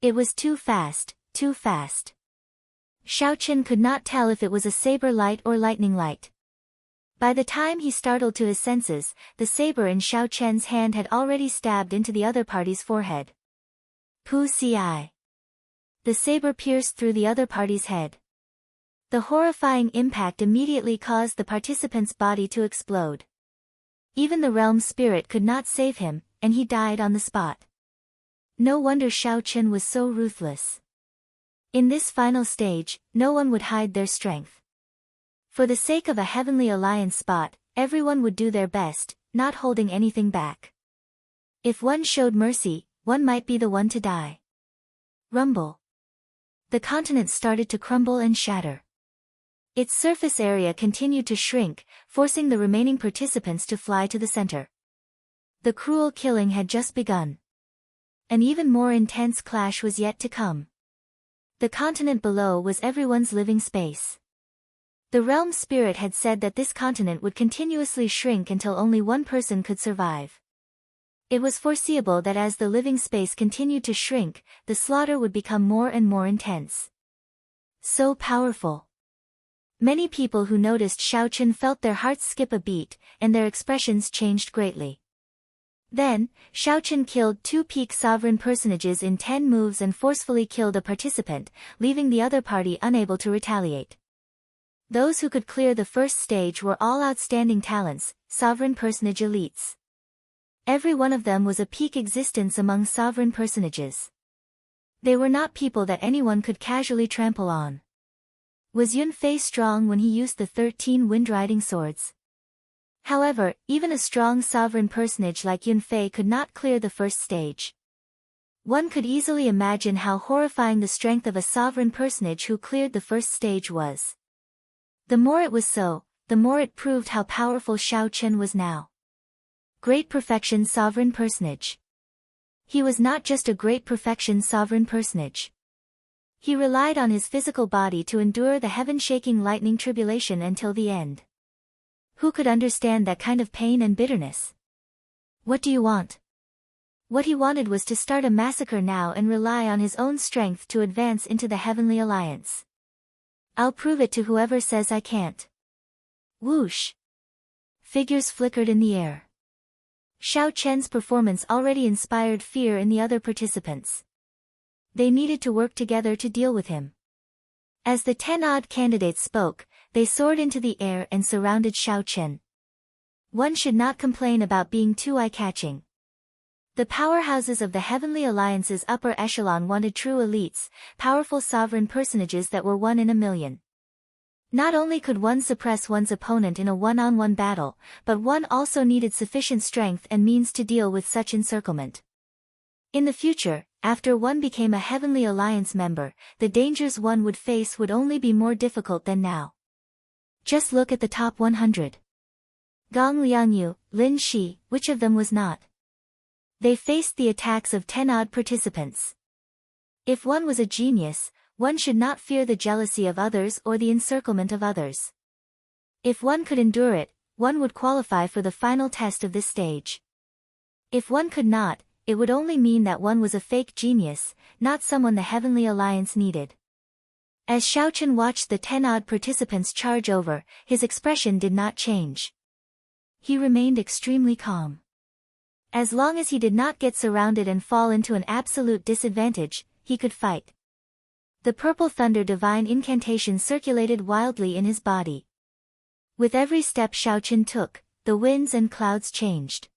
It was too fast, too fast. Shao Qian could not tell if it was a saber light or lightning light. By the time he startled to his senses, the saber in Shao Qian's hand had already stabbed into the other party's forehead. Pu Ci. The saber pierced through the other party's head. The horrifying impact immediately caused the participant's body to explode. Even the realm spirit could not save him, and he died on the spot. No wonder Shao Qian was so ruthless. In this final stage, no one would hide their strength. For the sake of a heavenly alliance spot, everyone would do their best, not holding anything back. If one showed mercy, one might be the one to die. Rumble. The continent started to crumble and shatter. Its surface area continued to shrink, forcing the remaining participants to fly to the center. The cruel killing had just begun. An even more intense clash was yet to come. The continent below was everyone's living space. The realm spirit had said that this continent would continuously shrink until only one person could survive. It was foreseeable that as the living space continued to shrink, the slaughter would become more and more intense. So powerful. Many people who noticed Shao Qian felt their hearts skip a beat, and their expressions changed greatly. Then, Shao Qian killed 2 peak sovereign personages in 10 moves and forcefully killed a participant, leaving the other party unable to retaliate. Those who could clear the first stage were all outstanding talents, sovereign personage elites. Every one of them was a peak existence among sovereign personages. They were not people that anyone could casually trample on. Was Yun Fei strong when he used the 13 wind-riding swords? However, even a strong sovereign personage like Yun Fei could not clear the first stage. One could easily imagine how horrifying the strength of a sovereign personage who cleared the first stage was. The more it was so, the more it proved how powerful Shao Qian was now. Great perfection sovereign personage. He was not just a great perfection sovereign personage. He relied on his physical body to endure the heaven-shaking lightning tribulation until the end. Who could understand that kind of pain and bitterness? What do you want? What he wanted was to start a massacre now and rely on his own strength to advance into the heavenly alliance. I'll prove it to whoever says I can't. Whoosh! Figures flickered in the air. Shao Qian's performance already inspired fear in the other participants. They needed to work together to deal with him. As the 10 odd candidates spoke, they soared into the air and surrounded Shao Qian. One should not complain about being too eye-catching. The powerhouses of the Heavenly Alliance's upper echelon wanted true elites, powerful sovereign personages that were one in a million. Not only could one suppress one's opponent in a one-on-one battle, but one also needed sufficient strength and means to deal with such encirclement. In the future, after one became a Heavenly Alliance member, the dangers one would face would only be more difficult than now. Just look at the top 100. Gong Liangyu, Lin Shi, which of them was not? They faced the attacks of 10 odd participants. If one was a genius, one should not fear the jealousy of others or the encirclement of others. If one could endure it, one would qualify for the final test of this stage. If one could not, it would only mean that one was a fake genius, not someone the Heavenly Alliance needed. As Xiaochen watched the 10 odd participants charge over, his expression did not change. He remained extremely calm. As long as he did not get surrounded and fall into an absolute disadvantage, he could fight. The purple thunder divine incantation circulated wildly in his body. With every step Xiaochen took, the winds and clouds changed.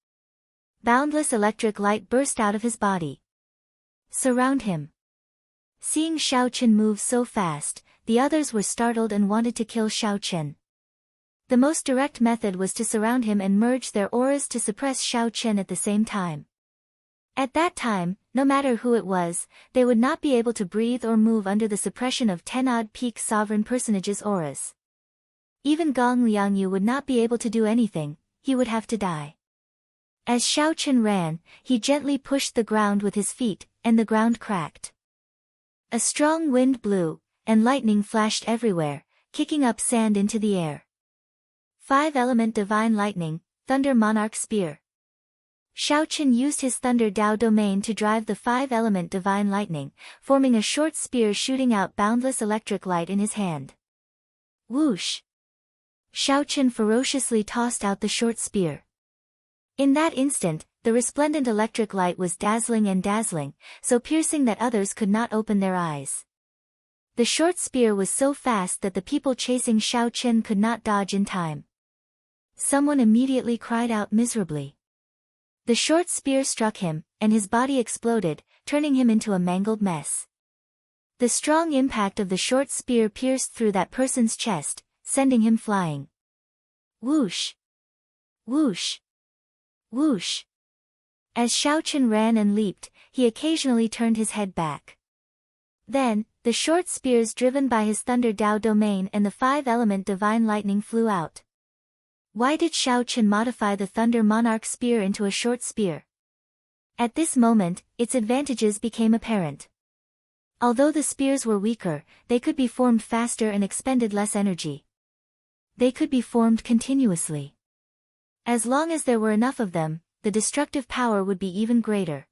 Boundless electric light burst out of his body. Surround him. Seeing Xiaochen move so fast, the others were startled and wanted to kill Xiaochen. The most direct method was to surround him and merge their auras to suppress Xiaochen at the same time. At that time, no matter who it was, they would not be able to breathe or move under the suppression of 10 odd peak sovereign personages' auras. Even Gong Liangyu would not be able to do anything, he would have to die. As Xiaochen ran, he gently pushed the ground with his feet, and the ground cracked. A strong wind blew, and lightning flashed everywhere, kicking up sand into the air. 5-element divine lightning, thunder monarch spear. Xiaochen used his thunder Dao domain to drive the 5-element divine lightning, forming a short spear shooting out boundless electric light in his hand. Whoosh! Xiaochen ferociously tossed out the short spear. In that instant, the resplendent electric light was dazzling, so piercing that others could not open their eyes. The short spear was so fast that the people chasing Xiaochen could not dodge in time. Someone immediately cried out miserably. The short spear struck him, and his body exploded, turning him into a mangled mess. The strong impact of the short spear pierced through that person's chest, sending him flying. Whoosh! Whoosh! Whoosh! As Xiaochen ran and leaped, he occasionally turned his head back. Then, the short spears driven by his thunder Dao domain and the 5-element divine lightning flew out. Why did Xiaochen modify the thunder monarch spear into a short spear? At this moment, its advantages became apparent. Although the spears were weaker, they could be formed faster and expended less energy. They could be formed continuously. As long as there were enough of them, the destructive power would be even greater.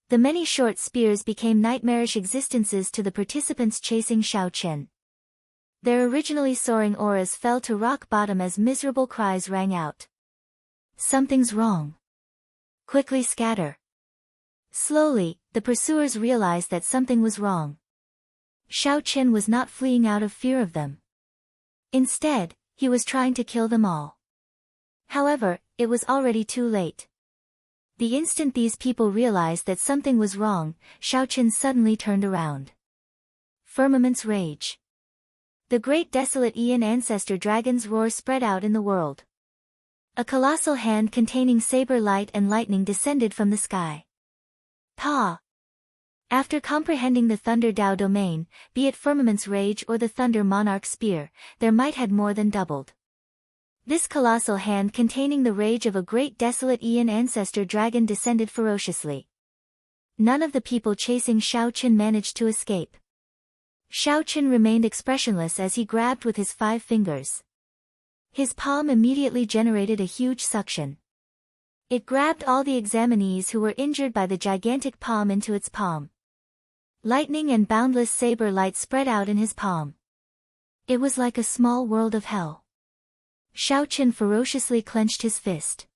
The many short spears became nightmarish existences to the participants chasing Xiaochen. Their originally soaring auras fell to rock bottom as miserable cries rang out. Something's wrong. Quickly scatter. Slowly, the pursuers realized that something was wrong. Xiaochen was not fleeing out of fear of them. Instead, he was trying to kill them all. However, it was already too late. The instant these people realized that something was wrong, Xiaochen suddenly turned around. Firmament's rage. The great desolate Aeon ancestor dragon's roar spread out in the world. A colossal hand containing saber light and lightning descended from the sky. Pa! After comprehending the thunder Dao domain, be it firmament's rage or the thunder monarch spear, their might had more than doubled. This colossal hand containing the rage of a great desolate Aeon ancestor dragon descended ferociously. None of the people chasing Xiaochen managed to escape. Xiaochen remained expressionless as he grabbed with his 5 fingers. His palm immediately generated a huge suction. It grabbed all the examinees who were injured by the gigantic palm into its palm. Lightning and boundless saber light spread out in his palm. It was like a small world of hell. Xiaochen ferociously clenched his fist.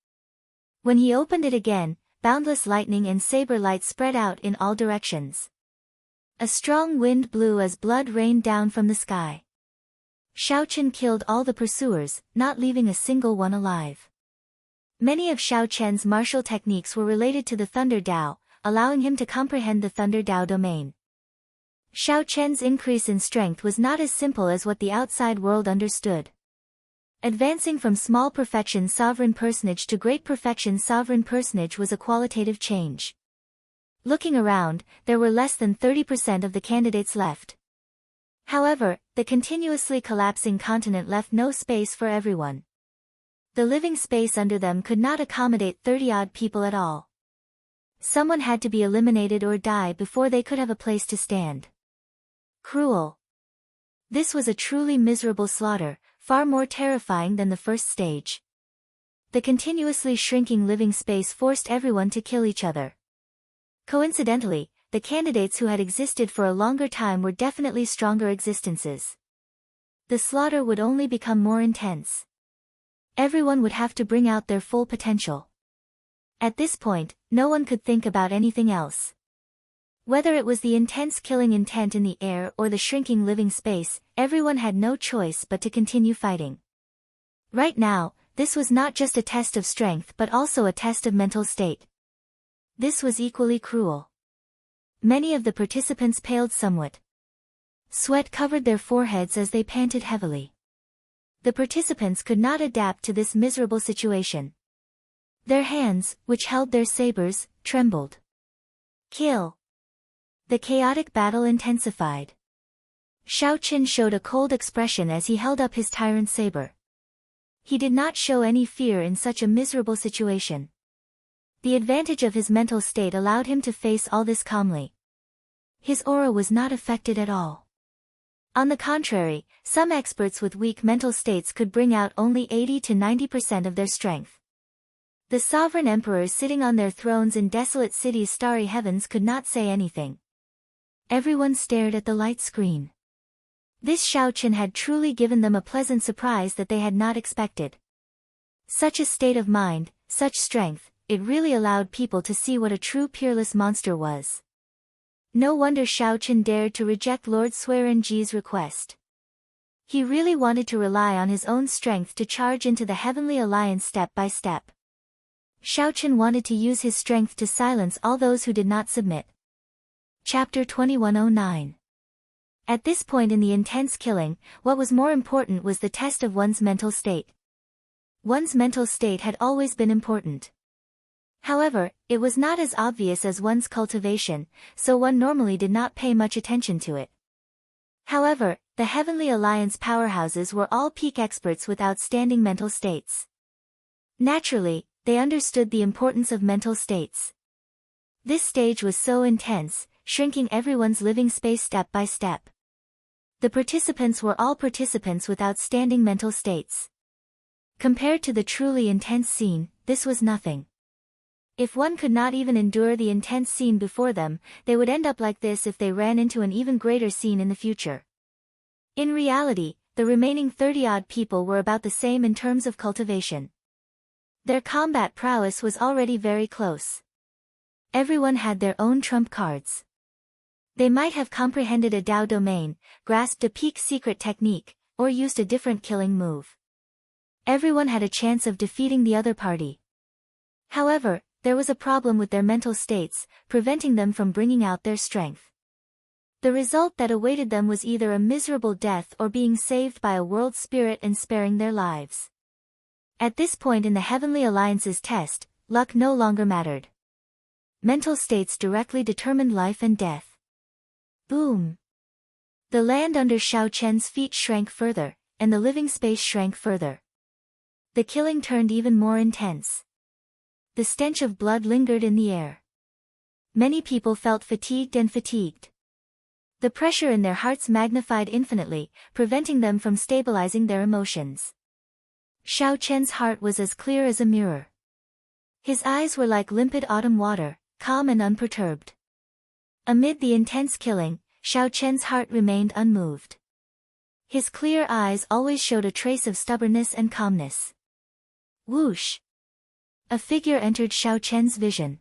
When he opened it again, boundless lightning and saber light spread out in all directions. A strong wind blew as blood rained down from the sky. Xiaochen killed all the pursuers, not leaving a single one alive. Many of Xiao Chen's martial techniques were related to the Thunder Dao, allowing him to comprehend the Thunder Dao domain. Xiao Chen's increase in strength was not as simple as what the outside world understood. Advancing from small perfection sovereign personage to great perfection sovereign personage was a qualitative change. Looking around, there were less than 30% of the candidates left. However, the continuously collapsing continent left no space for everyone. The living space under them could not accommodate 30-odd people at all. Someone had to be eliminated or die before they could have a place to stand. Cruel. This was a truly miserable slaughter, far more terrifying than the first stage. The continuously shrinking living space forced everyone to kill each other. Coincidentally, the candidates who had existed for a longer time were definitely stronger existences. The slaughter would only become more intense. Everyone would have to bring out their full potential. At this point, no one could think about anything else. Whether it was the intense killing intent in the air or the shrinking living space, everyone had no choice but to continue fighting. Right now, this was not just a test of strength but also a test of mental state. This was equally cruel. Many of the participants paled somewhat. Sweat covered their foreheads as they panted heavily. The participants could not adapt to this miserable situation. Their hands, which held their sabers, trembled. Kill. The chaotic battle intensified. Xiao Chen showed a cold expression as he held up his tyrant saber. He did not show any fear in such a miserable situation. The advantage of his mental state allowed him to face all this calmly. His aura was not affected at all. On the contrary, some experts with weak mental states could bring out only 80 to 90% of their strength. The sovereign emperors sitting on their thrones in desolate cities' starry heavens could not say anything. Everyone stared at the light screen. This Xiao Chen had truly given them a pleasant surprise that they had not expected. Such a state of mind, such strength, it really allowed people to see what a true peerless monster was. No wonder Xiao Chen dared to reject Lord Suirenji's request. He really wanted to rely on his own strength to charge into the Heavenly Alliance step by step. Xiao Chen wanted to use his strength to silence all those who did not submit. Chapter 2109. At this point in the intense killing, what was more important was the test of one's mental state. One's mental state had always been important. However, it was not as obvious as one's cultivation, so one normally did not pay much attention to it. However, the Heavenly Alliance powerhouses were all peak experts with outstanding mental states. Naturally, they understood the importance of mental states. This stage was so intense, shrinking everyone's living space step by step. The participants were all participants with outstanding mental states. Compared to the truly intense scene, this was nothing. If one could not even endure the intense scene before them, they would end up like this if they ran into an even greater scene in the future. In reality, the remaining 30-odd people were about the same in terms of cultivation. Their combat prowess was already very close. Everyone had their own trump cards. They might have comprehended a Dao domain, grasped a peak secret technique, or used a different killing move. Everyone had a chance of defeating the other party. However, there was a problem with their mental states, preventing them from bringing out their strength. The result that awaited them was either a miserable death or being saved by a world spirit and sparing their lives. At this point in the Heavenly Alliance's test, luck no longer mattered. Mental states directly determined life and death. Boom! The land under Xiao Chen's feet shrank further, and the living space shrank further. The killing turned even more intense. The stench of blood lingered in the air. Many people felt fatigued. The pressure in their hearts magnified infinitely, preventing them from stabilizing their emotions. Xiao Chen's heart was as clear as a mirror. His eyes were like limpid autumn water, calm and unperturbed. Amid the intense killing, Xiao Chen's heart remained unmoved. His clear eyes always showed a trace of stubbornness and calmness. Whoosh! A figure entered Xiao Chen's vision.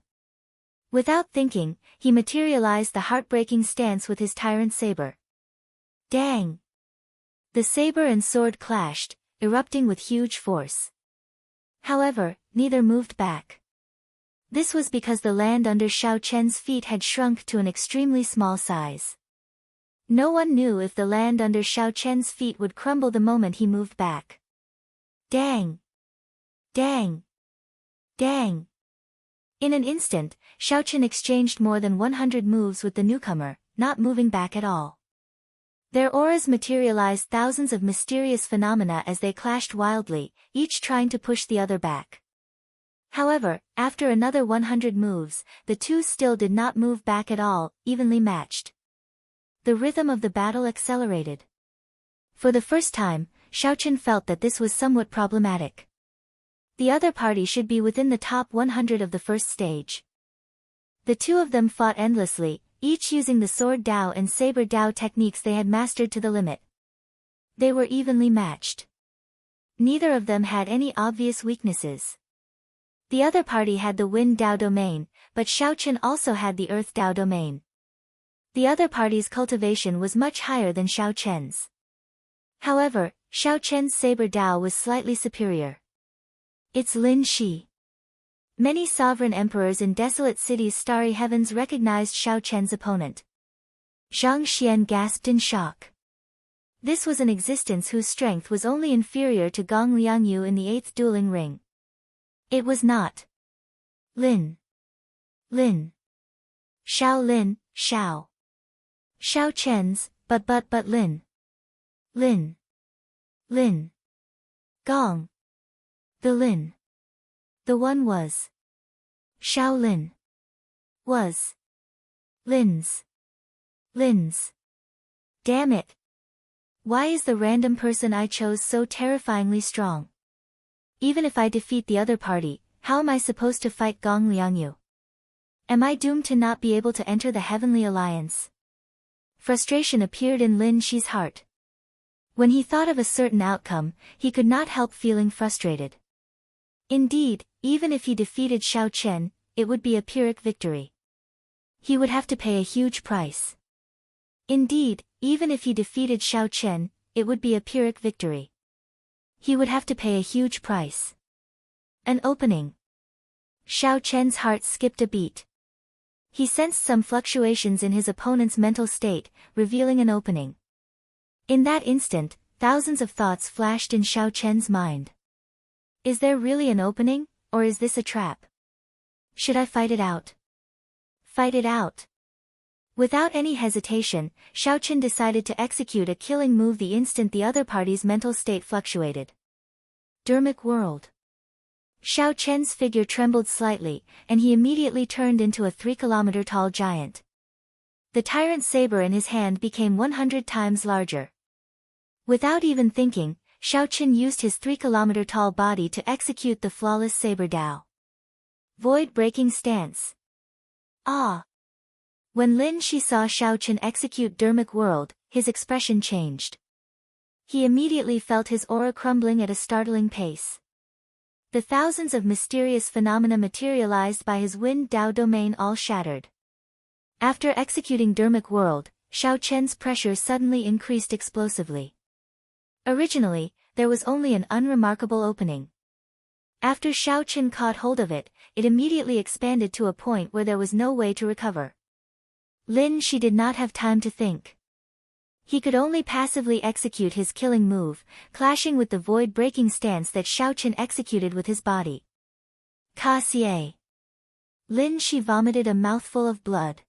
Without thinking, he materialized the heartbreaking stance with his tyrant saber. Dang! The saber and sword clashed, erupting with huge force. However, neither moved back. This was because the land under Xiao Chen's feet had shrunk to an extremely small size. No one knew if the land under Xiao Chen's feet would crumble the moment he moved back. Dang! Dang! Dang! In an instant, Xiao Chen exchanged more than 100 moves with the newcomer, not moving back at all. Their auras materialized thousands of mysterious phenomena as they clashed wildly, each trying to push the other back. However, after another 100 moves, the two still did not move back at all, evenly matched. The rhythm of the battle accelerated. For the first time, Xiao Chen felt that this was somewhat problematic. The other party should be within the top 100 of the first stage. The two of them fought endlessly, each using the sword Dao and saber Dao techniques they had mastered to the limit. They were evenly matched. Neither of them had any obvious weaknesses. The other party had the Wind Dao domain, but Xiao Chen also had the Earth Dao domain. The other party's cultivation was much higher than Xiao Chen's. However, Xiao Chen's saber Dao was slightly superior. It's Lin Shi. Many sovereign emperors in desolate cities' starry heavens recognized Xiao Chen's opponent. Zhang Xian gasped in shock. This was an existence whose strength was only inferior to Gong Liangyu in the 8th dueling ring. It was not Lin. Xiao Lin, Xiao. Xiao Chen's, but Lin. Gong. The Lin. The one was. Xiao Lin. Was. Lin's. Damn it. Why is the random person I chose so terrifyingly strong? Even if I defeat the other party, how am I supposed to fight Gong Liangyu? Am I doomed to not be able to enter the Heavenly Alliance? Frustration appeared in Lin Shi's heart. When he thought of a certain outcome, he could not help feeling frustrated. Indeed, even if he defeated Xiao Chen, it would be a Pyrrhic victory. He would have to pay a huge price. Indeed, even if he defeated Xiao Chen, it would be a Pyrrhic victory. He would have to pay a huge price. An opening. Xiao Chen's heart skipped a beat. He sensed some fluctuations in his opponent's mental state, revealing an opening. In that instant, thousands of thoughts flashed in Xiao Chen's mind. Is there really an opening, or is this a trap? Should I fight it out? Fight it out. Without any hesitation, Xiao Chen decided to execute a killing move the instant the other party's mental state fluctuated. Dermic World. Xiao Chen's figure trembled slightly, and he immediately turned into a 3-kilometer-tall giant. The tyrant saber in his hand became 100 times larger. Without even thinking, Xiao Chen used his 3-kilometer-tall body to execute the flawless saber Dao. Void-breaking stance. Ah! When Lin Shi saw Xiao Chen execute Dermic World, his expression changed. He immediately felt his aura crumbling at a startling pace. The thousands of mysterious phenomena materialized by his Wind Dao domain all shattered. After executing Dermic World, Xiao Chen's pressure suddenly increased explosively. Originally, there was only an unremarkable opening. After Xiao Chen caught hold of it, it immediately expanded to a point where there was no way to recover. Lin Shi did not have time to think. He could only passively execute his killing move, clashing with the void-breaking stance that Xiao Chen executed with his body. Ka-xie. Lin Shi vomited a mouthful of blood.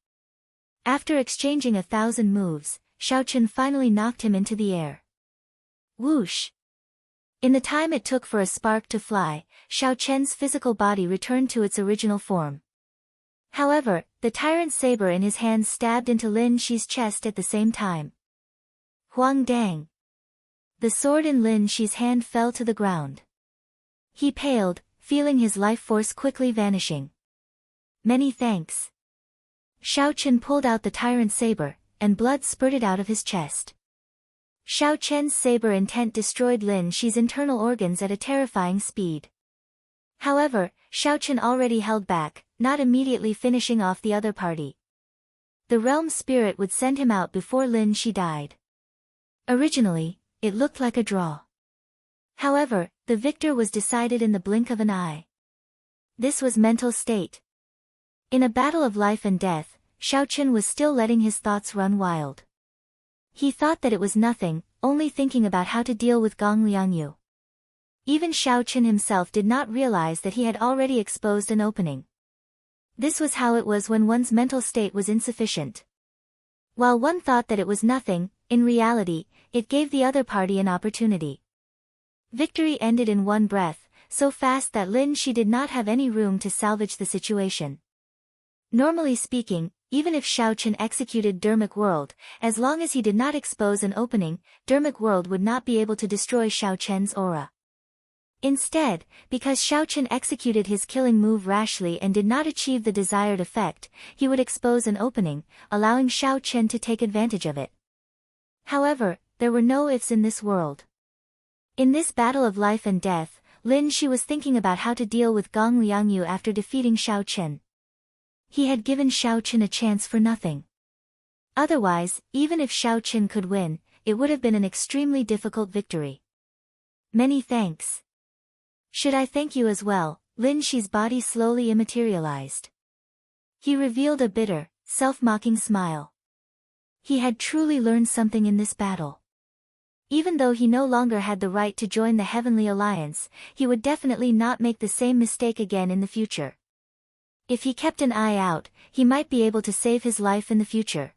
After exchanging 1,000 moves, Xiao Chen finally knocked him into the air. Whoosh! In the time it took for a spark to fly, Xiao Chen's physical body returned to its original form. However, the tyrant saber in his hand stabbed into Lin Shi's chest at the same time. Huang Dang. The sword in Lin Shi's hand fell to the ground. He paled, feeling his life force quickly vanishing. Many thanks. Xiao Chen pulled out the tyrant saber, and blood spurted out of his chest. Xiao Chen's saber intent destroyed Lin Shi's internal organs at a terrifying speed. However, Xiao Chen already held back, not immediately finishing off the other party. The realm spirit would send him out before Lin Shi died. Originally, it looked like a draw. However, the victor was decided in the blink of an eye. This was mental state. In a battle of life and death, Xiaochen was still letting his thoughts run wild. He thought that it was nothing, only thinking about how to deal with Gong Liangyu. Even Xiaochen himself did not realize that he had already exposed an opening. This was how it was when one's mental state was insufficient. While one thought that it was nothing, in reality, it gave the other party an opportunity. Victory ended in one breath, so fast that Lin Shi did not have any room to salvage the situation. Normally speaking, even if Xiaochen executed Dermic World, as long as he did not expose an opening, Dermic World would not be able to destroy Xiaochen's aura. Instead, because Xiaochen executed his killing move rashly and did not achieve the desired effect, he would expose an opening, allowing Xiaochen to take advantage of it. However, there were no ifs in this world. In this battle of life and death, Lin Shi was thinking about how to deal with Gong Liangyu after defeating Xiaochen. He had given Xiaochen a chance for nothing. Otherwise, even if Xiaochen could win, it would have been an extremely difficult victory. Many thanks. Should I thank you as well? Lin Shi's body slowly immaterialized. He revealed a bitter, self-mocking smile. He had truly learned something in this battle. Even though he no longer had the right to join the Heavenly Alliance, he would definitely not make the same mistake again in the future. If he kept an eye out, he might be able to save his life in the future.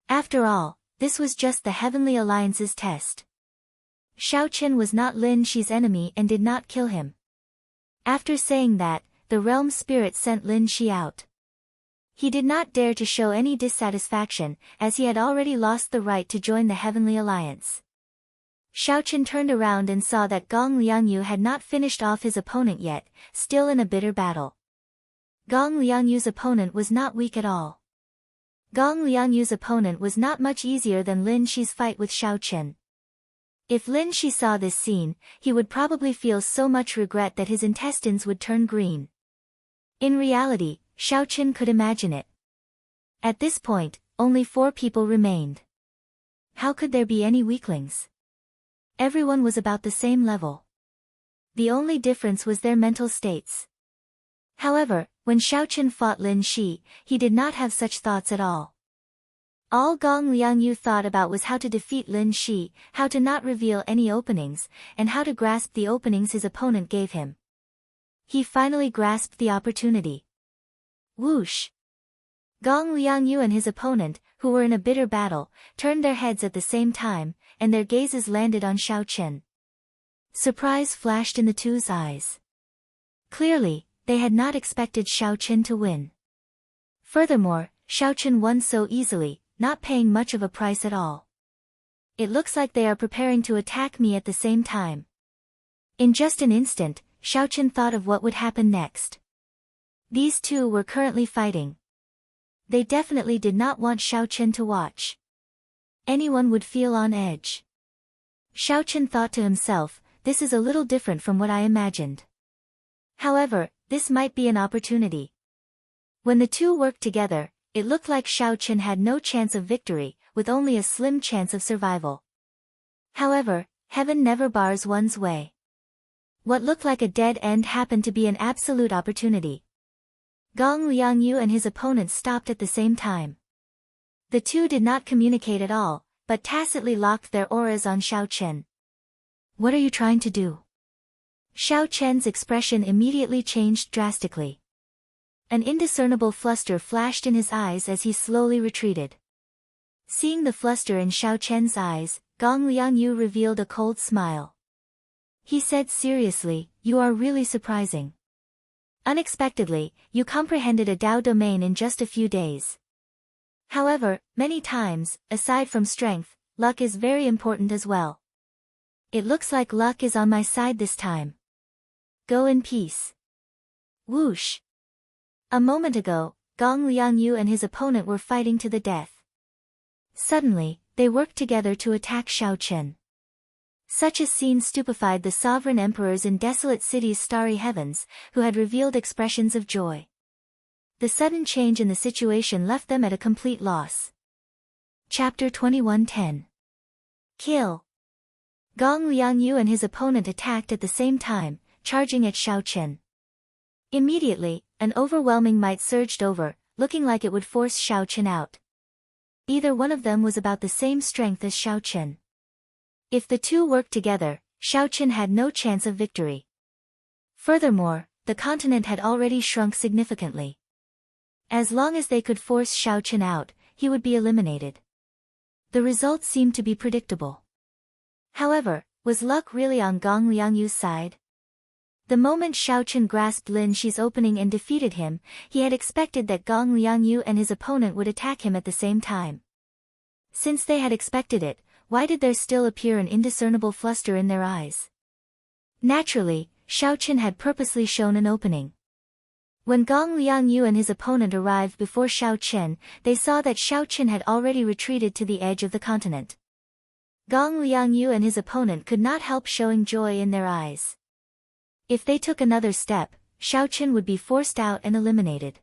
After all, this was just the Heavenly Alliance's test. Xiaochen was not Lin Shi's enemy and did not kill him. After saying that, the realm spirit sent Lin Shi out. He did not dare to show any dissatisfaction, as he had already lost the right to join the Heavenly Alliance. Xiaochen turned around and saw that Gong Liangyu had not finished off his opponent yet, still in a bitter battle. Gong Liangyu's opponent was not weak at all. Gong Liangyu's opponent was not much easier than Lin Shi's fight with Xiaochen. If Lin Shi saw this scene, he would probably feel so much regret that his intestines would turn green. In reality, Xiaochen could imagine it. At this point, only 4 people remained. How could there be any weaklings? Everyone was about the same level. The only difference was their mental states. However, when Xiaochen fought Lin Shi, he did not have such thoughts at all. All Gong Liangyu thought about was how to defeat Lin Shi, how to not reveal any openings, and how to grasp the openings his opponent gave him. He finally grasped the opportunity. Whoosh! Gong Liangyu and his opponent, who were in a bitter battle, turned their heads at the same time, and their gazes landed on Xiaochen. Surprise flashed in the two's eyes. Clearly, they had not expected Xiaochen to win. Furthermore, Xiaochen won so easily, not paying much of a price at all. It looks like they are preparing to attack me at the same time. In just an instant, Xiaochen thought of what would happen next. These two were currently fighting. They definitely did not want Xiaochen to watch. Anyone would feel on edge. Xiaochen thought to himself, this is a little different from what I imagined. However, this might be an opportunity. When the two worked together, it looked like Xiaochen had no chance of victory, with only a slim chance of survival. However, heaven never bars one's way. What looked like a dead end happened to be an absolute opportunity. Gong Liangyu and his opponent stopped at the same time. The two did not communicate at all, but tacitly locked their auras on Xiaochen. What are you trying to do? Xiaochen's expression immediately changed drastically. An indiscernible fluster flashed in his eyes as he slowly retreated. Seeing the fluster in Xiaochen's eyes, Gong Liangyu revealed a cold smile. He said seriously, "You are really surprising. Unexpectedly, you comprehended a Dao domain in just a few days. However, many times, aside from strength, luck is very important as well. It looks like luck is on my side this time. Go in peace." Whoosh! A moment ago, Gong Liangyu and his opponent were fighting to the death. Suddenly, they worked together to attack Xiaochen. Such a scene stupefied the sovereign emperors in desolate cities' starry heavens, who had revealed expressions of joy. The sudden change in the situation left them at a complete loss. Chapter 21:10. Kill. Gong Liangyu and his opponent attacked at the same time, charging at Xiao Chen. Immediately, an overwhelming might surged over, looking like it would force Xiao Chen out. Either one of them was about the same strength as Xiao Chen. If the two worked together, Xiao Chen had no chance of victory. Furthermore, the continent had already shrunk significantly. As long as they could force Xiao Chen out, he would be eliminated. The result seemed to be predictable. However, was luck really on Gong Liangyu's side? The moment Xiao Chen grasped Lin Shi's opening and defeated him, he had expected that Gong Liangyu and his opponent would attack him at the same time. Since they had expected it, why did there still appear an indiscernible fluster in their eyes? Naturally, Xiao Chen had purposely shown an opening. When Gong Liangyu and his opponent arrived before Xiao Chen, they saw that Xiao Chen had already retreated to the edge of the continent. Gong Liangyu and his opponent could not help showing joy in their eyes. If they took another step, Xiao Chen would be forced out and eliminated.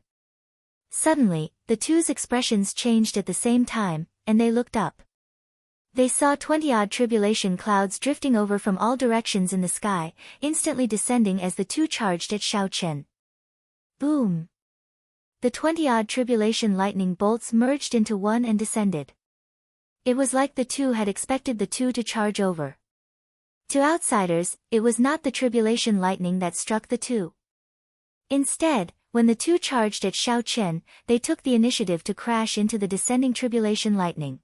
Suddenly, the two's expressions changed at the same time, and they looked up. They saw 20-odd tribulation clouds drifting over from all directions in the sky, instantly descending as the two charged at Xiao Chen. Boom! The 20-odd tribulation lightning bolts merged into one and descended. It was like the two had expected the two to charge over. To outsiders, it was not the tribulation lightning that struck the two. Instead, when the two charged at Xiao Chen, they took the initiative to crash into the descending tribulation lightning.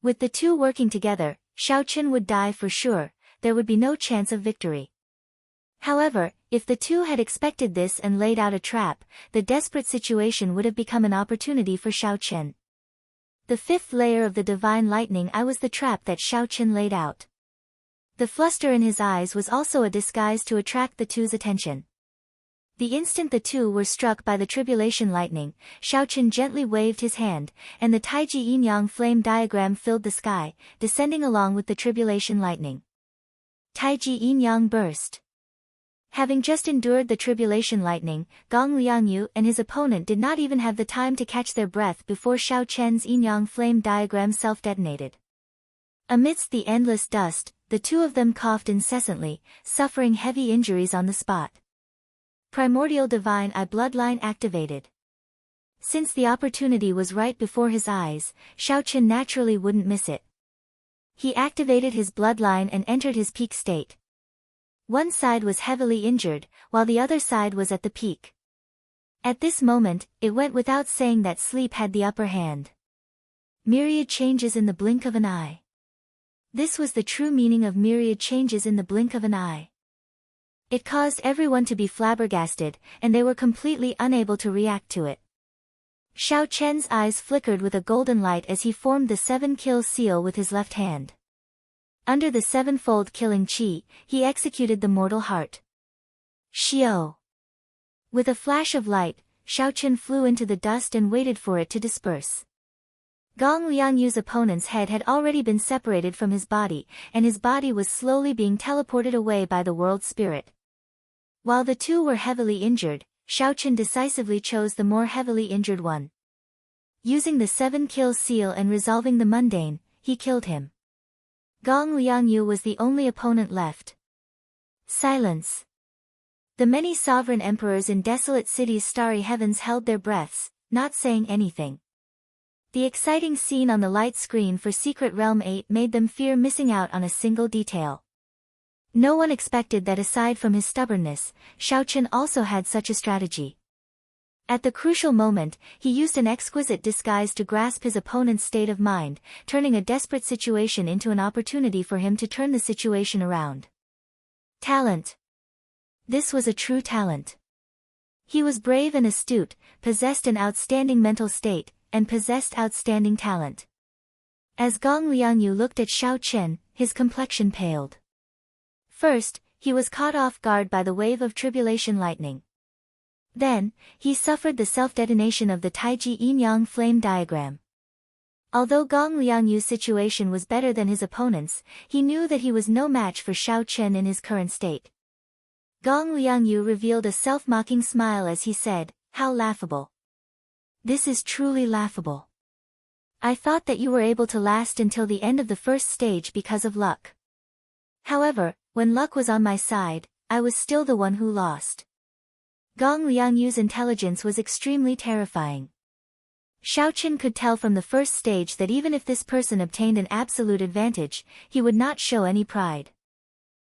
With the two working together, Xiao Chen would die for sure, there would be no chance of victory. However, if the two had expected this and laid out a trap, the desperate situation would have become an opportunity for Xiao Chen. The fifth layer of the divine lightning eye was the trap that Xiao Chen laid out. The fluster in his eyes was also a disguise to attract the two's attention. The instant the two were struck by the tribulation lightning, Xiao Chen gently waved his hand, and the Taiji Yin-Yang flame diagram filled the sky, descending along with the tribulation lightning. Taiji Yin-Yang burst. Having just endured the tribulation lightning, Gong Liangyu and his opponent did not even have the time to catch their breath before Xiao Chen's Yin-Yang flame diagram self-detonated. Amidst the endless dust, the two of them coughed incessantly, suffering heavy injuries on the spot. Primordial Divine Eye bloodline activated. Since the opportunity was right before his eyes, Xiao Chen naturally wouldn't miss it. He activated his bloodline and entered his peak state. One side was heavily injured, while the other side was at the peak. At this moment, it went without saying that sleep had the upper hand. Myriad changes in the blink of an eye. This was the true meaning of myriad changes in the blink of an eye. It caused everyone to be flabbergasted, and they were completely unable to react to it. Xiao Chen's eyes flickered with a golden light as he formed the 7-kill seal with his left hand. Under the sevenfold killing chi, he executed the mortal heart. Xiao! With a flash of light, Xiao Chen flew into the dust and waited for it to disperse. Gong Liangyu's opponent's head had already been separated from his body, and his body was slowly being teleported away by the world spirit. While the two were heavily injured, Xiao Chen decisively chose the more heavily injured one. Using the 7-kill seal and resolving the mundane, he killed him. Gong Liangyu was the only opponent left. Silence. The many sovereign emperors in desolate cities' starry heavens held their breaths, not saying anything. The exciting scene on the light screen for Secret Realm 8 made them fear missing out on a single detail. No one expected that aside from his stubbornness, Xiao Chen also had such a strategy. At the crucial moment, he used an exquisite disguise to grasp his opponent's state of mind, turning a desperate situation into an opportunity for him to turn the situation around. Talent. This was a true talent. He was brave and astute, possessed an outstanding mental state, and possessed outstanding talent. As Gong Liangyu looked at Xiao Chen, his complexion paled. First, he was caught off guard by the wave of tribulation lightning. Then, he suffered the self-detonation of the Taiji Yin-Yang flame diagram. Although Gong Liangyu's situation was better than his opponent's, he knew that he was no match for Xiao Chen in his current state. Gong Liangyu revealed a self-mocking smile as he said, "How laughable. This is truly laughable. I thought that you were able to last until the end of the first stage because of luck. However, when luck was on my side, I was still the one who lost. Gong Liangyu's intelligence was extremely terrifying. Xiaoqin could tell from the first stage that even if this person obtained an absolute advantage, he would not show any pride.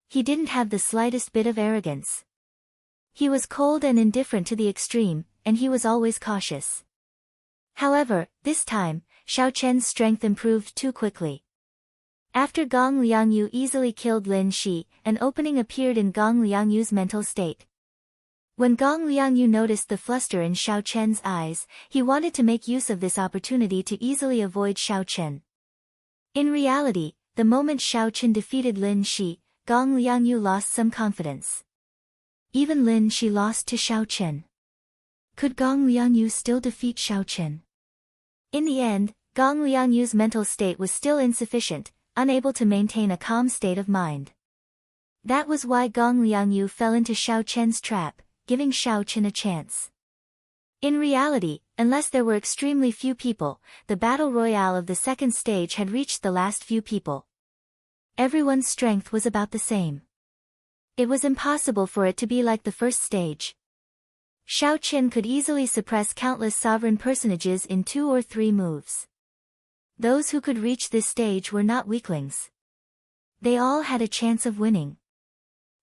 He didn't have the slightest bit of arrogance. He was cold and indifferent to the extreme, and he was always cautious. However, this time, Xiaoqian's strength improved too quickly. After Gong Liangyu easily killed Lin Shi, an opening appeared in Gong Liangyu's mental state. When Gong Liangyu noticed the fluster in Xiaoqian's eyes, he wanted to make use of this opportunity to easily avoid Xiaoqian. In reality, the moment Xiaoqian defeated Lin Shi, Gong Liangyu lost some confidence. Even Lin Shi lost to Xiaoqian. Could Gong Liangyu still defeat Xiaoqian? In the end, Gong Liangyu's mental state was still insufficient, unable to maintain a calm state of mind. That was why Gong Liangyu fell into Xiaoqian's trap, giving Xiaoqian a chance. In reality, unless there were extremely few people, the battle royale of the second stage had reached the last few people. Everyone's strength was about the same. It was impossible for it to be like the first stage. Xiaoqian could easily suppress countless sovereign personages in 2 or 3 moves. Those who could reach this stage were not weaklings. They all had a chance of winning.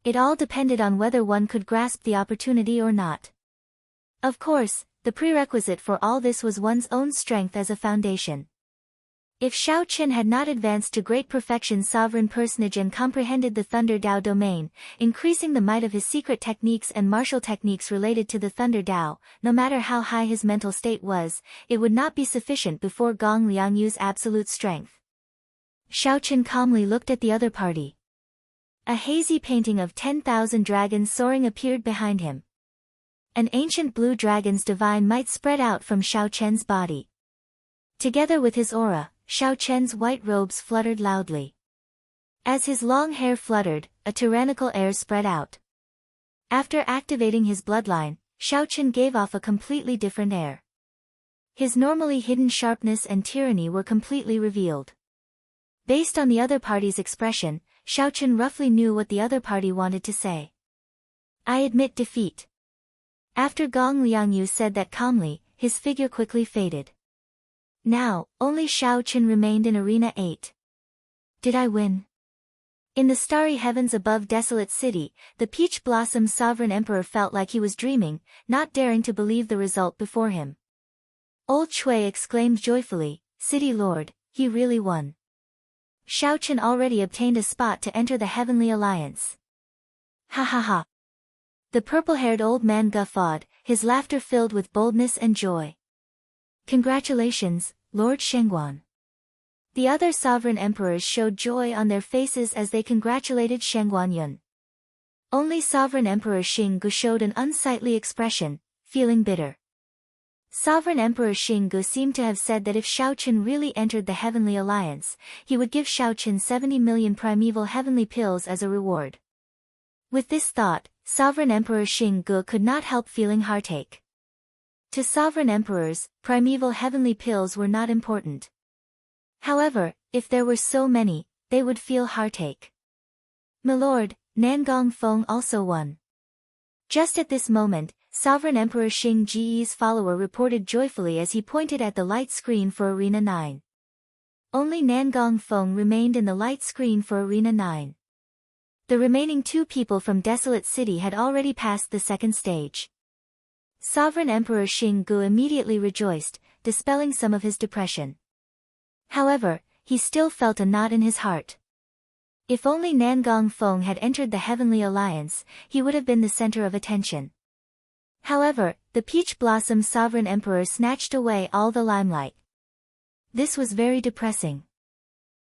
It all depended on whether one could grasp the opportunity or not. Of course, the prerequisite for all this was one's own strength as a foundation. If Xiaoqian had not advanced to great perfection sovereign personage and comprehended the Thunder Dao domain, increasing the might of his secret techniques and martial techniques related to the Thunder Dao, no matter how high his mental state was, it would not be sufficient before Gong Liangyu's absolute strength. Xiaoqian calmly looked at the other party. A hazy painting of 10,000 dragons soaring appeared behind him. An ancient blue dragon's divine might spread out from Xiaoqian's body. Together with his aura, Xiaoqian's white robes fluttered loudly. As his long hair fluttered, a tyrannical air spread out. After activating his bloodline, Xiaoqian gave off a completely different air. His normally hidden sharpness and tyranny were completely revealed. Based on the other party's expression, Xiaoqian roughly knew what the other party wanted to say. I admit defeat. After Gong Liangyu said that calmly, his figure quickly faded. Now, only Xiaoqian remained in Arena 8. Did I win? In the starry heavens above Desolate City, the Peach Blossom Sovereign Emperor felt like he was dreaming, not daring to believe the result before him. Old Chui exclaimed joyfully, City Lord, he really won. Xiaoqian already obtained a spot to enter the Heavenly Alliance. Ha ha ha. The purple-haired old man guffawed, his laughter filled with boldness and joy. Congratulations, Lord Shengguan. The other sovereign emperors showed joy on their faces as they congratulated Shengguan Yun. Only Sovereign Emperor Xinggu showed an unsightly expression, feeling bitter. Sovereign Emperor Xinggu seemed to have said that if Xiaoqian really entered the Heavenly Alliance, he would give Xiaoqian 70 million primeval heavenly pills as a reward. With this thought, Sovereign Emperor Xinggu could not help feeling heartache. To sovereign emperors, primeval heavenly pills were not important. However, if there were so many, they would feel heartache. Milord, Nangong Feng also won. Just at this moment, Sovereign Emperor Xing Ji's follower reported joyfully as he pointed at the light screen for Arena 9. Only Nangong Feng remained in the light screen for Arena 9. The remaining 2 people from Desolate City had already passed the second stage. Sovereign Emperor Xinggu immediately rejoiced, dispelling some of his depression. However, he still felt a knot in his heart. If only Nangong Feng had entered the Heavenly Alliance, he would have been the center of attention. However, the Peach Blossom Sovereign Emperor snatched away all the limelight. This was very depressing.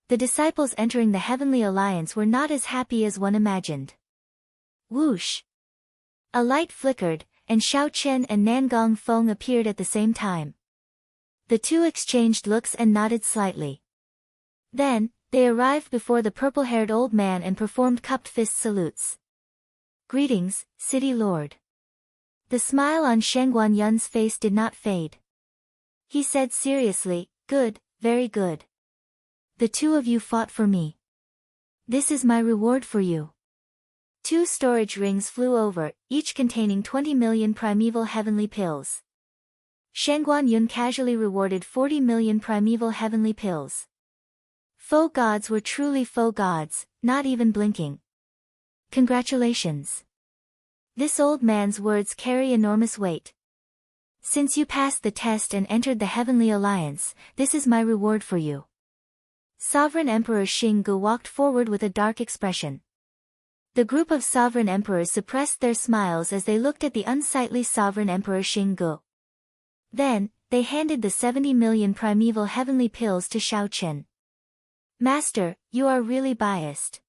The disciples entering the Heavenly Alliance were not as happy as one imagined. Whoosh! A light flickered, and Xiaoqian and Nangong Feng appeared at the same time. The 2 exchanged looks and nodded slightly. Then, they arrived before the purple-haired old man and performed cupped fist salutes. Greetings, City Lord. The smile on Shengguan Yun's face did not fade. He said seriously, good, very good. The 2 of you fought for me. This is my reward for you. 2 storage rings flew over, each containing 20 million primeval heavenly pills. Shangguan Yun casually rewarded 40 million primeval heavenly pills. Faux gods were truly faux gods, not even blinking. Congratulations. This old man's words carry enormous weight. Since you passed the test and entered the Heavenly Alliance, this is my reward for you. Sovereign Emperor Xinggu walked forward with a dark expression. The group of sovereign emperors suppressed their smiles as they looked at the unsightly sovereign emperor Xinggu. Then, they handed the 70 million primeval heavenly pills to Xiao Chen. Master, you are really biased.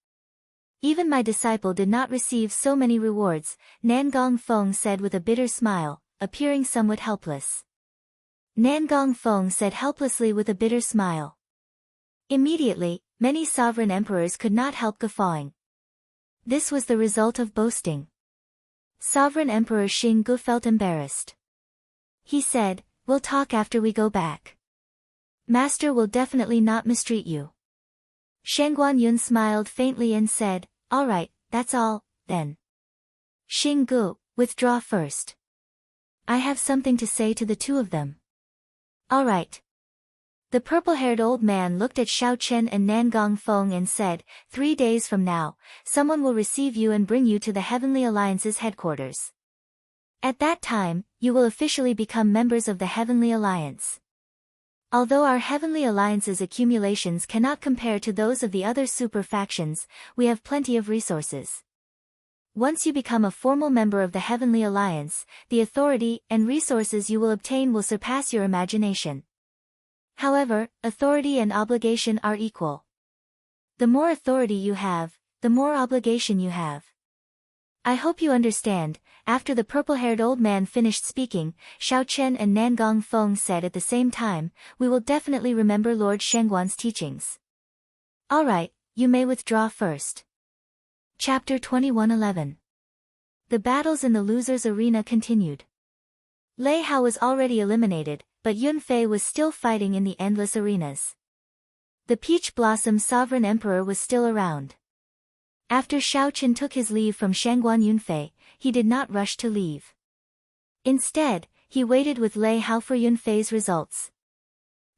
Even my disciple did not receive so many rewards, Nangong Feng said with a bitter smile, appearing somewhat helpless. Nangong Feng said helplessly with a bitter smile. Immediately, many sovereign emperors could not help guffawing. This was the result of boasting. Sovereign Emperor Xinggu felt embarrassed. He said, "We'll talk after we go back. Master will definitely not mistreat you." Shangguan Yun smiled faintly and said, "All right, that's all, then. Xinggu, withdraw first. I have something to say to the two of them." "All right." The purple-haired old man looked at Xiao Chen and Nangong Feng and said, 3 days from now, someone will receive you and bring you to the Heavenly Alliance's headquarters. At that time, you will officially become members of the Heavenly Alliance. Although our Heavenly Alliance's accumulations cannot compare to those of the other super factions, we have plenty of resources. Once you become a formal member of the Heavenly Alliance, the authority and resources you will obtain will surpass your imagination. However, authority and obligation are equal. The more authority you have, the more obligation you have. I hope you understand. After the purple-haired old man finished speaking, Xiao Chen and Nangong Feng said at the same time, "We will definitely remember Lord Shangguan's teachings." All right, you may withdraw first. Chapter 21:11. The battles in the losers' arena continued. Lei Hao was already eliminated, but Yun Fei was still fighting in the endless arenas. The Peach Blossom Sovereign Emperor was still around. After Xiao Chen took his leave from Shangguan Yunfei, he did not rush to leave. Instead, he waited with Lei Hao for Yunfei's results.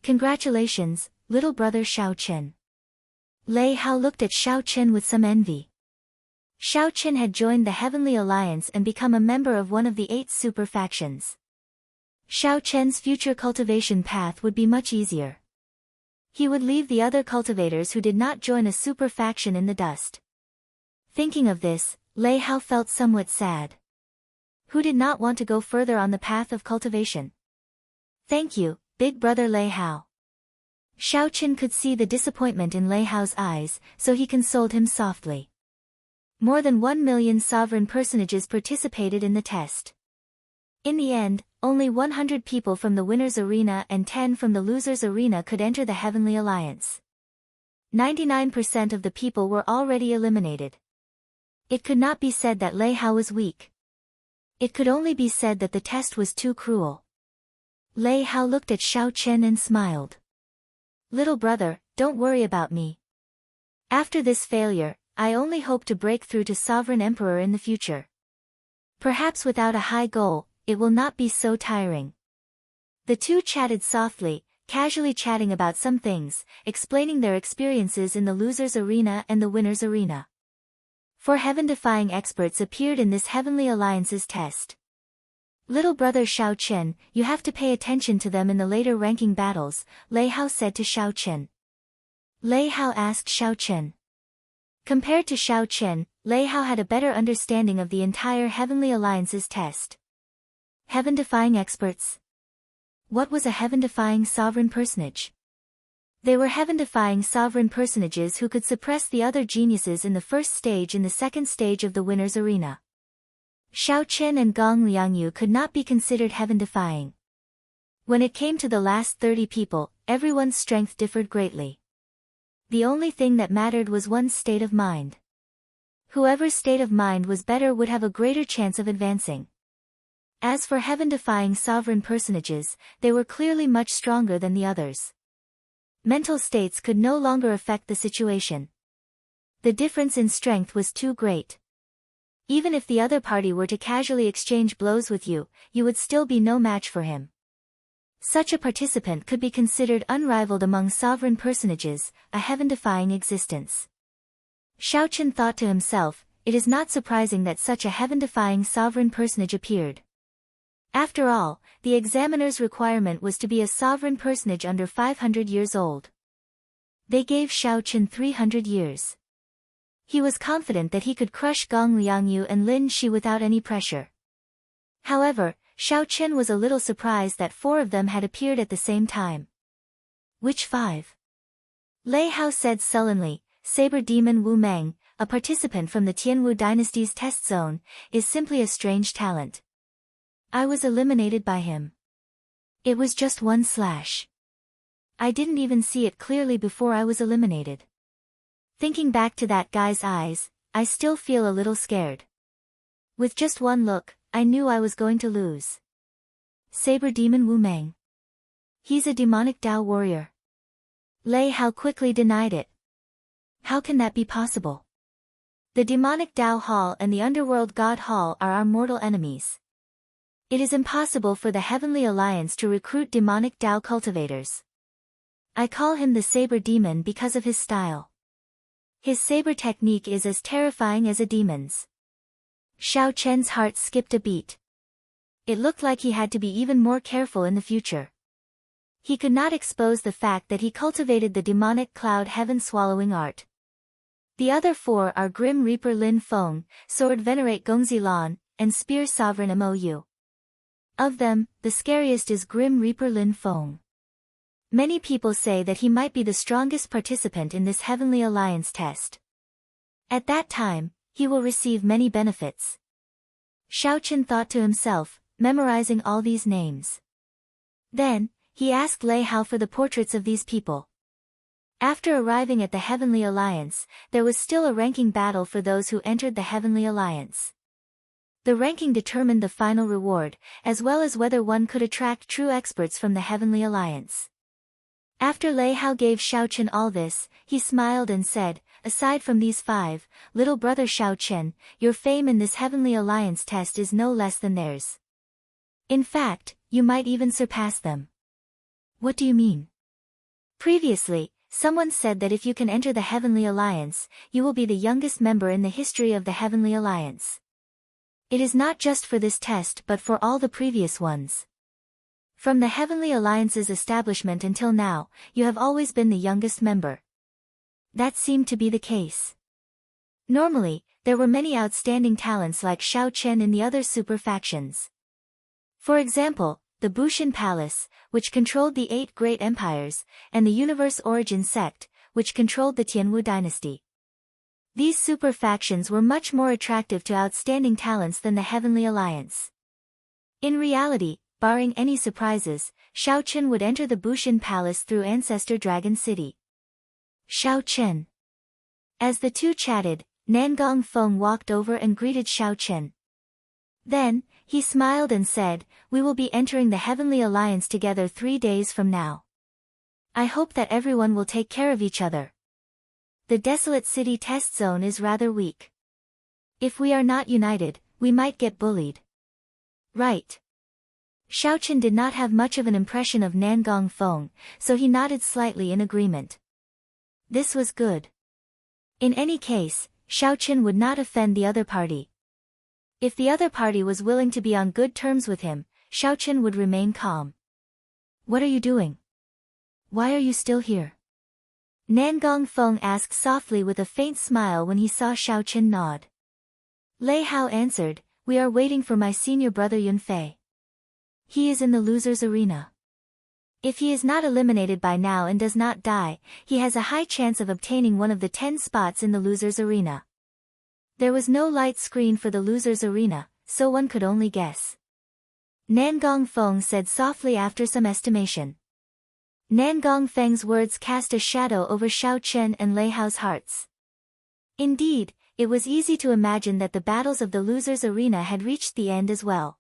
"Congratulations, little brother Xiao Chen." Lei Hao looked at Xiao Chen with some envy. Xiao Chen had joined the Heavenly Alliance and become a member of one of the 8 super factions. Xiao Chen's future cultivation path would be much easier. He would leave the other cultivators who did not join a super faction in the dust. Thinking of this, Lei Hao felt somewhat sad. Who did not want to go further on the path of cultivation? "Thank you, big brother Lei Hao." Xiao Chen could see the disappointment in Lei Hao's eyes, so he consoled him softly. More than 1 million sovereign personages participated in the test. In the end, only 100 people from the winner's arena and 10 from the loser's arena could enter the Heavenly Alliance. 99% of the people were already eliminated. It could not be said that Lei Hao was weak. It could only be said that the test was too cruel. Lei Hao looked at Xiao Chen and smiled. "Little brother, don't worry about me. After this failure, I only hope to break through to Sovereign Emperor in the future. Perhaps without a high goal, it will not be so tiring." The two chatted softly, casually chatting about some things, explaining their experiences in the loser's arena and the winner's arena. 4 heaven-defying experts appeared in this Heavenly Alliance's test. "Little brother Xiao Chen, you have to pay attention to them in the later ranking battles," Lei Hao said to Xiao Chen. Lei Hao asked Xiao Chen. Compared to Xiao Chen, Lei Hao had a better understanding of the entire Heavenly Alliance's test. Heaven-defying experts? What was a heaven-defying sovereign personage? They were heaven-defying sovereign personages who could suppress the other geniuses in the first stage and the second stage of the winner's arena. Xiao Chen and Gong Liangyu could not be considered heaven-defying. When it came to the last 30 people, everyone's strength differed greatly. The only thing that mattered was one's state of mind. Whoever's state of mind was better would have a greater chance of advancing. As for heaven-defying sovereign personages, they were clearly much stronger than the others. Mental states could no longer affect the situation. The difference in strength was too great. Even if the other party were to casually exchange blows with you, you would still be no match for him. Such a participant could be considered unrivaled among sovereign personages, a heaven-defying existence. Xiao Chen thought to himself, it is not surprising that such a heaven-defying sovereign personage appeared. After all, the examiner's requirement was to be a sovereign personage under 500 years old. They gave Xiao Chen 300 years. He was confident that he could crush Gong Liangyu and Lin Shi without any pressure. However, Xiao Chen was a little surprised that 4 of them had appeared at the same time. Which 5? Lei Hao said sullenly. Saber Demon Wu Meng, a participant from the Tianwu dynasty's test zone, is simply a strange talent. I was eliminated by him. It was just 1 slash. I didn't even see it clearly before I was eliminated. Thinking back to that guy's eyes, I still feel a little scared. With just 1 look, I knew I was going to lose. Saber Demon Wu Meng. He's a demonic Dao warrior. Lei Hao quickly denied it. How can that be possible? The demonic Dao Hall and the underworld God Hall are our mortal enemies. It is impossible for the Heavenly Alliance to recruit demonic Dao cultivators. I call him the Saber Demon because of his style. His saber technique is as terrifying as a demon's. Xiao Chen's heart skipped a beat. It looked like he had to be even more careful in the future. He could not expose the fact that he cultivated the demonic cloud heaven-swallowing art. The other 4 are Grim Reaper Lin Feng, Sword Venerate Gongzi Lan, and Spear Sovereign Mou. Of them, the scariest is Grim Reaper Lin Feng. Many people say that he might be the strongest participant in this Heavenly Alliance test. At that time, he will receive many benefits. Xiao Chen thought to himself, memorizing all these names. Then, he asked Lei Hao for the portraits of these people. After arriving at the Heavenly Alliance, there was still a ranking battle for those who entered the Heavenly Alliance. The ranking determined the final reward, as well as whether one could attract true experts from the Heavenly Alliance. After Lei Hao gave Xiao Chen all this, he smiled and said, aside from these 5, little brother Xiao Chen, your fame in this Heavenly Alliance test is no less than theirs. In fact, you might even surpass them. What do you mean? Previously, someone said that if you can enter the Heavenly Alliance, you will be the youngest member in the history of the Heavenly Alliance. It is not just for this test but for all the previous ones. From the Heavenly Alliance's establishment until now, you have always been the youngest member. That seemed to be the case. Normally, there were many outstanding talents like Xiao Chen in the other super factions. For example, the Bushin Palace, which controlled the 8 great empires, and the Universe Origin Sect, which controlled the Tianwu dynasty. These super factions were much more attractive to outstanding talents than the Heavenly Alliance. In reality, barring any surprises, Xiao Chen would enter the Bushin Palace through Ancestor Dragon City. Xiao Chen. As the two chatted, Nangong Feng walked over and greeted Xiao Chen. Then, he smiled and said, we will be entering the Heavenly Alliance together 3 days from now. I hope that everyone will take care of each other. The Desolate City test zone is rather weak. If we are not united, we might get bullied. Right. Xiao Chen did not have much of an impression of Nangong Feng, so he nodded slightly in agreement. This was good. In any case, Xiao Chen would not offend the other party. If the other party was willing to be on good terms with him, Xiao Chen would remain calm. What are you doing? Why are you still here? Nangong Feng asked softly with a faint smile when he saw Xiao Chen nod. Lei Hao answered, we are waiting for my senior brother Yunfei. He is in the loser's arena. If he is not eliminated by now and does not die, he has a high chance of obtaining one of the 10 spots in the loser's arena. There was no light screen for the loser's arena, so one could only guess. Nangong Feng said softly after some estimation. Nangong Feng's words cast a shadow over Xiao Chen and Lei Hao's hearts. Indeed, it was easy to imagine that the battles of the loser's arena had reached the end as well.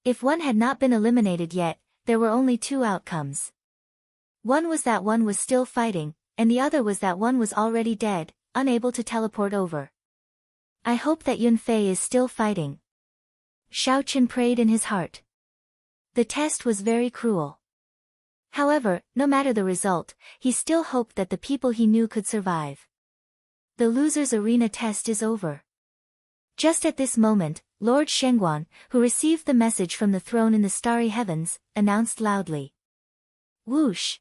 If one had not been eliminated yet, there were only 2 outcomes. One was that one was still fighting, and the other was that one was already dead, unable to teleport over. I hope that Yunfei is still fighting. Xiaochen prayed in his heart. The test was very cruel. However, no matter the result, he still hoped that the people he knew could survive. The loser's arena test is over. Just at this moment, Lord Shengguan, who received the message from the throne in the starry heavens, announced loudly. Whoosh!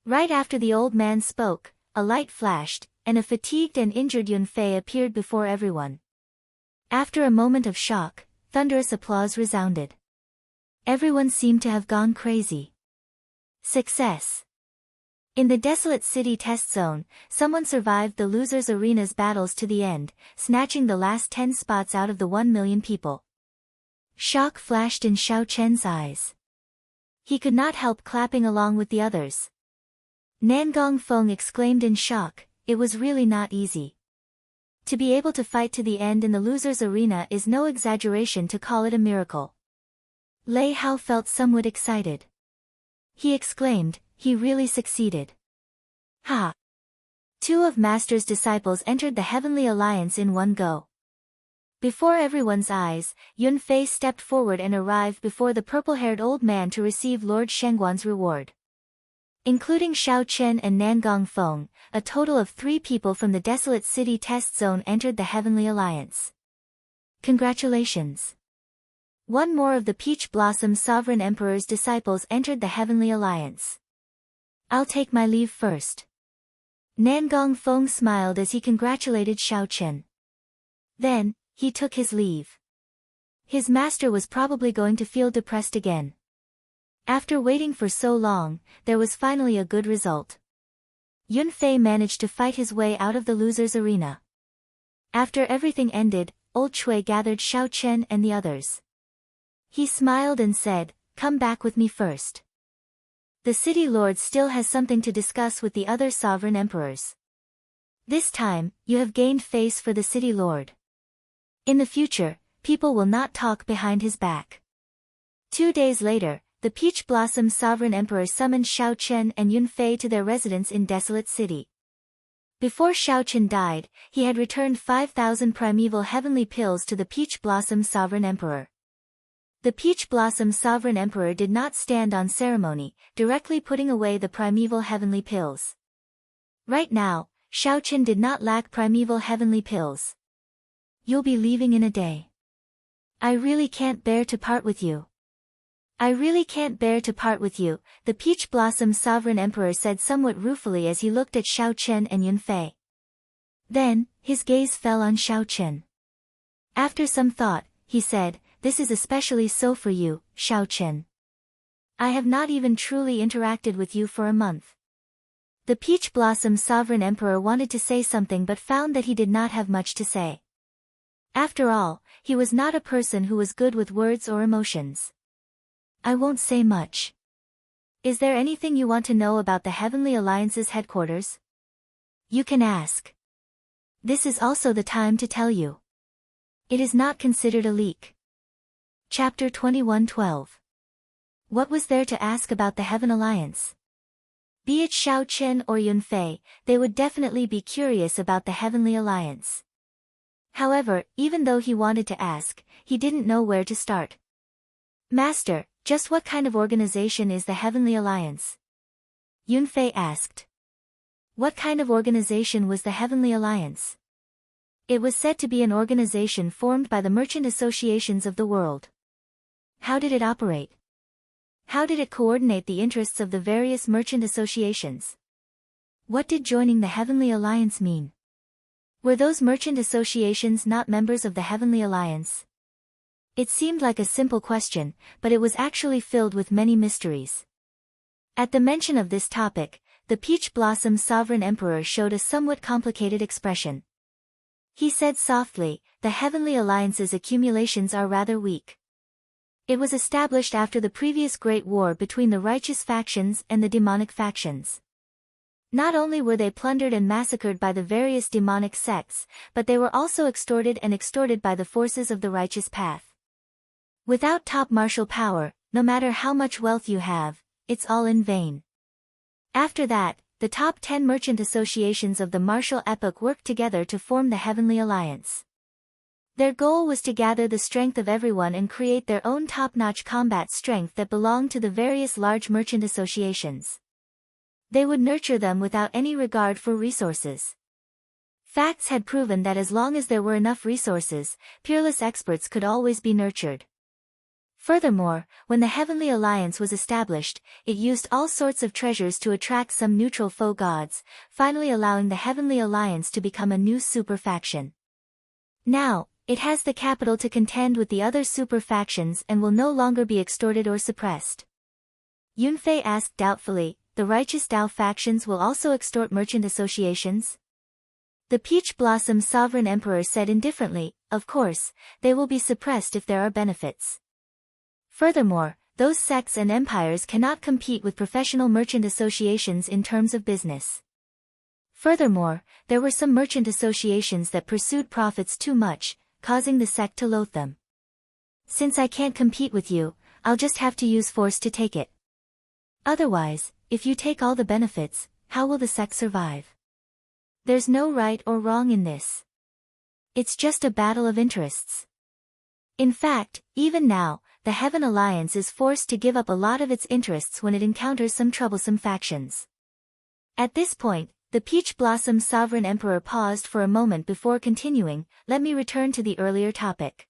Right after the old man spoke, a light flashed, and a fatigued and injured Yunfei appeared before everyone. After a moment of shock, thunderous applause resounded. Everyone seemed to have gone crazy. Success! In the desolate city test zone, someone survived the loser's arena's battles to the end, snatching the last 10 spots out of the 1 million people. Shock flashed in Xiaochen's eyes. He could not help clapping along with the others. Nangong Feng exclaimed in shock, it was really not easy. To be able to fight to the end in the loser's arena is no exaggeration to call it a miracle. Lei Hao felt somewhat excited. He exclaimed, he really succeeded. Ha! 2 of Master's disciples entered the Heavenly Alliance in one go. Before everyone's eyes, Yunfei stepped forward and arrived before the purple-haired old man to receive Lord Shengguan's reward. Including Xiaochen and Nangong Feng, a total of 3 people from the desolate city test zone entered the Heavenly Alliance. Congratulations! 1 more of the Peach Blossom Sovereign Emperor's disciples entered the Heavenly Alliance. I'll take my leave first. Nangong Feng smiled as he congratulated Xiaochen. Then, he took his leave. His master was probably going to feel depressed again. After waiting for so long, there was finally a good result. Yunfei managed to fight his way out of the loser's arena. After everything ended, Old Chui gathered Xiaochen and the others. He smiled and said, come back with me first. The city lord still has something to discuss with the other sovereign emperors. This time, you have gained face for the city lord. In the future, people will not talk behind his back. 2 days later, the Peach Blossom Sovereign Emperor summoned Xiaochen and Yunfei to their residence in Desolate City. Before Xiaochen died, he had returned 5,000 primeval heavenly pills to the Peach Blossom Sovereign Emperor. The Peach Blossom Sovereign Emperor did not stand on ceremony, directly putting away the primeval heavenly pills. Right now, Xiaochen did not lack primeval heavenly pills. You'll be leaving in a day. I really can't bear to part with you. I really can't bear to part with you, the Peach Blossom Sovereign Emperor said somewhat ruefully as he looked at Xiaochen and Yunfei. Then, his gaze fell on Xiaochen. After some thought, he said, this is especially so for you, Xiaochen. I have not even truly interacted with you for a month. The Peach Blossom Sovereign Emperor wanted to say something but found that he did not have much to say. After all, he was not a person who was good with words or emotions. I won't say much. Is there anything you want to know about the Heavenly Alliance's headquarters? You can ask. This is also the time to tell you. It is not considered a leak. Chapter 21:12. What was there to ask about the Heaven Alliance? Be it Xiaochen or Yunfei, they would definitely be curious about the Heavenly Alliance. However, even though he wanted to ask, he didn't know where to start. Master, just what kind of organization is the Heavenly Alliance? Yunfei asked. What kind of organization was the Heavenly Alliance? It was said to be an organization formed by the merchant associations of the world. How did it operate? How did it coordinate the interests of the various merchant associations? What did joining the Heavenly Alliance mean? Were those merchant associations not members of the Heavenly Alliance? It seemed like a simple question, but it was actually filled with many mysteries. At the mention of this topic, the Peach Blossom Sovereign Emperor showed a somewhat complicated expression. He said softly, the Heavenly Alliance's accumulations are rather weak. It was established after the previous Great War between the righteous factions and the demonic factions. Not only were they plundered and massacred by the various demonic sects, but they were also extorted by the forces of the righteous path. Without top martial power, no matter how much wealth you have, it's all in vain. After that, the top 10 merchant associations of the martial epoch worked together to form the Heavenly Alliance. Their goal was to gather the strength of everyone and create their own top-notch combat strength that belonged to the various large merchant associations. They would nurture them without any regard for resources. Facts had proven that as long as there were enough resources, peerless experts could always be nurtured. Furthermore, when the Heavenly Alliance was established, it used all sorts of treasures to attract some neutral foe gods, finally allowing the Heavenly Alliance to become a new super faction. Now, it has the capital to contend with the other super factions and will no longer be extorted or suppressed. Yunfei asked doubtfully, the righteous Dao factions will also extort merchant associations? The Peach Blossom Sovereign Emperor said indifferently, of course, they will be suppressed if there are benefits. Furthermore, those sects and empires cannot compete with professional merchant associations in terms of business. Furthermore, there were some merchant associations that pursued profits too much, causing the sect to loathe them. Since I can't compete with you, I'll just have to use force to take it. Otherwise, if you take all the benefits, how will the sect survive? There's no right or wrong in this. It's just a battle of interests. In fact, even now, the Heaven Alliance is forced to give up a lot of its interests when it encounters some troublesome factions. At this point, the Peach Blossom Sovereign Emperor paused for a moment before continuing, let me return to the earlier topic.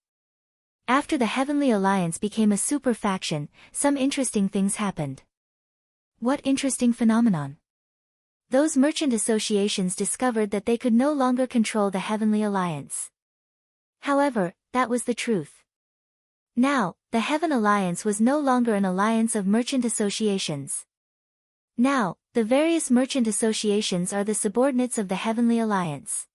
After the Heavenly Alliance became a super faction, some interesting things happened. What interesting phenomenon? Those merchant associations discovered that they could no longer control the Heavenly Alliance. However, that was the truth. Now, the Heaven Alliance was no longer an alliance of merchant associations. Now, the various merchant associations are the subordinates of the Heavenly Alliance.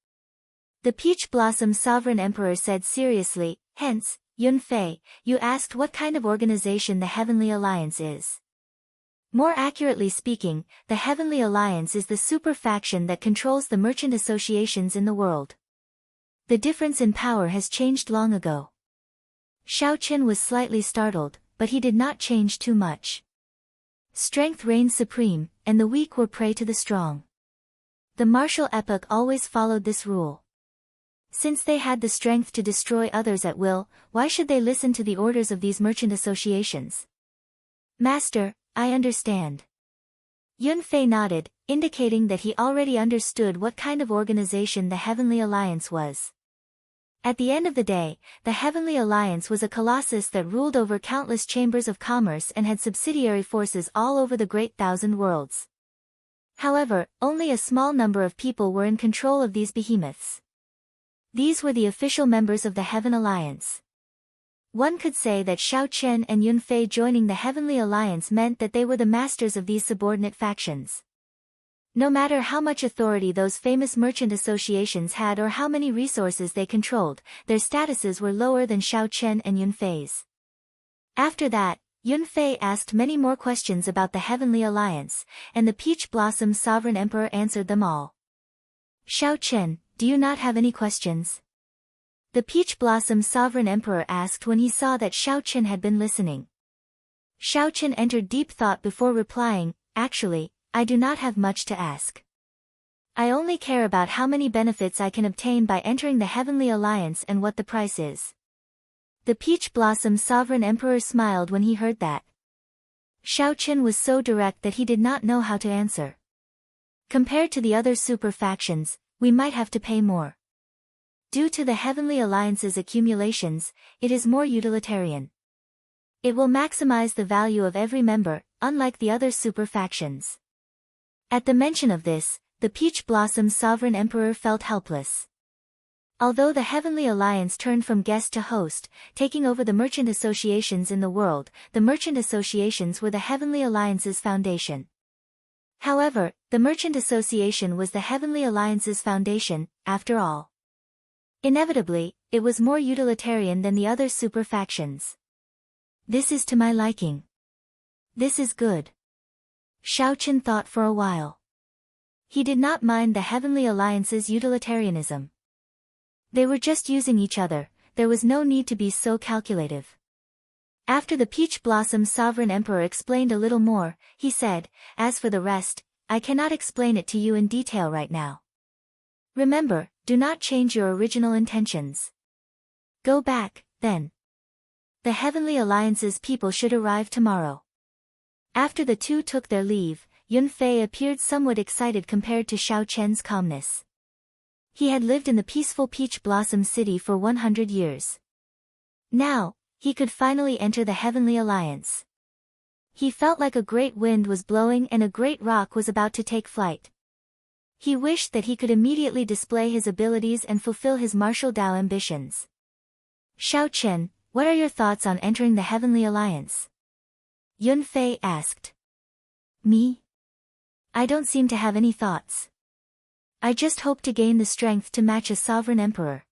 The Peach Blossom Sovereign Emperor said seriously, hence, Yunfei, you asked what kind of organization the Heavenly Alliance is. More accurately speaking, the Heavenly Alliance is the super faction that controls the merchant associations in the world. The difference in power has changed long ago. Xiao Qin was slightly startled, but he did not change too much. Strength reigned supreme, and the weak were prey to the strong. The martial epoch always followed this rule. Since they had the strength to destroy others at will, why should they listen to the orders of these merchant associations? Master, I understand. Yunfei nodded, indicating that he already understood what kind of organization the Heavenly Alliance was. At the end of the day, the Heavenly Alliance was a colossus that ruled over countless chambers of commerce and had subsidiary forces all over the Great Thousand Worlds. However, only a small number of people were in control of these behemoths. These were the official members of the Heaven Alliance. One could say that Xiao Qin and Yunfei joining the Heavenly Alliance meant that they were the masters of these subordinate factions. No matter how much authority those famous merchant associations had or how many resources they controlled, their statuses were lower than Xiao Qin and Yunfei's. After that, Yunfei asked many more questions about the Heavenly Alliance, and the Peach Blossom Sovereign Emperor answered them all. Xiao Qin, do you not have any questions? The Peach Blossom Sovereign Emperor asked when he saw that Xiao Qin had been listening. Xiao Qin entered deep thought before replying, actually, I do not have much to ask. I only care about how many benefits I can obtain by entering the Heavenly Alliance and what the price is. The Peach Blossom Sovereign Emperor smiled when he heard that. Xiao Qin was so direct that he did not know how to answer. Compared to the other super factions, we might have to pay more. Due to the Heavenly Alliance's accumulations, it is more utilitarian. It will maximize the value of every member, unlike the other super factions. At the mention of this, the Peach Blossom Sovereign Emperor felt helpless. Although the Heavenly Alliance turned from guest to host, taking over the merchant associations in the world, the merchant associations were the Heavenly Alliance's foundation. However, the merchant association was the Heavenly Alliance's foundation, after all. Inevitably, it was more utilitarian than the other super factions. This is to my liking. This is good. Xiao Qin thought for a while. He did not mind the Heavenly Alliance's utilitarianism. They were just using each other, there was no need to be so calculative. After the Peach Blossom Sovereign Emperor explained a little more, he said, as for the rest, I cannot explain it to you in detail right now. Remember, do not change your original intentions. Go back, then. The Heavenly Alliance's people should arrive tomorrow. After the two took their leave, Yunfei appeared somewhat excited compared to Xiao Chen's calmness. He had lived in the peaceful Peach Blossom City for 100 years. Now, he could finally enter the Heavenly Alliance. He felt like a great wind was blowing and a great rock was about to take flight. He wished that he could immediately display his abilities and fulfill his martial Dao ambitions. Xiao Chen, what are your thoughts on entering the Heavenly Alliance? Yunfei asked. Me? I don't seem to have any thoughts. I just hope to gain the strength to match a sovereign emperor.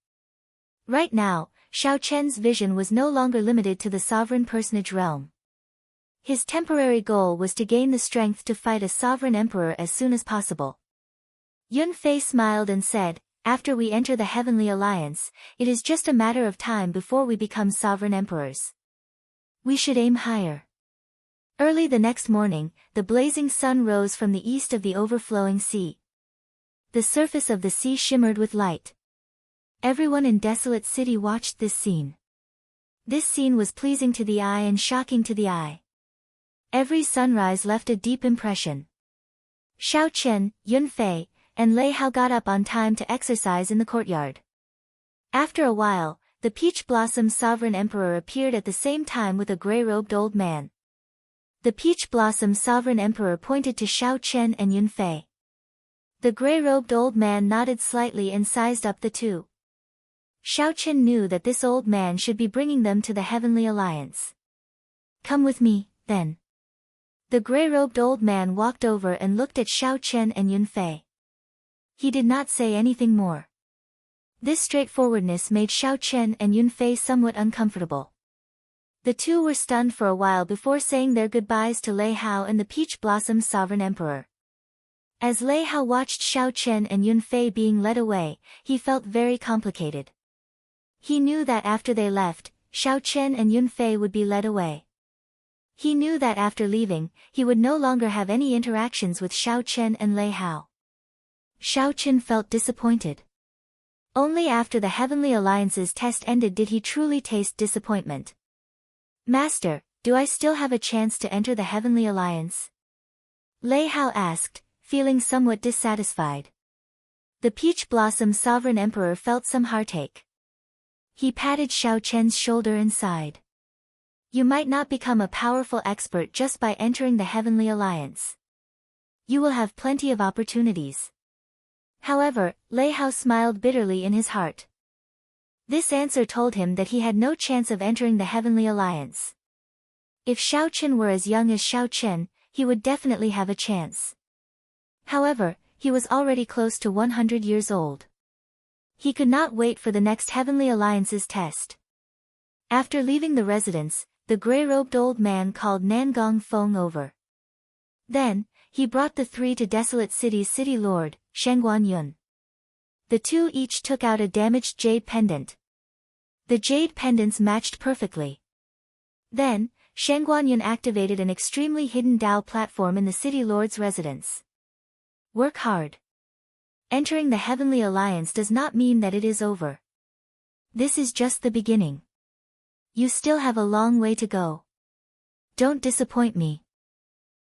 Right now, Xiao Chen's vision was no longer limited to the sovereign personage realm. His temporary goal was to gain the strength to fight a sovereign emperor as soon as possible. Yunfei smiled and said, after we enter the Heavenly Alliance, it is just a matter of time before we become sovereign emperors. We should aim higher. Early the next morning, the blazing sun rose from the east of the overflowing sea. The surface of the sea shimmered with light. Everyone in Desolate City watched this scene. This scene was pleasing to the eye and shocking to the eye. Every sunrise left a deep impression. Xiao Chen, Yunfei, and Lei Hao got up on time to exercise in the courtyard. After a while, the Peach Blossom Sovereign Emperor appeared at the same time with a gray-robed old man. The Peach Blossom Sovereign Emperor pointed to Xiao Chen and Yunfei. The gray-robed old man nodded slightly and sized up the two. Xiao Chen knew that this old man should be bringing them to the Heavenly Alliance. Come with me, then. The gray-robed old man walked over and looked at Xiao Chen and Yunfei. He did not say anything more. This straightforwardness made Xiao Chen and Yunfei somewhat uncomfortable. The two were stunned for a while before saying their goodbyes to Lei Hao and the Peach Blossom Sovereign Emperor. As Lei Hao watched Xiao Chen and Yunfei being led away, he felt very complicated. He knew that after they left, Xiao Chen and Yunfei would be led away. He knew that after leaving, he would no longer have any interactions with Xiao Chen and Lei Hao. Xiao Chen felt disappointed. Only after the Heavenly Alliance's test ended did he truly taste disappointment. Master, do I still have a chance to enter the Heavenly Alliance? Lei Hao asked, feeling somewhat dissatisfied. The Peach Blossom Sovereign Emperor felt some heartache. He patted Xiao Chen's shoulder and sighed. You might not become a powerful expert just by entering the Heavenly Alliance. You will have plenty of opportunities. However, Lei Hao smiled bitterly in his heart. This answer told him that he had no chance of entering the Heavenly Alliance. If Xiao Chen were as young as Xiao Chen, he would definitely have a chance. However, he was already close to 100 years old. He could not wait for the next Heavenly Alliance's test. After leaving the residence, the gray-robed old man called Nangong Feng over. Then, he brought the three to Desolate City's city lord, Shengguan Yun. The two each took out a damaged jade pendant. The jade pendants matched perfectly. Then, Shengguan Yun activated an extremely hidden Dao platform in the city lord's residence. Work hard. Entering the Heavenly Alliance does not mean that it is over. This is just the beginning. You still have a long way to go. Don't disappoint me.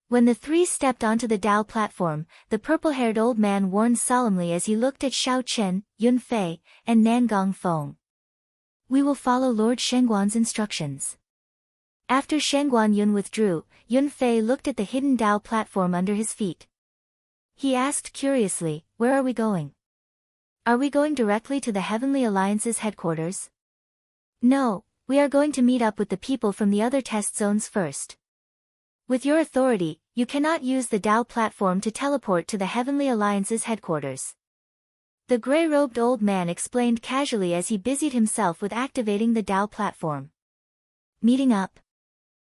When the three stepped onto the Dao platform, the purple-haired old man warned solemnly as he looked at Xiao Chen, Yunfei, and Nangong Feng. We will follow Lord Shengguan's instructions. After Shengguan Yun withdrew, Yunfei looked at the hidden Dao platform under his feet. He asked curiously, where are we going? Are we going directly to the Heavenly Alliance's headquarters? No, we are going to meet up with the people from the other test zones first. With your authority, you cannot use the Dao platform to teleport to the Heavenly Alliance's headquarters. The gray-robed old man explained casually as he busied himself with activating the Dao platform. Meeting up.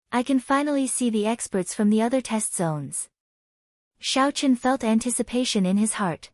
I can finally see the experts from the other test zones. Xiao Chen felt anticipation in his heart.